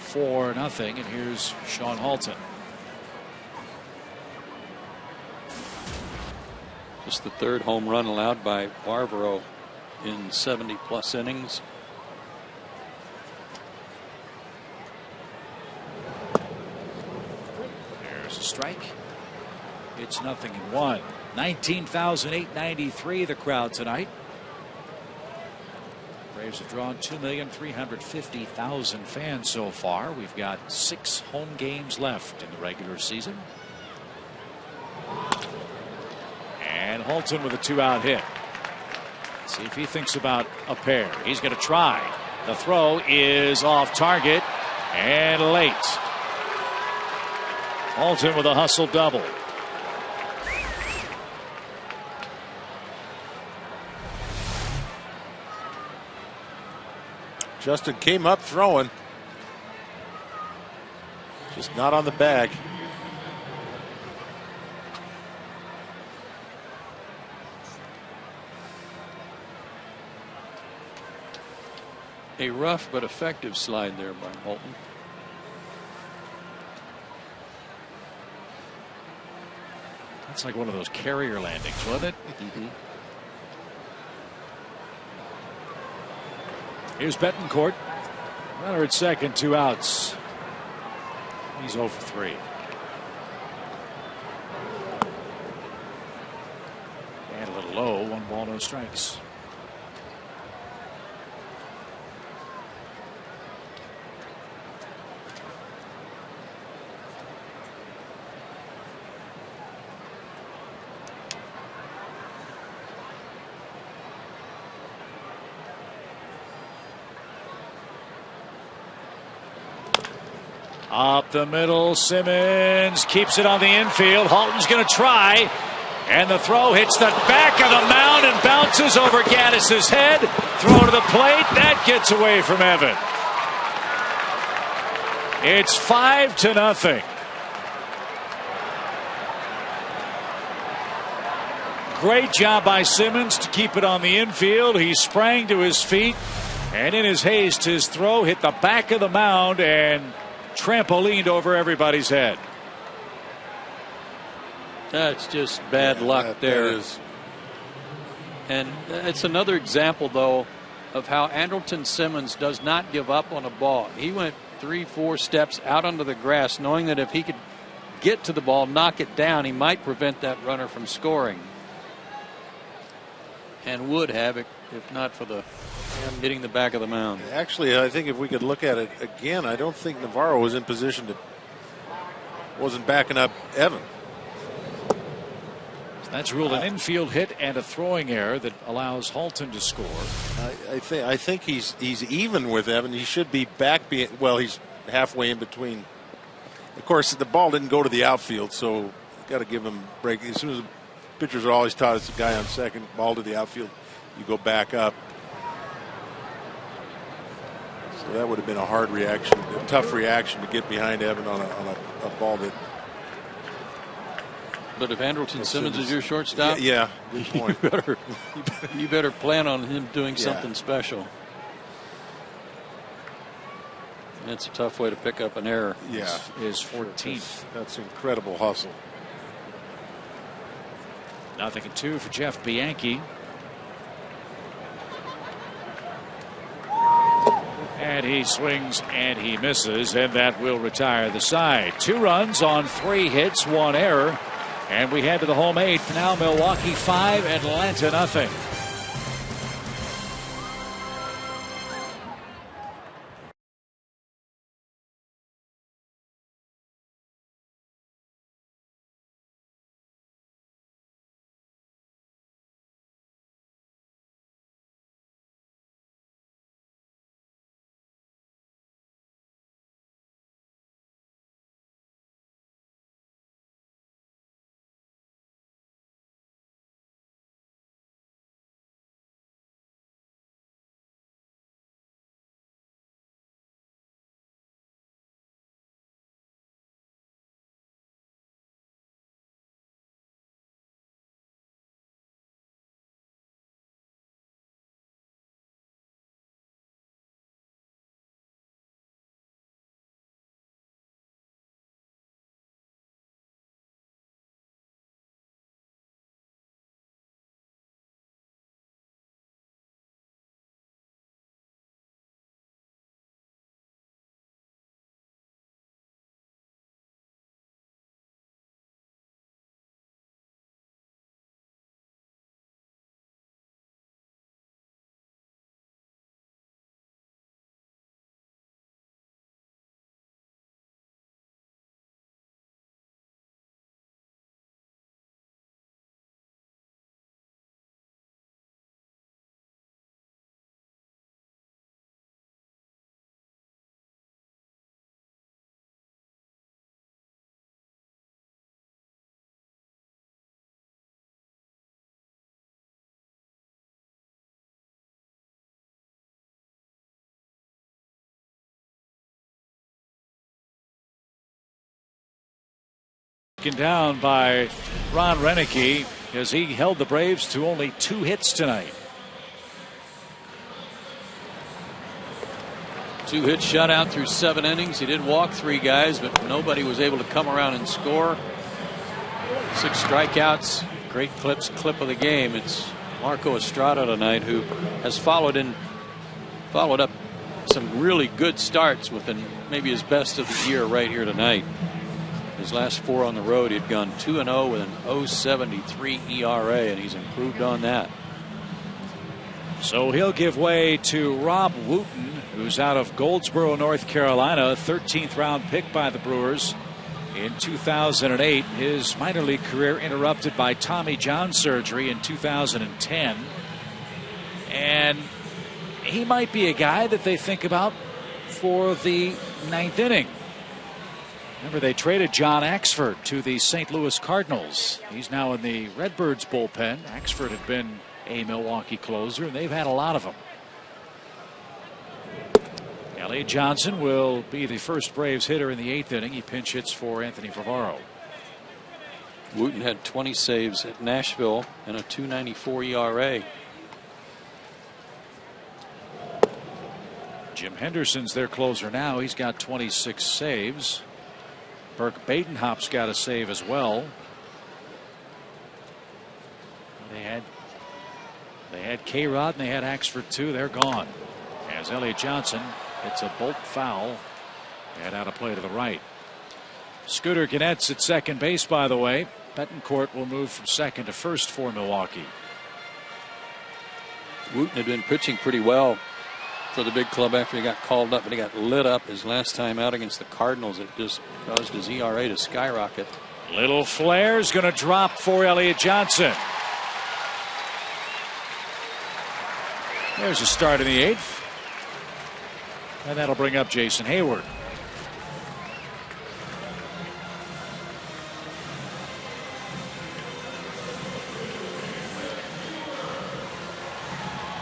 4-0, and here's Sean Halton. Just the 3rd home run allowed by Barbaro in 70+ innings. strike. It's 0-1. 19,893 the crowd tonight. Braves have drawn 2,350,000 fans so far. We've got 6 home games left in the regular season. And Holton with a 2-out hit. See if he thinks about a pair. He's going to try. The throw is off target and late. Holton with a hustle double. Justin came up throwing. Just not on the bag. A rough but effective slide there by Holton. That's like one of those carrier landings, wasn't it? Here's Betancourt. Runner at second, 2 outs. He's 0 for 3. And a little low, 1 ball, no strikes. Up the middle, Simmons keeps it on the infield. Halton's going to try, and the throw hits the back of the mound and bounces over Gaddis's head. Throw to the plate, that gets away from Evan. It's 5-0. Great job by Simmons to keep it on the infield. He sprang to his feet, and in his haste, his throw hit the back of the mound and trampolined over everybody's head. That's just bad luck there. And it's another example, though, of how Andrelton Simmons does not give up on a ball. He went 3-4 steps out onto the grass, knowing that if he could get to the ball, knock it down, he might prevent that runner from scoring. And would have it if not for the hitting the back of the mound. Actually, I think if we could look at it again, I don't think Navarro was in position to, wasn't backing up Evan. So that's ruled an infield hit and a throwing error that allows Halton to score. I think he's even with Evan. He should be back. Well, he's halfway in between. Of course, the ball didn't go to the outfield, so got to give him a break. As soon as the pitchers are always taught it's the guy on second, ball to the outfield, you go back up. So that would have been a hard reaction, a tough reaction to get behind Evan on a ball that. But if Andrelton Simmons is your shortstop, yeah, good point. you better plan on him doing something special. That's a tough way to pick up an error. Yeah, is 14th. That's incredible hustle. 0-2 for Jeff Bianchi. And he swings and he misses, and that will retire the side. 2 runs on 3 hits, 1 error. And we head to the home 8th. Now Milwaukee 5, Atlanta 0. Taken down by Ron Renicky as he held the Braves to only 2 hits tonight. 2-hit shutout through 7 innings. He did walk 3 guys, but nobody was able to come around and score. 6 strikeouts. Great clip of the game. It's Marco Estrada tonight, who has followed up some really good starts with maybe his best of the year right here tonight. His last 4 on the road, he'd gone 2-0 with an 0.73 ERA, and he's improved on that. So he'll give way to Rob Wooten, who's out of Goldsboro, North Carolina, 13th round pick by the Brewers in 2008. His minor league career interrupted by Tommy John surgery in 2010. And he might be a guy that they think about for the 9th inning. Remember, they traded John Axford to the St. Louis Cardinals. He's now in the Redbirds bullpen. Axford had been a Milwaukee closer, and they've had a lot of them. Elliott Johnson will be the first Braves hitter in the 8th inning. He pinch hits for Anthony Favaro. Wooten had 20 saves at Nashville and a 2.94 ERA. Jim Henderson's their closer now. He's got 26 saves. Burke Badenhop's got a save as well. They had K-Rod and they had Axford too. They're gone as Elliott Johnson hits a bolt foul and out of play to the right. Scooter Gannett's at second base, by the way. Betancourt will move from second to first for Milwaukee. Wooten had been pitching pretty well for the big club after he got called up, but he got lit up his last time out against the Cardinals. It just caused his ERA to skyrocket. Little flare's going to drop for Elliott Johnson. There's a start in the 8th. And that'll bring up Jason Hayward.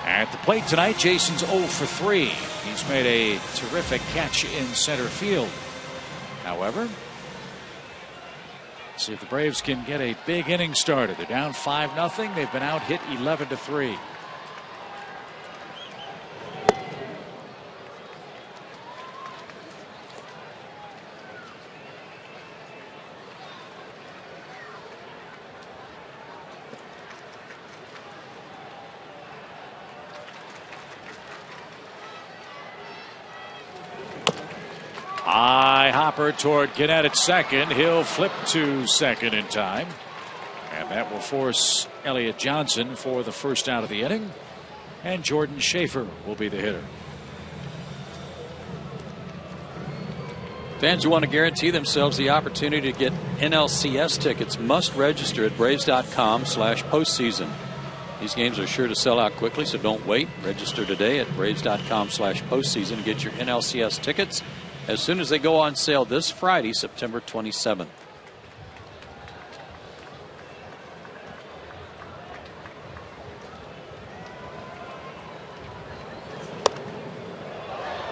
At the plate tonight, Jason's 0 for 3. He's made a terrific catch in center field. However, let's see if the Braves can get a big inning started. They're down 5-0. They've been out hit 11-3. High hopper toward Gannett at second. He'll flip to second in time. And that will force Elliott Johnson for the first out of the inning. And Jordan Schaefer will be the hitter. Fans who want to guarantee themselves the opportunity to get NLCS tickets must register at Braves.com/postseason. These games are sure to sell out quickly, so don't wait. Register today at Braves.com/postseason and get your NLCS tickets as soon as they go on sale this Friday, September 27th.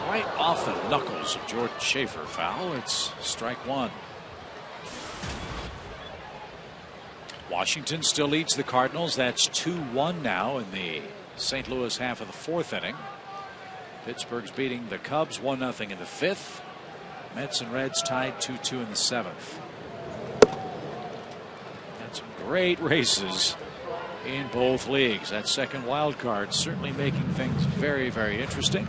Right off the knuckles of Jordan Schaefer. Foul. It's strike 1. Washington still leads the Cardinals. That's 2-1 now in the St. Louis half of the 4th inning. Pittsburgh's beating the Cubs 1-0 in the 5th. Mets and Reds tied 2-2 in the 7th. Had some great races in both leagues. That second wild card certainly making things very, very interesting.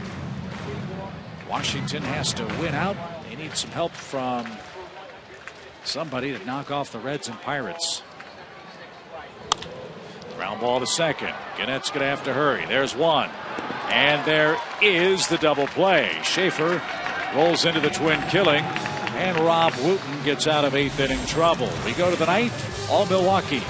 Washington has to win out. They need some help from somebody to knock off the Reds and Pirates. Ground ball to second. Gannett's going to have to hurry. There's one. And there is the double play. Schaefer rolls into the twin killing. And Rob Wooten gets out of 8th inning trouble. We go to the 9th. All Milwaukee.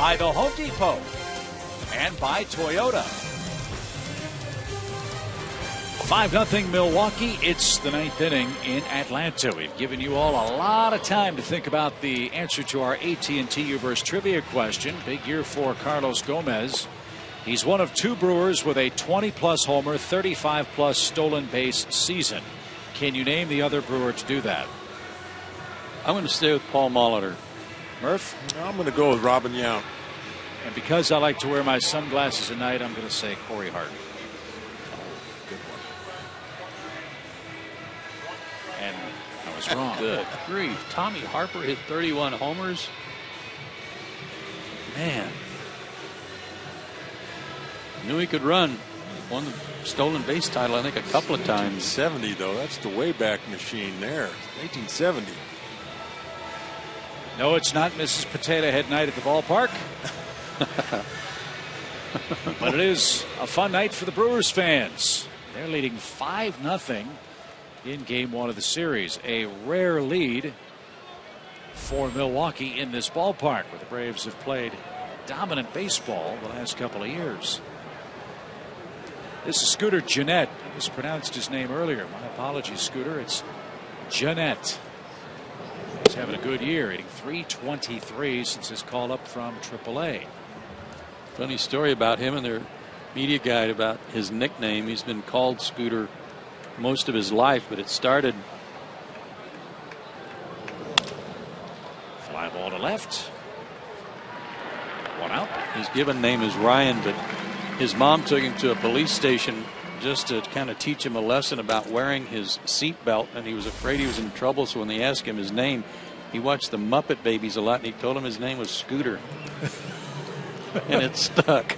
by the Home Depot, and by Toyota. 5-0 Milwaukee. It's the 9th inning in Atlanta. We've given you all a lot of time to think about the answer to our AT&T Uverse trivia question. Big year for Carlos Gomez. He's one of 2 Brewers with a 20-plus homer, 35-plus stolen base season. Can you name the other Brewer to do that? I'm going to stay with Paul Molitor. Murph? I'm going to go with Robin Yount. And because I like to wear my sunglasses at night, I'm going to say Corey Hart. Good one. And I was wrong. Good grief. Tommy Harper hit 31 homers. Man. Knew he could run. Won the stolen base title, I think, a couple of times. 70 though. That's the Wayback Machine there. 1870. No, it's not Mrs. Potato Head night at the ballpark. But it is a fun night for the Brewers fans. They're leading 5-0 in game 1 of the series. A rare lead for Milwaukee in this ballpark, where the Braves have played dominant baseball the last couple of years. This is Scooter Gennett. I mispronounced his name earlier. My apologies, Scooter. It's Gennett. He's having a good year, hitting .323 since his call up from AAA. Funny story about him and their media guide about his nickname. He's been called Scooter most of his life, but it started. Fly ball to left. 1 out. His given name is Ryan, but his mom took him to a police station just to kind of teach him a lesson about wearing his seatbelt, and he was afraid he was in trouble. So when they asked him his name, he watched the Muppet Babies a lot, and he told him his name was Scooter. And it stuck.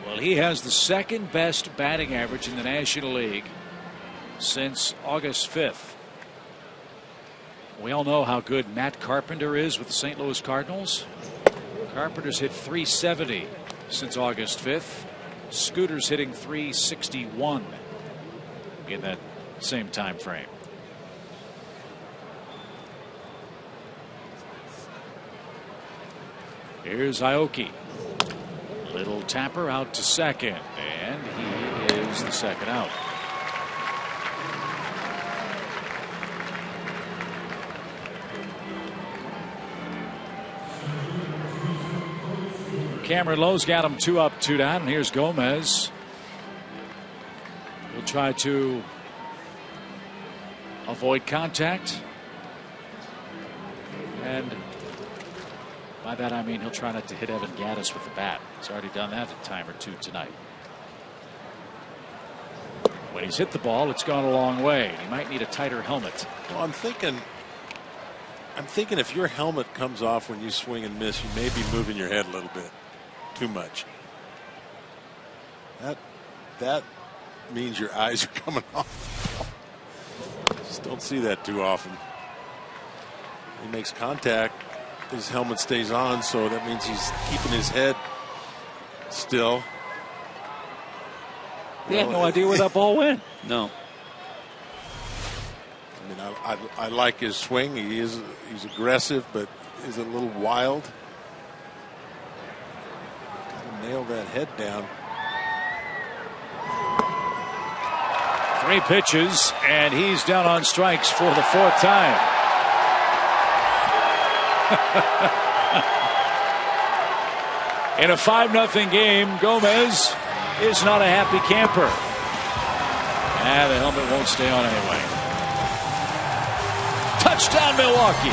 Well, he has the second best batting average in the National League since August 5th. We all know how good Matt Carpenter is with the St. Louis Cardinals. Carpenter's hit .370 since August 5th. Scooter's hitting .361 in that same time frame. Here's Aoki. Little tapper out to second, and he is the second out. Cameron Lowe's got him 2 up, 2 down, and here's Gomez. He'll try to avoid contact, and by that I mean he'll try not to hit Evan Gattis with the bat. He's already done that a time or 2 tonight. When he's hit the ball, it's gone a long way. He might need a tighter helmet. Well, I'm thinking if your helmet comes off when you swing and miss, you may be moving your head a little bit too much. That means your eyes are coming off. Just don't see that too often. He makes contact, his helmet stays on, so that means he's keeping his head still. He had no idea where that ball went. No. I mean, I like his swing. He's aggressive, but is a little wild. Gotta nail that head down. 3 pitches, and he's down on strikes for the 4th time. In a 5-0 game, Gomez is not a happy camper. And the helmet won't stay on anyway. Touchdown, Milwaukee.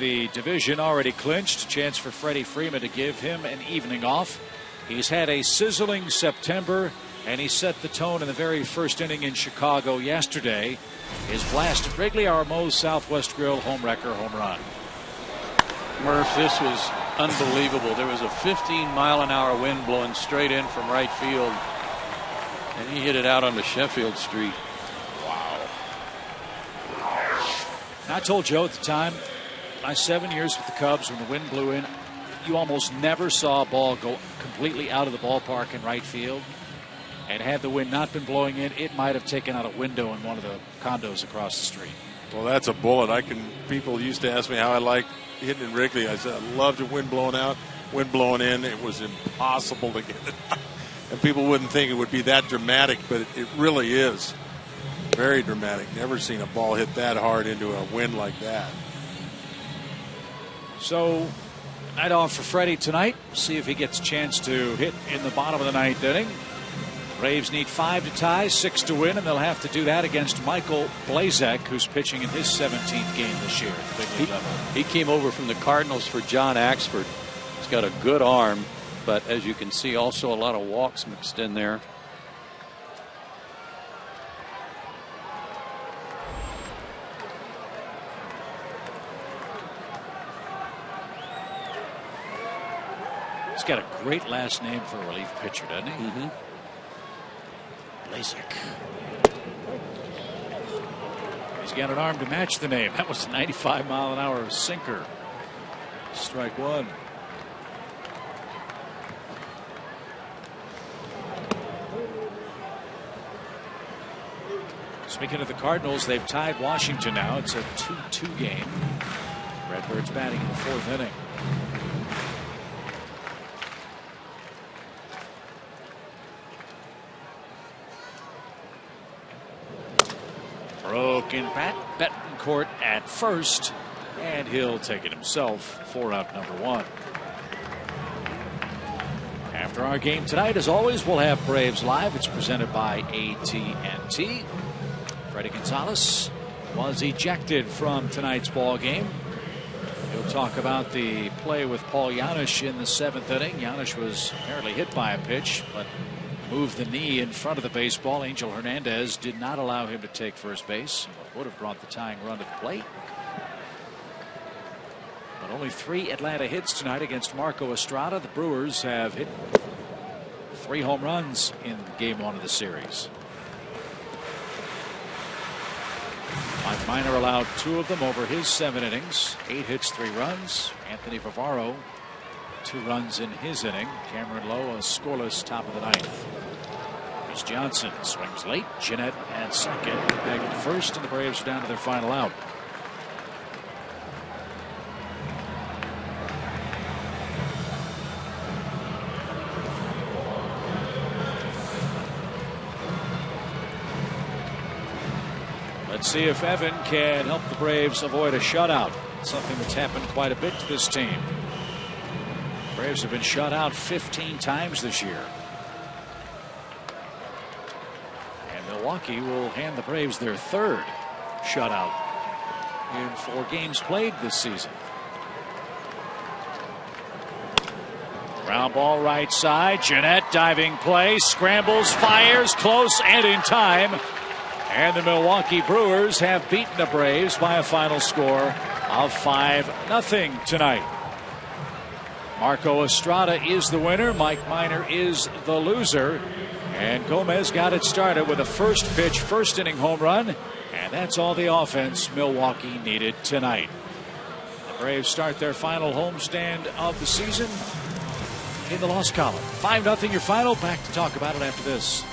the division already clinched. Chance for Freddie Freeman to give him an evening off. He's had a sizzling September, and he set the tone in the very first inning in Chicago yesterday. His blast at Wrigley, our Moe's Southwest Grill home wrecker home run. Murph, this was unbelievable. There was a 15-mile-an-hour wind blowing straight in from right field, and he hit it out onto Sheffield Street. Wow. I told Joe at the time, my 7 years with the Cubs, when the wind blew in, you almost never saw a ball go completely out of the ballpark in right field. And had the wind not been blowing in, it might have taken out a window in one of the condos across the street. Well, that's a bullet. People used to ask me how I liked hitting in Wrigley. I said I loved the wind blowing out, wind blowing in. It was impossible to get it out. And people wouldn't think it would be that dramatic, but it really is. Very dramatic. Never seen a ball hit that hard into a wind like that. So, night off for Freddie tonight. See if he gets a chance to hit in the bottom of the ninth inning. Braves need 5 to tie, 6 to win, and they'll have to do that against Michael Blazek, who's pitching in his 17th game this year at the big league level. He came over from the Cardinals for John Axford. He's got a good arm, but as you can see, also a lot of walks mixed in there. He's got a great last name for a relief pitcher, doesn't he? Mm-hmm. Blazek. He's got an arm to match the name. That was a 95-mile-an-hour sinker. Strike one. Speaking of the Cardinals, they've tied Washington now. It's a 2-2 game. Redbirds batting in the 4th inning. Broken bat, Betancourt at first, and he'll take it himself for out number 1. After our game tonight, as always, we'll have Braves Live. It's presented by AT&T. Freddie Gonzalez was ejected from tonight's ball game. He'll talk about the play with Paul Janisch in the 7th inning. Janisch was apparently hit by a pitch, but moved the knee in front of the baseball. Angel Hernandez did not allow him to take first base, what would have brought the tying run to the plate. But only 3 Atlanta hits tonight against Marco Estrada. The Brewers have hit 3 home runs in game 1 of the series. Mike Minor allowed 2 of them over his 7 innings. 8 hits, 3 runs. Anthony Favaro, 2 runs in his inning. Cameron Lowe, a scoreless top of the 9th. Here's Johnson, swings late. Jeanette at second. Back at first, and the Braves are down to their final out. Let's see if Evan can help the Braves avoid a shutout. Something that's happened quite a bit to this team. Braves have been shut out 15 times this year. And Milwaukee will hand the Braves their 3rd shutout in 4 games played this season. Ground ball right side. Jeanette diving play. Scrambles, fires, close and in time. And the Milwaukee Brewers have beaten the Braves by a final score of 5-0 tonight. Marco Estrada is the winner. Mike Minor is the loser. And Gomez got it started with a first pitch, first inning home run. And that's all the offense Milwaukee needed tonight. The Braves start their final homestand of the season in the loss column. 5-0 your final. Back to talk about it after this.